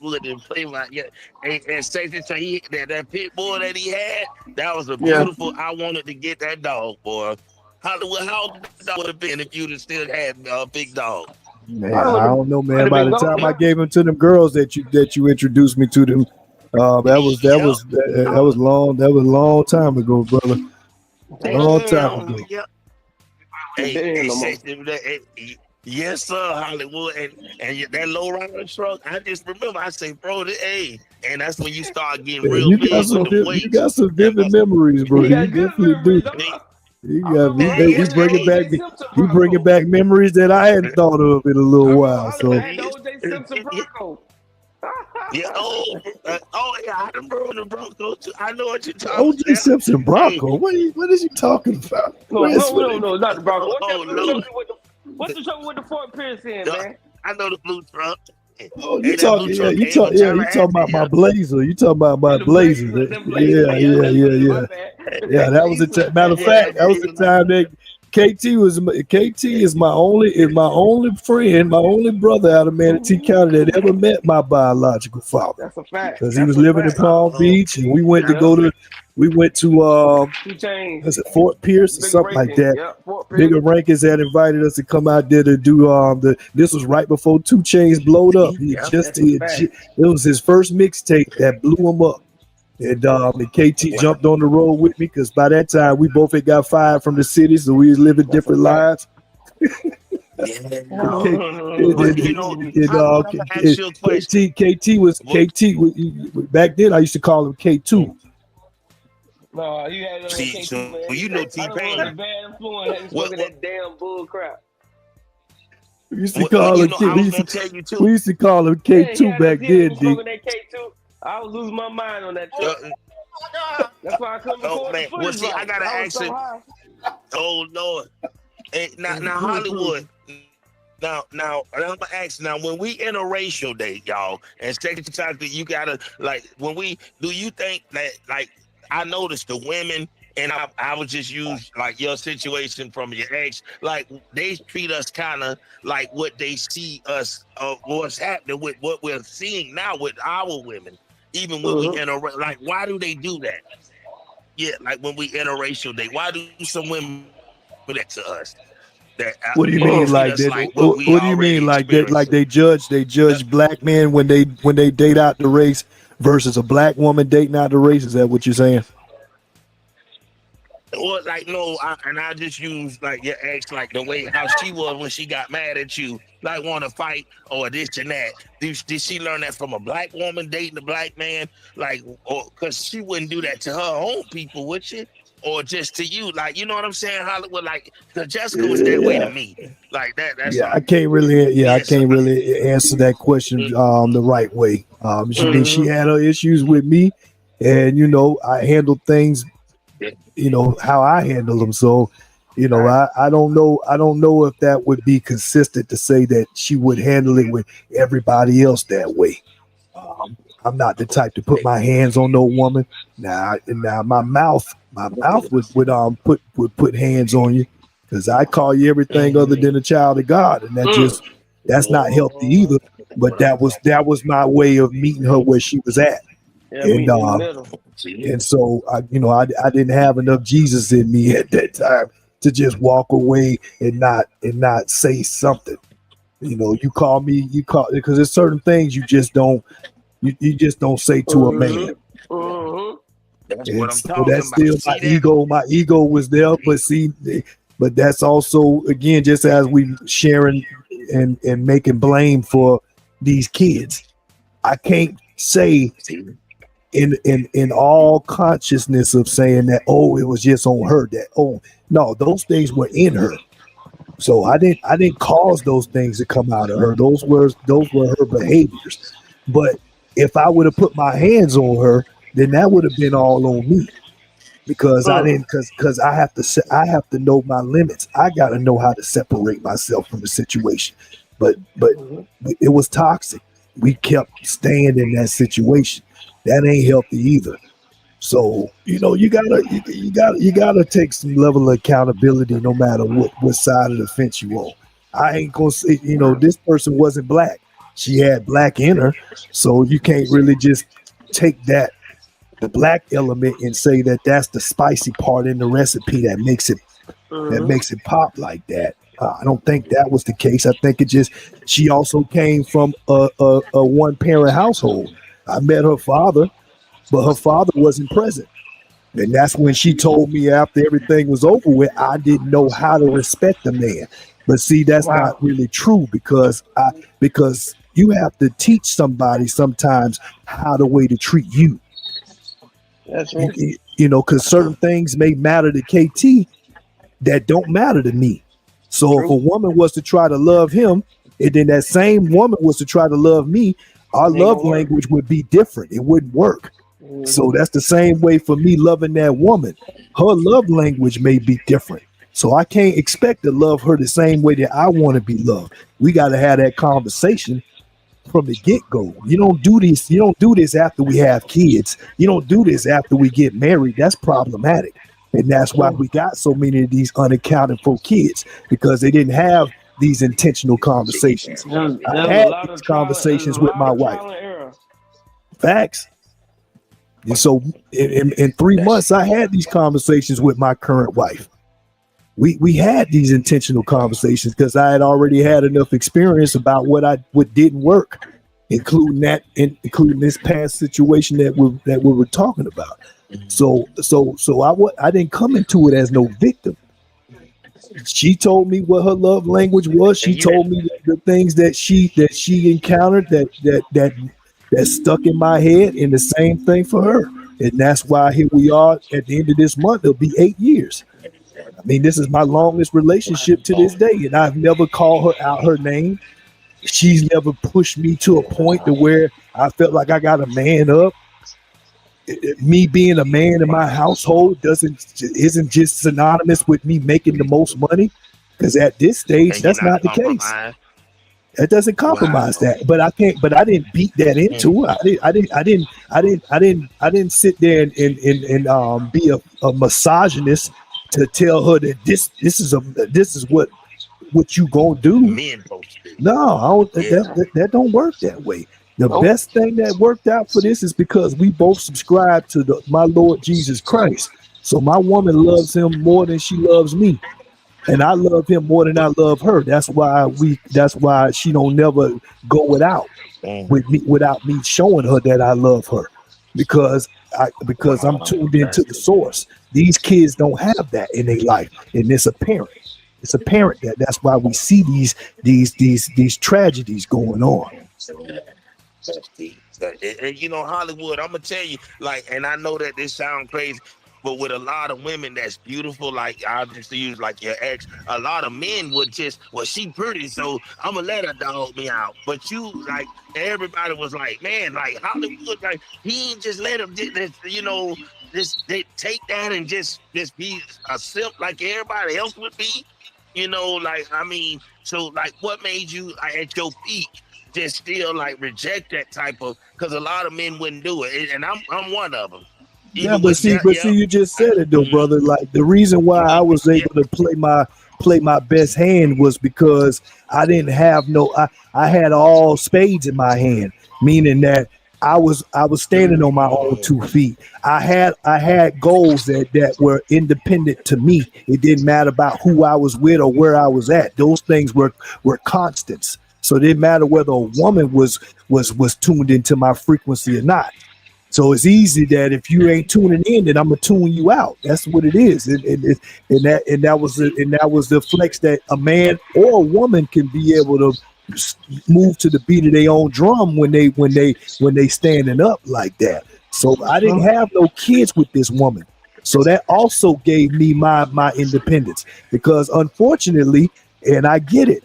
wouldn't play like and Stacey say that pit bull that he had, that was a beautiful. I wanted to get that dog, boy. How that would have been if you'd have still had a big dog. Man, I don't know, man. By the time I gave them to them girls that you introduced me to them, that was long. That was a long time ago, brother. Long time ago. Yes, sir, Hollywood, and that low rider truck. I just remember I say, bro, and that's when you start getting real big with the weight. You got some vivid memories, bro. You definitely do. You bring it back memories that I hadn't thought of in a little while. So yeah, I remember the Bronco too. I know what you're talking about. O.J. Simpson Bronco. What is you talking about? No, not the Bronco. What's the trouble with the Fort Pierce in, man? I know the blue truck. Oh, you talking about my Blazer. You talking about my Blazer. Yeah, that was matter of fact, that was the time that KT is my only friend, my only brother out of Manatee County that ever met my biological father. That's a fact. Because he was living in Palm Beach, and we went to was it Fort Pierce or something like that. Bigger Rankins had invited us to come out there to do this was right before 2 Chainz blowed up. It was his first mixtape that blew him up. And KT jumped on the road with me because by that time we both had got fired from the city, so we was living different lives. KT was back then. I used to call him K2. No, you had K2, man. Well, you know T-Pain. Bad influence. He was smoking that damn bull crap. We used to call him K2 back then, D. I was losing my mind on that truck. That's why I couldn't record the footage. Well, see, I gotta ask him. Oh Lord! Hey, now Hollywood. Now I'm gonna ask. Now, when we interracial date, y'all, and second you gotta when we do. You think that I noticed the women, and I would just use your situation from your ex. They treat us kind of like what they see us, what's happening with what we're seeing now with our women. Even when we why do they do that? Yeah, when we interracial date, why do some women do that to us? What do you mean like that? What do you mean like that? Like they judge black men when they date out the race versus a black woman dating out the race? Is that what you're saying? Or no, I just use your ex, the way how she was when she got mad at you, want to fight or this and that. Did she learn that from a black woman dating a black man? Or because she wouldn't do that to her own people, would she? Or just to you, you know what I'm saying? Hollywood, because Jessica was that way to me, that. That's I can't really answer that question the right way. She had her issues with me, and I handled things. How I handle them. So, I don't know if that would be consistent to say that she would handle it with everybody else that way. I'm not the type to put my hands on no woman. Now my mouth would put hands on you because I call you everything other than a child of God, and that's not healthy either. But that was my way of meeting her where she was at. And so I didn't have enough Jesus in me at that time to just walk away and not say something. You call because there's certain things you just don't say to a man. That's what I'm so talking that's about. Still my ego was there, but that's also again just as we sharing and making blame for these kids. I can't say in all consciousness of saying that, oh, it was just on her, that, oh no, those things were in her. So I didn't cause those things to come out of her. Those were her behaviors. But if I would have put my hands on her, then that would have been all on me. Because I didn't, because I have to know my limits. I got to know how to separate myself from the situation. But it was toxic. We kept staying in that situation. That ain't healthy either. So you gotta take some level of accountability, no matter what side of the fence you on. I ain't gonna say, this person wasn't black. She had black in her, so you can't really just take the black element and say that that's the spicy part in the recipe that makes it pop like that. I don't think that was the case. I think she also came from a one parent household. I met her father, but her father wasn't present. And that's when she told me after everything was over with, I didn't know how to respect a man. But see, that's not really true because you have to teach somebody sometimes how the way to treat you. That's right. Because certain things may matter to KT that don't matter to me. So if a woman was to try to love him, and then that same woman was to try to love me, our love language would be different. It wouldn't work. So that's the same way for me loving that woman. Her love language may be different. So I can't expect to love her the same way that I want to be loved. We got to have that conversation from the get-go. You don't do this after we have kids. You don't do this after we get married. That's problematic. And that's why we got so many of these unaccounted for kids, because they didn't have these intentional conversations. I had these conversations with my wife. Facts. And so in 3 months, I had these conversations with my current wife. We had these intentional conversations because I had already had enough experience about what didn't work, including this past situation that we were talking about. So I didn't come into it as no victim. She told me what her love language was. She told me the things that she encountered that stuck in my head, and the same thing for her. And that's why here we are at the end of this month. It'll be 8 years. I mean, this is my longest relationship to this day, and I've never called her out her name. She's never pushed me to a point to where I felt like I got a man up. Me being a man in my household isn't just synonymous with me making the most money, because at this stage that's not the case. That doesn't compromise that. But I didn't beat that into her. I didn't sit there and be a misogynist to tell her that this is what you gonna do. No, that don't work that way. The best thing that worked out for this is because we both subscribe to my Lord Jesus Christ. So my woman loves him more than she loves me, and I love him more than I love her. That's why she don't never go without me showing her that I love her, because I'm tuned into the source. These kids don't have that in their life, and it's apparent. It's apparent that's why we see these tragedies going on. And Hollywood, I'm gonna tell you, and I know that this sounds crazy, but with a lot of women that's beautiful, like I just use like your ex, a lot of men would just, well, she pretty, so I'm gonna let her dog me out. But everybody was like, man, like Hollywood, like he ain't just let him just take that and just be a simp like everybody else would be, so what made you at your peak just still reject that type of, because a lot of men wouldn't do it, and I'm one of them. Yeah, but see, you just said it though, brother. Like the reason why I was able to play my best hand was because I didn't have I had all spades in my hand, meaning that I was standing on my own 2 feet. I had goals that were independent to me. It didn't matter about who I was with or where I was at. Those things were constants. So it didn't matter whether a woman was tuned into my frequency or not. So it's easy that if you ain't tuning in, then I'm gonna tune you out. That's what it is. And that was the flex that a man or a woman can be able to move to the beat of their own drum when they standing up like that. So I didn't have no kids with this woman. So that also gave me my independence, because unfortunately, and I get it,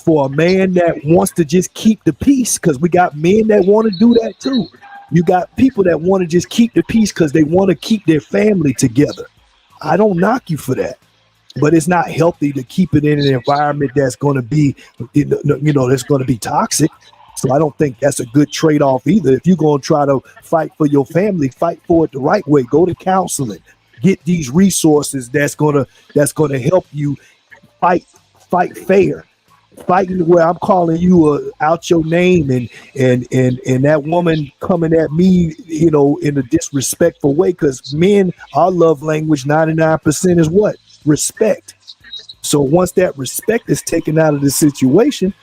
for a man that wants to just keep the peace, because we got men that want to do that too. You got people that want to just keep the peace because they want to keep their family together. I don't knock you for that, but it's not healthy to keep it in an environment that's going to be, that's going to be toxic. So I don't think that's a good trade-off either. If you're going to try to fight for your family, fight for it the right way. Go to counseling, get these resources that's gonna help you fight fair. Fighting where I'm calling you out your name and that woman coming at me, in a disrespectful way, because men, our love language 99% is what? Respect. So once that respect is taken out of the situation,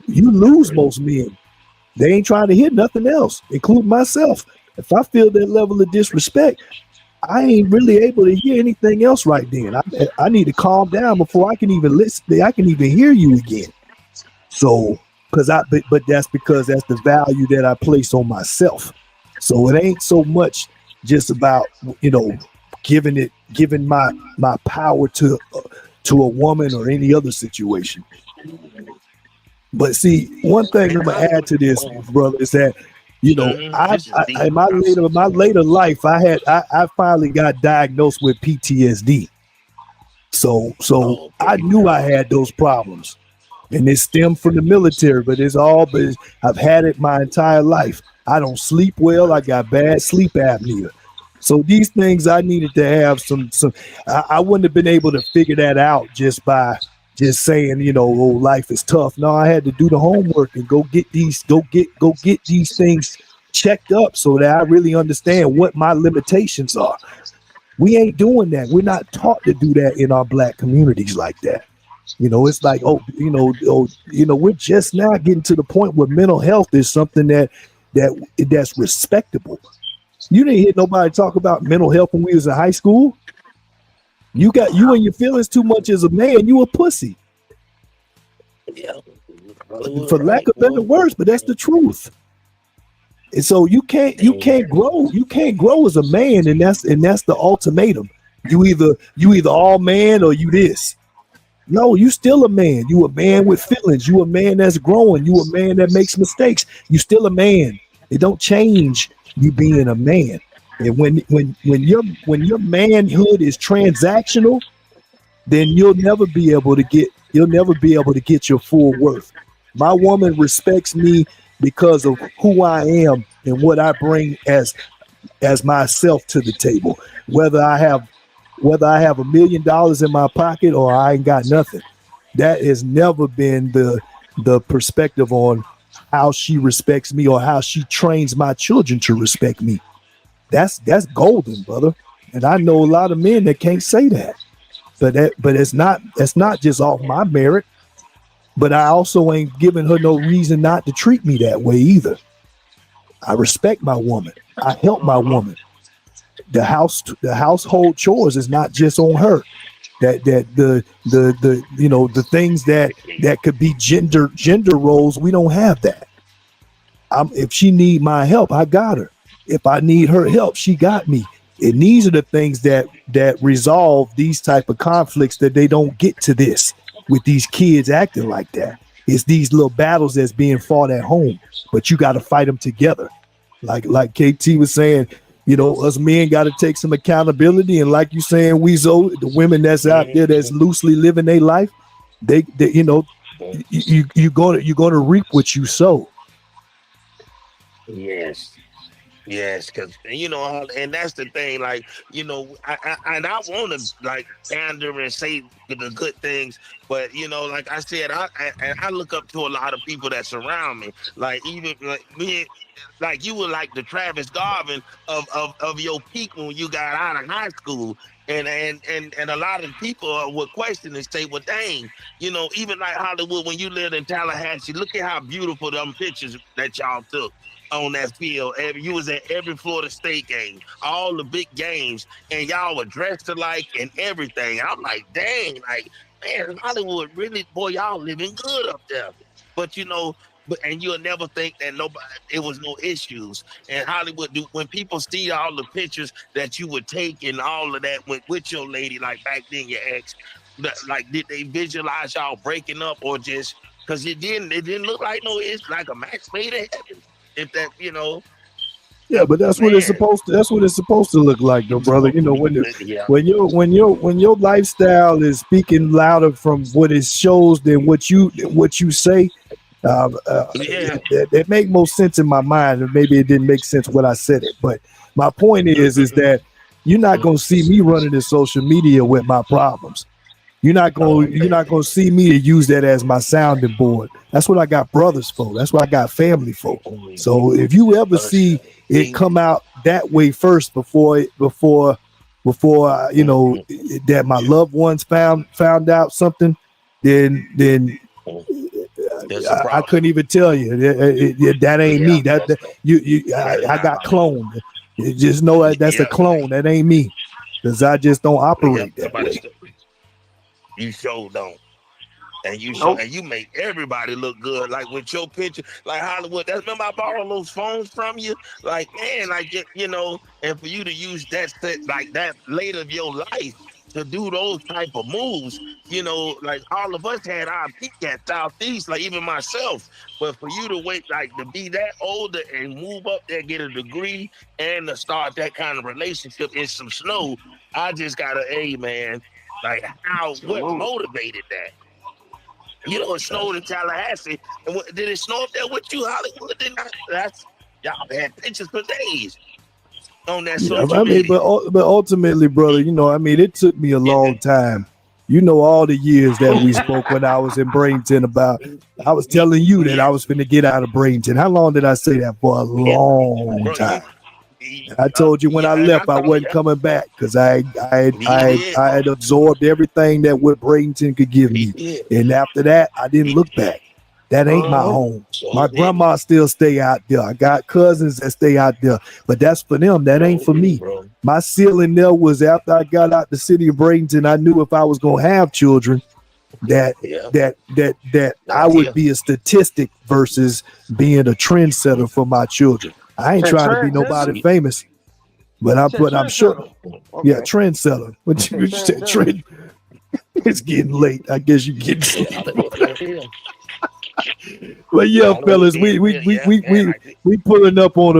you lose most men. They ain't trying to hear nothing else, including myself. If I feel that level of disrespect, I ain't really able to hear anything else right then. I need to calm down before I can even listen. I can even hear you again. So, but that's because that's the value that I place on myself. So it ain't so much just about, giving my power to a woman or any other situation. But see, one thing I'm gonna add to this, brother, is that in my later life, I finally got diagnosed with PTSD. So I knew I had those problems, and it stemmed from the military. But I've had it my entire life. I don't sleep well. I got bad sleep apnea. So these things I needed to have some. I wouldn't have been able to figure that out just by saying, life is tough. No, I had to do the homework and go get these things checked up so that I really understand what my limitations are. We ain't doing that. We're not taught to do that in our Black communities like that. It's like, we're just now getting to the point where mental health is something that's respectable. You didn't hear nobody talk about mental health when we was in high school. You and your feelings too much as a man, you a pussy. Yeah. For lack of better words, but that's the truth. And so you can't grow as a man, and that's the ultimatum. You either all man or you this. No, you still a man. You a man with feelings. You a man that's growing. You a man that makes mistakes. You still a man. It don't change you being a man. And when your manhood is transactional, then you'll never be able to get your full worth. My woman respects me because of who I am and what I bring as myself to the table. Whether I have $1 million in my pocket or I ain't got nothing. That has never been the perspective on how she respects me or how she trains my children to respect me. That's golden, brother. And I know a lot of men that can't say that. But it's not just off my merit. But I also ain't giving her no reason not to treat me that way either. I respect my woman. I help my woman. The household chores is not just on her. That the things that could be gender roles, we don't have that. If she need my help, I got her. If I need her help, she got me. And these are the things that resolve these type of conflicts, that they don't get to this with these kids acting like that. It's these little battles that's being fought at home, but you got to fight them together. Like KT was saying, us men got to take some accountability. And like you saying, Weezo, the women that's out there that's loosely living their life, you're gonna reap what you sow. Yes, because and that's the thing. Like, I want to like pander and say the good things, but like I said, I look up to a lot of people that surround me. Like even like me, like you were like the Travis Garvin of your peak when you got out of high school. And a lot of people would question and say, well, dang, even like Hollywood, when you lived in Tallahassee, look at how beautiful them pictures that y'all took on that field. You was at every Florida State game, all the big games, and y'all were dressed alike and everything. I'm like, dang, like, man, Hollywood really, boy, y'all living good up there. But and you'll never think that it was no issues. And Hollywood, when people see all the pictures that you would take and all of that with your lady, like back then, your ex, like did they visualize y'all breaking up, or just because it didn't look like it's like a match made in heaven, if that, Yeah, but that's what it's supposed to. That's what it's supposed to look like, though, brother. When your lifestyle is speaking louder from what it shows than what you say. It make more sense in my mind, and maybe it didn't make sense when I said it. But my point is that you're not gonna see me running in social media with my problems. You're not gonna see me to use that as my sounding board. That's what I got brothers for. That's what I got family for. So if you ever see it come out that way first before that my loved ones found out something, then I couldn't even tell you that ain't me. I got cloned. You just know that's a clone. That ain't me, because I just don't operate that way. You sure don't. And you make everybody look good, like with your picture, like Hollywood. That's, remember I borrowed those phones from you, like, man, like, and for you to use that like that later of your life to do those type of moves, like all of us had our peak at Southeast, like even myself. But for you to wait, like to be that older and move up there, get a degree, and to start that kind of relationship in some snow, I just gotta, man, like what motivated that? It snowed in Tallahassee. And did it snow up there with you, Hollywood? Y'all had pictures for days on that social media. But ultimately, brother, it took me a long time. All the years that we spoke when I was in Bradenton about, I was telling you that I was finna get out of Bradenton. How long did I say that for? A long time. I told you when I left, I wasn't coming back because I had absorbed everything that what Bradenton could give me. And after that, I didn't look back. That ain't my home. My grandma still stay out there. I got cousins that stay out there, but that's for them. That ain't for me. My ceiling there was after I got out the city of Bradenton, I knew if I was going to have children, that I would be a statistic versus being a trendsetter for my children. I ain't trying to be nobody famous, but I'm sure. Yeah, trendsetter. What you said, trend? It's getting late. I guess you getting sleepy. But yeah, fellas, we pulling up on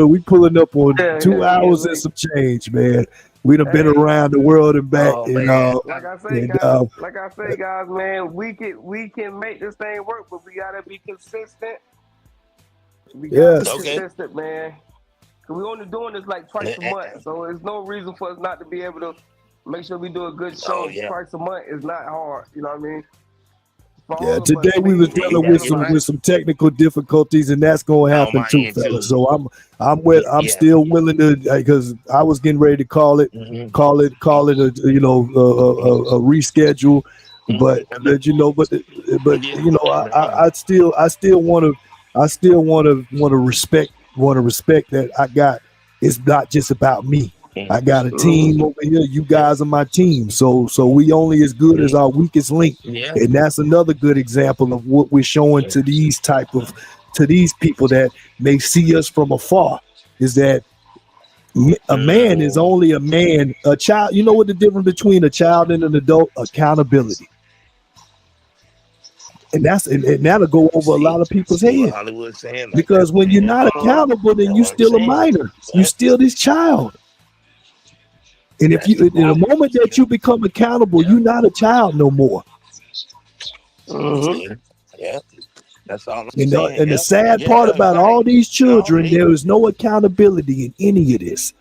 2 hours and some change, man. We done been around the world and back, like I say, guys, man, we can make this thing work, but we gotta be consistent. We gotta be consistent, man. Cause we only doing this like twice a month, so there's no reason for us not to be able to make sure we do a good show twice a month. It's not hard, you know what I mean? Yeah, today we was dealing with some technical difficulties, and that's gonna happen too, fellas. So I'm still willing to, because I was getting ready to call it a reschedule, but I still want to respect that I got. It's not just about me. I got a team over here. You guys are my team. So we only as good as our weakest link. Yeah. And that's another good example of what we're showing to these people that may see us from afar, is that a man is only a man. A child, you know what the difference between a child and an adult? Accountability. And that'll go over a lot of people's head. Because when you're not accountable, then you're still a minor. You're still this child. And if you, in the moment that you become accountable, you're not a child no more. Mm-hmm. Yeah, that's all. And the sad part about all these children, there is no accountability in any of this.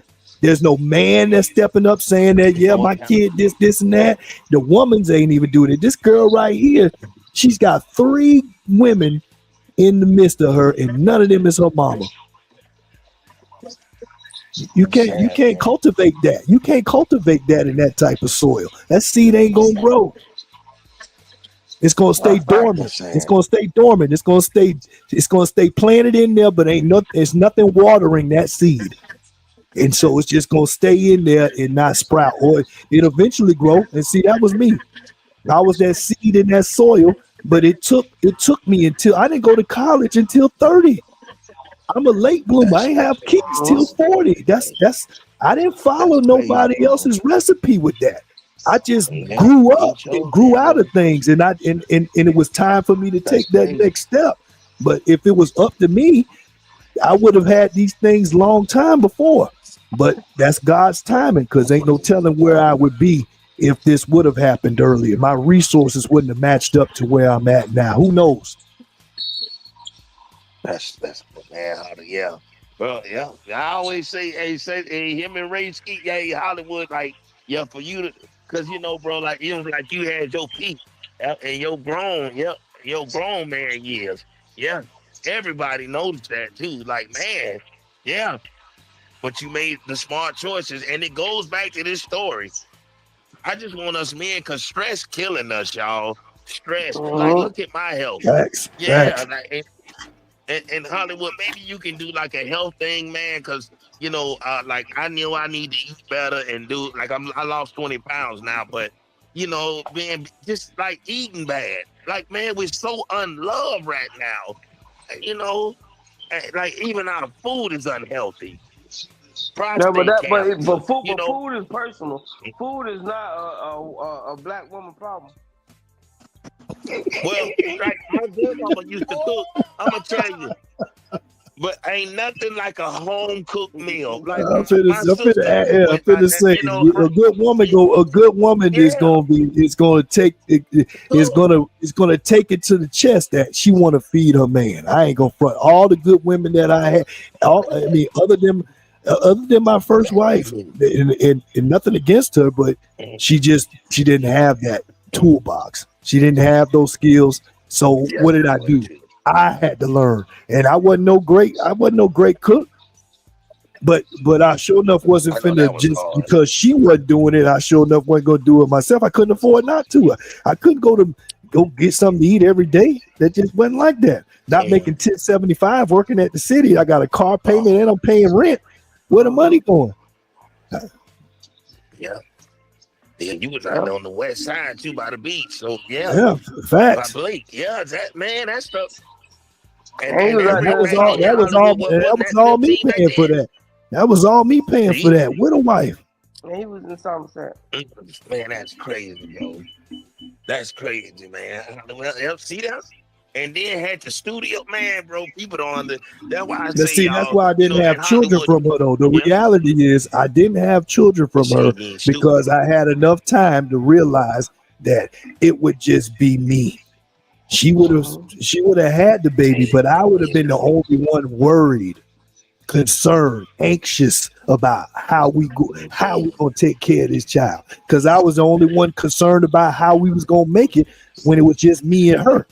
There's no man that's stepping up saying that, yeah, my kid, this, and that. The woman's ain't even doing it. This girl right here, she's got 3 women in the midst of her, and none of them is her mama. You can't cultivate that. You can't cultivate that in that type of soil. That seed ain't gonna grow. It's gonna stay dormant. It's gonna stay dormant. It's gonna stay planted in there, but there's nothing watering that seed. And so it's just gonna stay in there and not sprout, or it eventually grow. And see, that was me. I was that seed in that soil but it took me until I didn't go to college until 30. I'm a late bloomer. I ain't have kids till 40. That's I didn't follow nobody else's recipe with that. I just grew up and grew out of things, and it was time for me to take that next step. But if it was up to me, I would have had these things long time before. But that's God's timing, because ain't no telling where I would be if this would have happened earlier. My resources wouldn't have matched up to where I'm at now. Who knows? That's man, yeah. Well, yeah. I always say, him and Ray Skeet, Hollywood, like, yeah, for you to, cause you know, bro, like you had your peak and your grown man years. Yeah. Everybody noticed that too. Like, man, yeah. But you made the smart choices, and it goes back to this story. I just want us men, cause stress killing us, y'all. Stress. Like, look at my health. Facts. Like, and Hollywood, maybe you can do like a health thing, man, because you know, like I knew I need to eat better and do like I lost 20 pounds now, but you know, man, just like eating bad. Like, man, we're so unloved right now. You know, like even our food is unhealthy. Food is personal. Food is not a black woman problem. Well, like my grandmama used to cook. I'm gonna tell you, but ain't nothing like a home cooked meal. Like I'm finna say, you know, a good woman is gonna take it to the chest that she want to feed her man. I ain't gonna front. All the good women that I had, other than my first wife, and nothing against her, but she didn't have that toolbox. She didn't have those skills. So what did I do? I had to learn, and I wasn't no great cook. But I sure enough wasn't finna just hard. Because she wasn't doing it. I sure enough wasn't gonna do it myself. I couldn't afford not to. I couldn't go get something to eat every day. That just wasn't like that. Not making $10.75 working at the city. I got a car payment and I'm paying rent. Where the money going? Yeah. Yeah, you was out on the west side too, by the beach. So yeah, facts. By Blake, that stuff. And that was all me paying for that. That was all me paying for that with a wife. And he was in Somerset. Man, that's crazy, yo. That's crazy, man. Well, see that? And then had the studio, man, bro. People don't understand. That's why I say, that's why I didn't have children from her, though. The reality is, I didn't have children from her because I had enough time to realize that it would just be me. She would have had the baby, but I would have been the only one worried, concerned, anxious about how we gonna take care of this child. Because I was the only one concerned about how we was gonna make it when it was just me and her.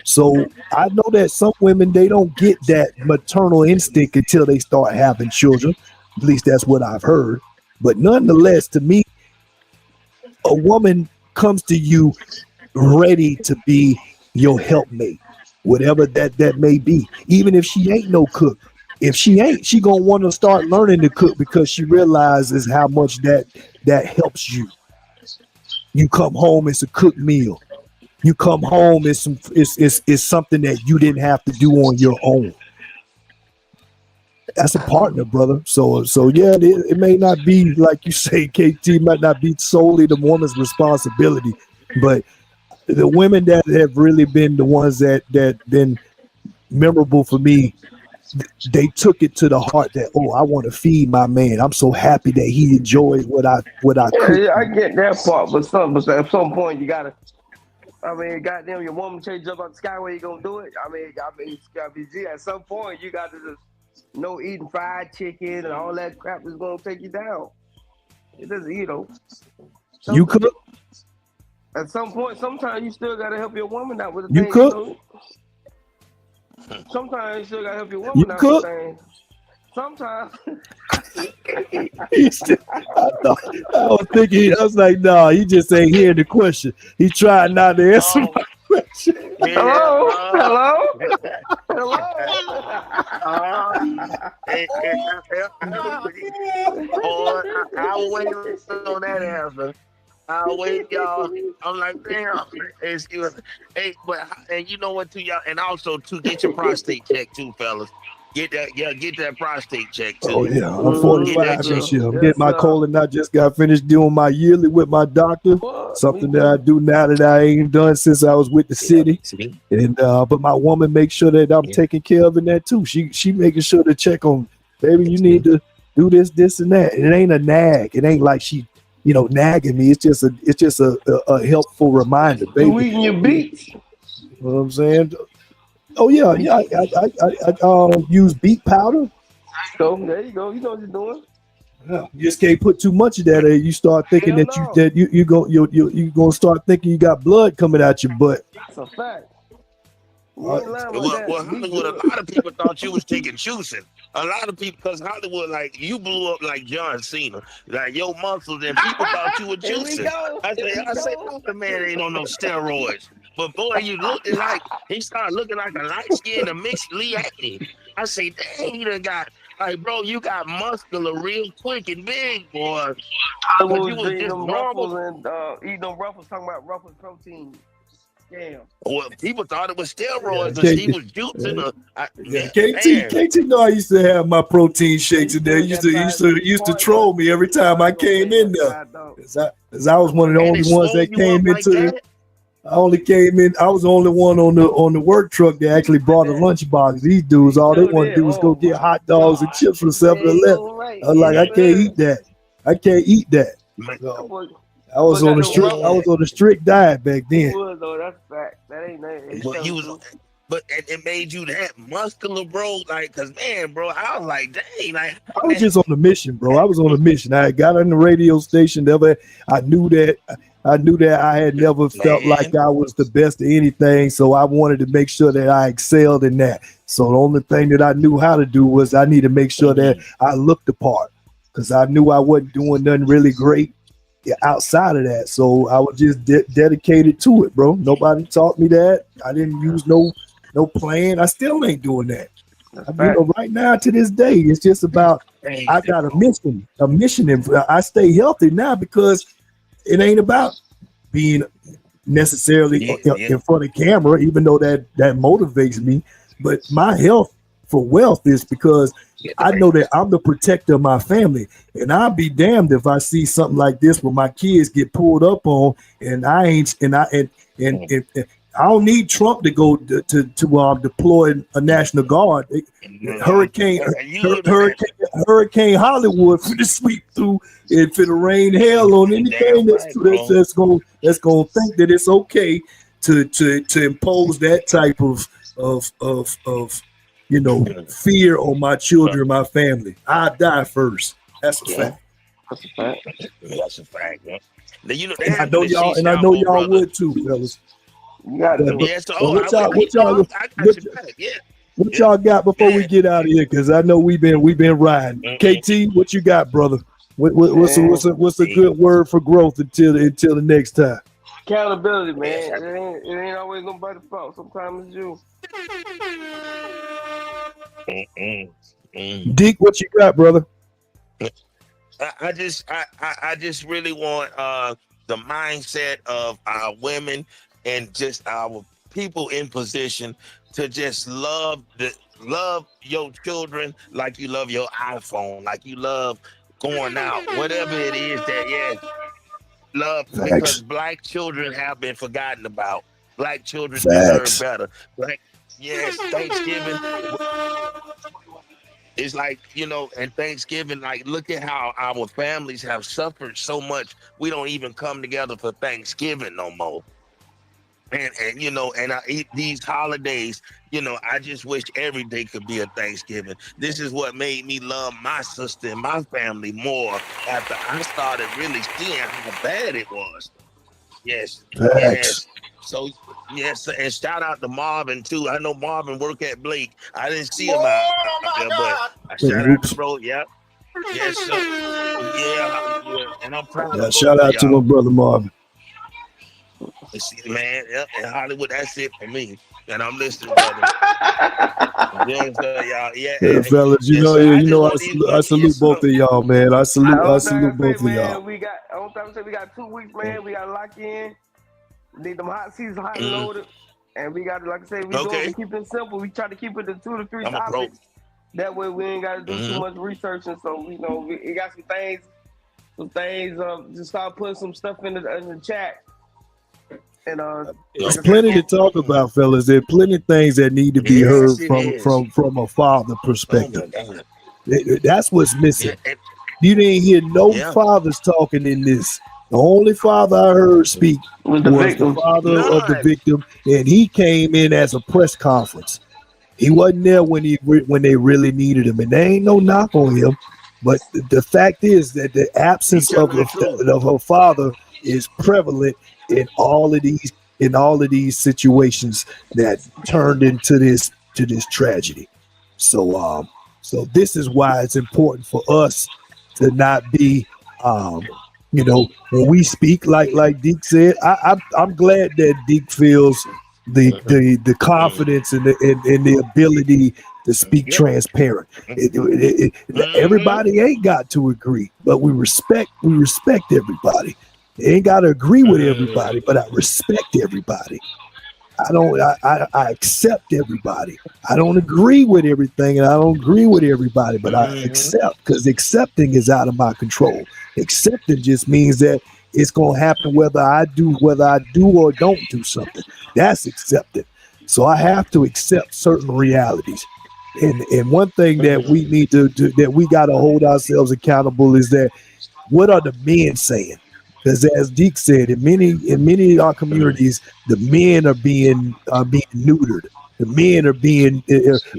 So I know that some women, they don't get that maternal instinct until they start having children. At least that's what I've heard. But nonetheless, to me, a woman comes to you ready to be your helpmate, whatever that may be. Even if she ain't no cook. If she ain't, she gonna want to start learning to cook because she realizes how much that helps you. You come home, it's a cooked meal. You come home, it's something that you didn't have to do on your own. That's a partner, brother. So yeah, it may not be like you say, KT, might not be solely the woman's responsibility, but the women that have really been the ones that been memorable for me, they took it to the heart that, I want to feed my man. I'm so happy that he enjoys what I cook. Yeah, I get that part, but at some point you gotta. Goddamn, your woman change up out the sky. Where you gonna do it? At some point you got to just know eating fried chicken and all that crap is gonna take you down. It doesn't, You cook. At some point, sometimes you still gotta help your woman out with the you things. Cook. Sometimes you still gotta help your woman out cook. with things. Sometimes. I was thinking, I was like, no, he just ain't hearing the question. He tried not to answer my question. Hello? I will wait on that answer. I'll wait, y'all. I'm like, damn. Hey, but and you know what, too, y'all, and also to get your prostate checked too, fellas. Get that prostate check too. Oh yeah, I'm 45 this year. I'm Yes, getting my sir. colon. I just got finished doing my yearly with my doctor. Something that I do now that I ain't done since I was with the city. And but my woman makes sure that I'm taking care of in that too. She making sure to check on, baby, you need to do this, and that. And it ain't a nag. It ain't like she, nagging me. It's just a helpful reminder, baby. You eating your beets? You know what I'm saying? Oh yeah. I use beet powder. So there you go. You know what you're doing. Yeah, you just can't put too much of that. You start thinking you gonna start thinking you got blood coming out your butt. That's a fact. Well, Hollywood, a lot of people thought you was taking juicing. A lot of people, because Hollywood, like, you blew up like John Cena, like your muscles, and people thought you were juicing. I say, oh, the man ain't on no steroids. But boy, you looking like, he started looking like a light skin to mixed Lee Acme. I say, dang, you done got, like, bro, you got muscular real quick and big, boy. I But was you was eating just them normal. Ruffles and eating them Ruffles, talking about Ruffles protein. Damn. Well, people thought it was steroids and he was juicing. KT know I used to have my protein shakes in there. Used to troll me every time I came in there. Cause I was one of the only ones that came into. I only came in. I was the only one on the work truck that actually brought a lunchbox. These dudes, all they want to do is go get hot dogs and chips from 7-Eleven. I was like, I can't eat that. I can't eat that. So, I was on a strict diet back then. That's fact. That ain't nothing. But it made you that muscular, bro. Like, cause man, bro, I was like, dang, like I was just on a mission, bro. I was on a mission. I got on the radio station. I knew that I had never felt like I was the best at anything. So I wanted to make sure that I excelled in that. So the only thing that I knew how to do was I need to make sure that I looked the part, because I knew I wasn't doing nothing really great outside of that. So I was just dedicated to it, bro. Nobody taught me that. I didn't use no plan. I still ain't doing that. Right now to this day, it's just about I got a mission, and I stay healthy now because it ain't about being necessarily in front of camera, even though that motivates me. But my health for wealth is because I know that I'm the protector of my family, and I'll be damned if I see something like this where my kids get pulled up on, and I ain't, and I don't need Trump to go to deploy a National Guard. Hurricane Hollywood for the sweep through and for the rain hell on anything that's gonna think that it's okay to impose that type of fear on my children, my family. I die first. That's a fact. That's a fact, man. Now, I know y'all would too, fellas. What y'all got before we get out of here? Because I know we've been riding. KT, what you got, brother? What's a good word for growth until the next time? Accountability, man. It ain't always nobody's fault. Sometimes it's you. Deke, what you got, brother? I just really want the mindset of our women and just our people in position to just love your children like you love your iPhone, like you love going out, whatever it is that love. Facts. Because black children have been forgotten about. Black children deserve better. Thanksgiving. It's like, and Thanksgiving, like, look at how our families have suffered so much. We don't even come together for Thanksgiving no more. And I eat these holidays, I just wish every day could be a Thanksgiving. This is what made me love my sister and my family more after I started really seeing how bad it was. Yes. So, yes, and shout out to Marvin, too. I know Marvin work at Blake. I didn't see him out there, but I shout out to bro. Yep. Yes, sir. Yeah. And I'm proud of shout out to my brother Marvin. Man, in Hollywood, that's it for me. And I'm listening, brother. Yes, y'all. Yeah, fellas, I salute both of y'all, man. I salute both of y'all. I don't most of them say we got 2 weeks, man. We got to lock in. Need them hot seats hot and loaded. And we got to, like I say, we keep it simple. We try to keep it to 2 to 3 topics. That way we ain't got to do too much research. And so, you know, we got some things, just start putting some stuff in the chat. And there's plenty to talk about, fellas. There's plenty of things that need to be heard from a father perspective. That's what's missing. You didn't hear no fathers talking in this. The only father I heard speak was the father of the victim, and he came in as a press conference. He wasn't there when they really needed him, and there ain't no knock on him. But the fact is that the absence of her father is prevalent in all of these situations that turned into this tragedy. So this is why it's important for us to not be when we speak like Deke said. I'm glad that Deke feels the confidence and the ability to speak transparent. Everybody ain't got to agree, but we respect everybody. They ain't got to agree with everybody, but I respect everybody. I accept everybody. I don't agree with everything, and I don't agree with everybody, but I accept, because accepting is out of my control. Accepting just means that it's going to happen whether I do or don't do something. That's accepting. So I have to accept certain realities. And one thing that we need that we got to hold ourselves accountable is that, what are the men saying? Because as Deke said, in many of our communities, the men are being neutered. The men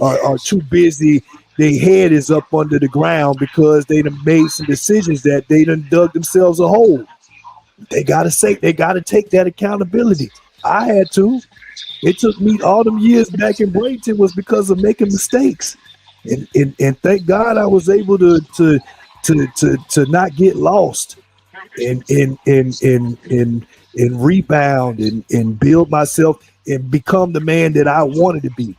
are too busy. Their head is up under the ground because they done made some decisions that they done dug themselves a hole. They gotta take that accountability. I had to. It took me all them years back in Bradenton was because of making mistakes, and thank God I was able to not get lost. And rebound and build myself and become the man that I wanted to be.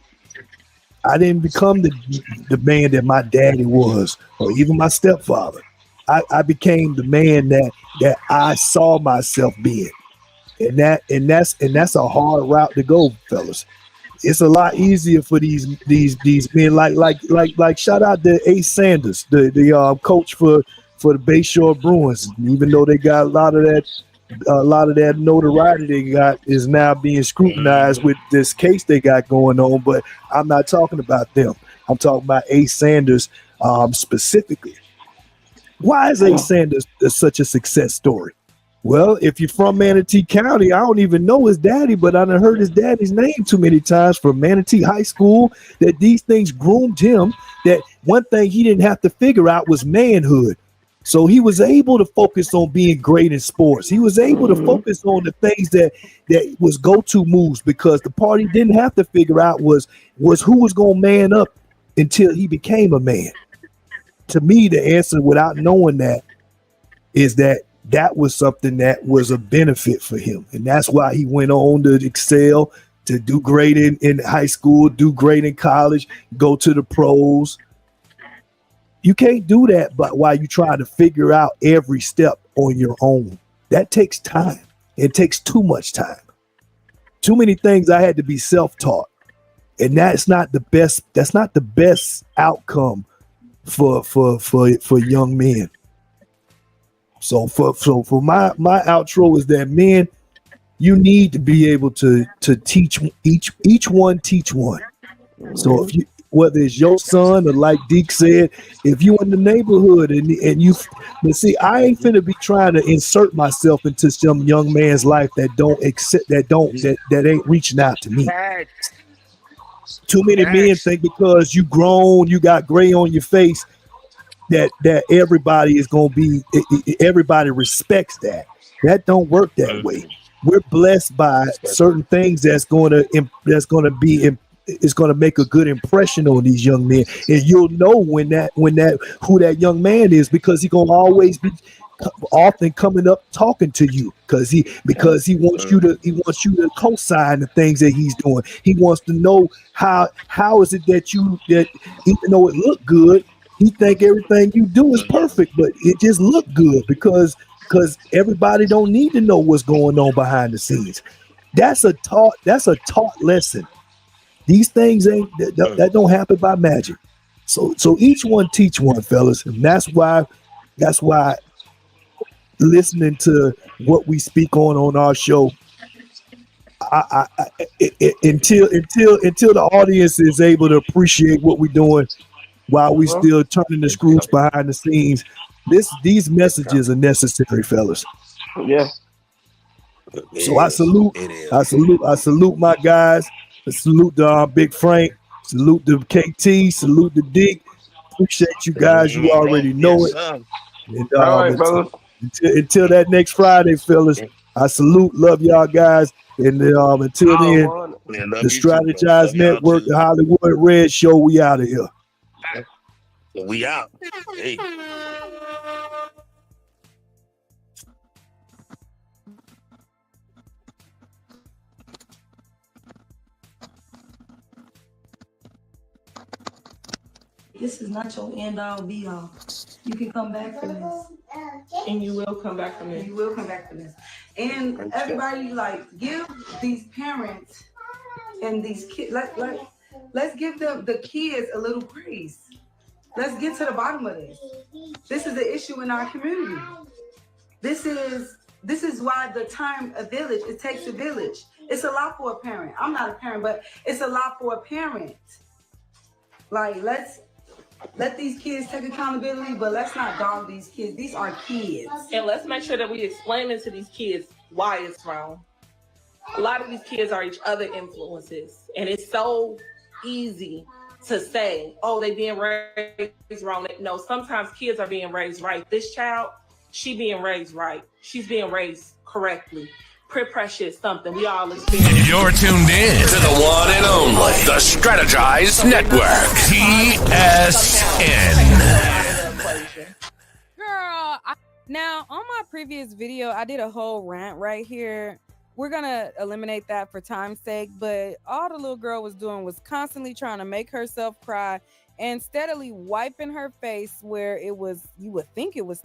I didn't become the man that my daddy was, or even my stepfather. I became the man that I saw myself being, and that's a hard route to go, fellas. It's a lot easier for these men like shout out to Ace Sanders, the coach for the Bayshore Bruins. Even though they got a lot of that notoriety they got is now being scrutinized with this case they got going on, but I'm not talking about them. I'm talking about Ace Sanders specifically. Why is Ace Sanders such a success story? Well, if you're from Manatee County, I don't even know his daddy, but I done heard his daddy's name too many times from Manatee High School, that these things groomed him, that one thing he didn't have to figure out was manhood. So he was able to focus on being great in sports. He was able to focus on the things that was go-to moves, because the part he didn't have to figure out was who was going to man up until he became a man. To me, the answer, without knowing that, is that was something that was a benefit for him. And that's why he went on to excel, to do great in high school, do great in college, go to the pros. You can't do that, but while you try to figure out every step on your own, that takes time. It takes too much time. Too many things I had to be self-taught, and that's not the best. That's not the best outcome for young men. So for my outro is that, men, you need to be able to teach each one teach one. So if you, whether it's your son or, like Deke said, if you in the neighborhood and you, but see, I ain't finna be trying to insert myself into some young man's life that ain't reaching out to me. Too many men think because you grown, you got gray on your face, that everybody is gonna be, everybody respects that. That don't work that way. We're blessed by certain things that's gonna it's going to make a good impression on these young men, and you'll know when that who that young man is, because he's going to always be often coming up talking to you, because he wants you to co-sign the things that he's doing. He wants to know how is it that even though it look good, he think everything you do is perfect, but it just look good because because everybody don't need to know what's going on behind the scenes. That's a taught lesson. These things that don't happen by magic. So each one teach one, fellas, and that's why listening to what we speak on our show, until the audience is able to appreciate what we're doing while we still turning the screws behind the scenes. These messages are necessary, fellas. Yeah. So I salute my guys. I salute the Big Frank. Salute the KT. Salute the Dick. Appreciate you guys. You already know it. And, all right, fellas. Until that next Friday, fellas. I salute, love y'all guys. And until then, the Strategize Network, the Hollywood Red Show, we out of here. We out. Hey. This is not your end all be all. You can come back from this. And you will come back from this. You will come back from this. And everybody, like, give these parents and these kids, let's give them, the kids, a little grace. Let's get to the bottom of this. This is the issue in our community. This is why the term a village, it takes a village. It's a lot for a parent. I'm not a parent, but it's a lot for a parent. Like, let these kids take accountability, but let's not dog these kids. These are kids. And let's make sure that we explain to these kids why it's wrong. A lot of these kids are each other influences. And it's so easy to say, oh, they being raised wrong. No, sometimes kids are being raised right. This child, she being raised right. She's being raised correctly. Peer pressure is something we all experience. You're tuned in to the one and only, the Strategize Network, TSN. Girl, now on my previous video, I did a whole rant right here. We're gonna eliminate that for time's sake, but all the little girl was doing was constantly trying to make herself cry and steadily wiping her face where it was, you would think it was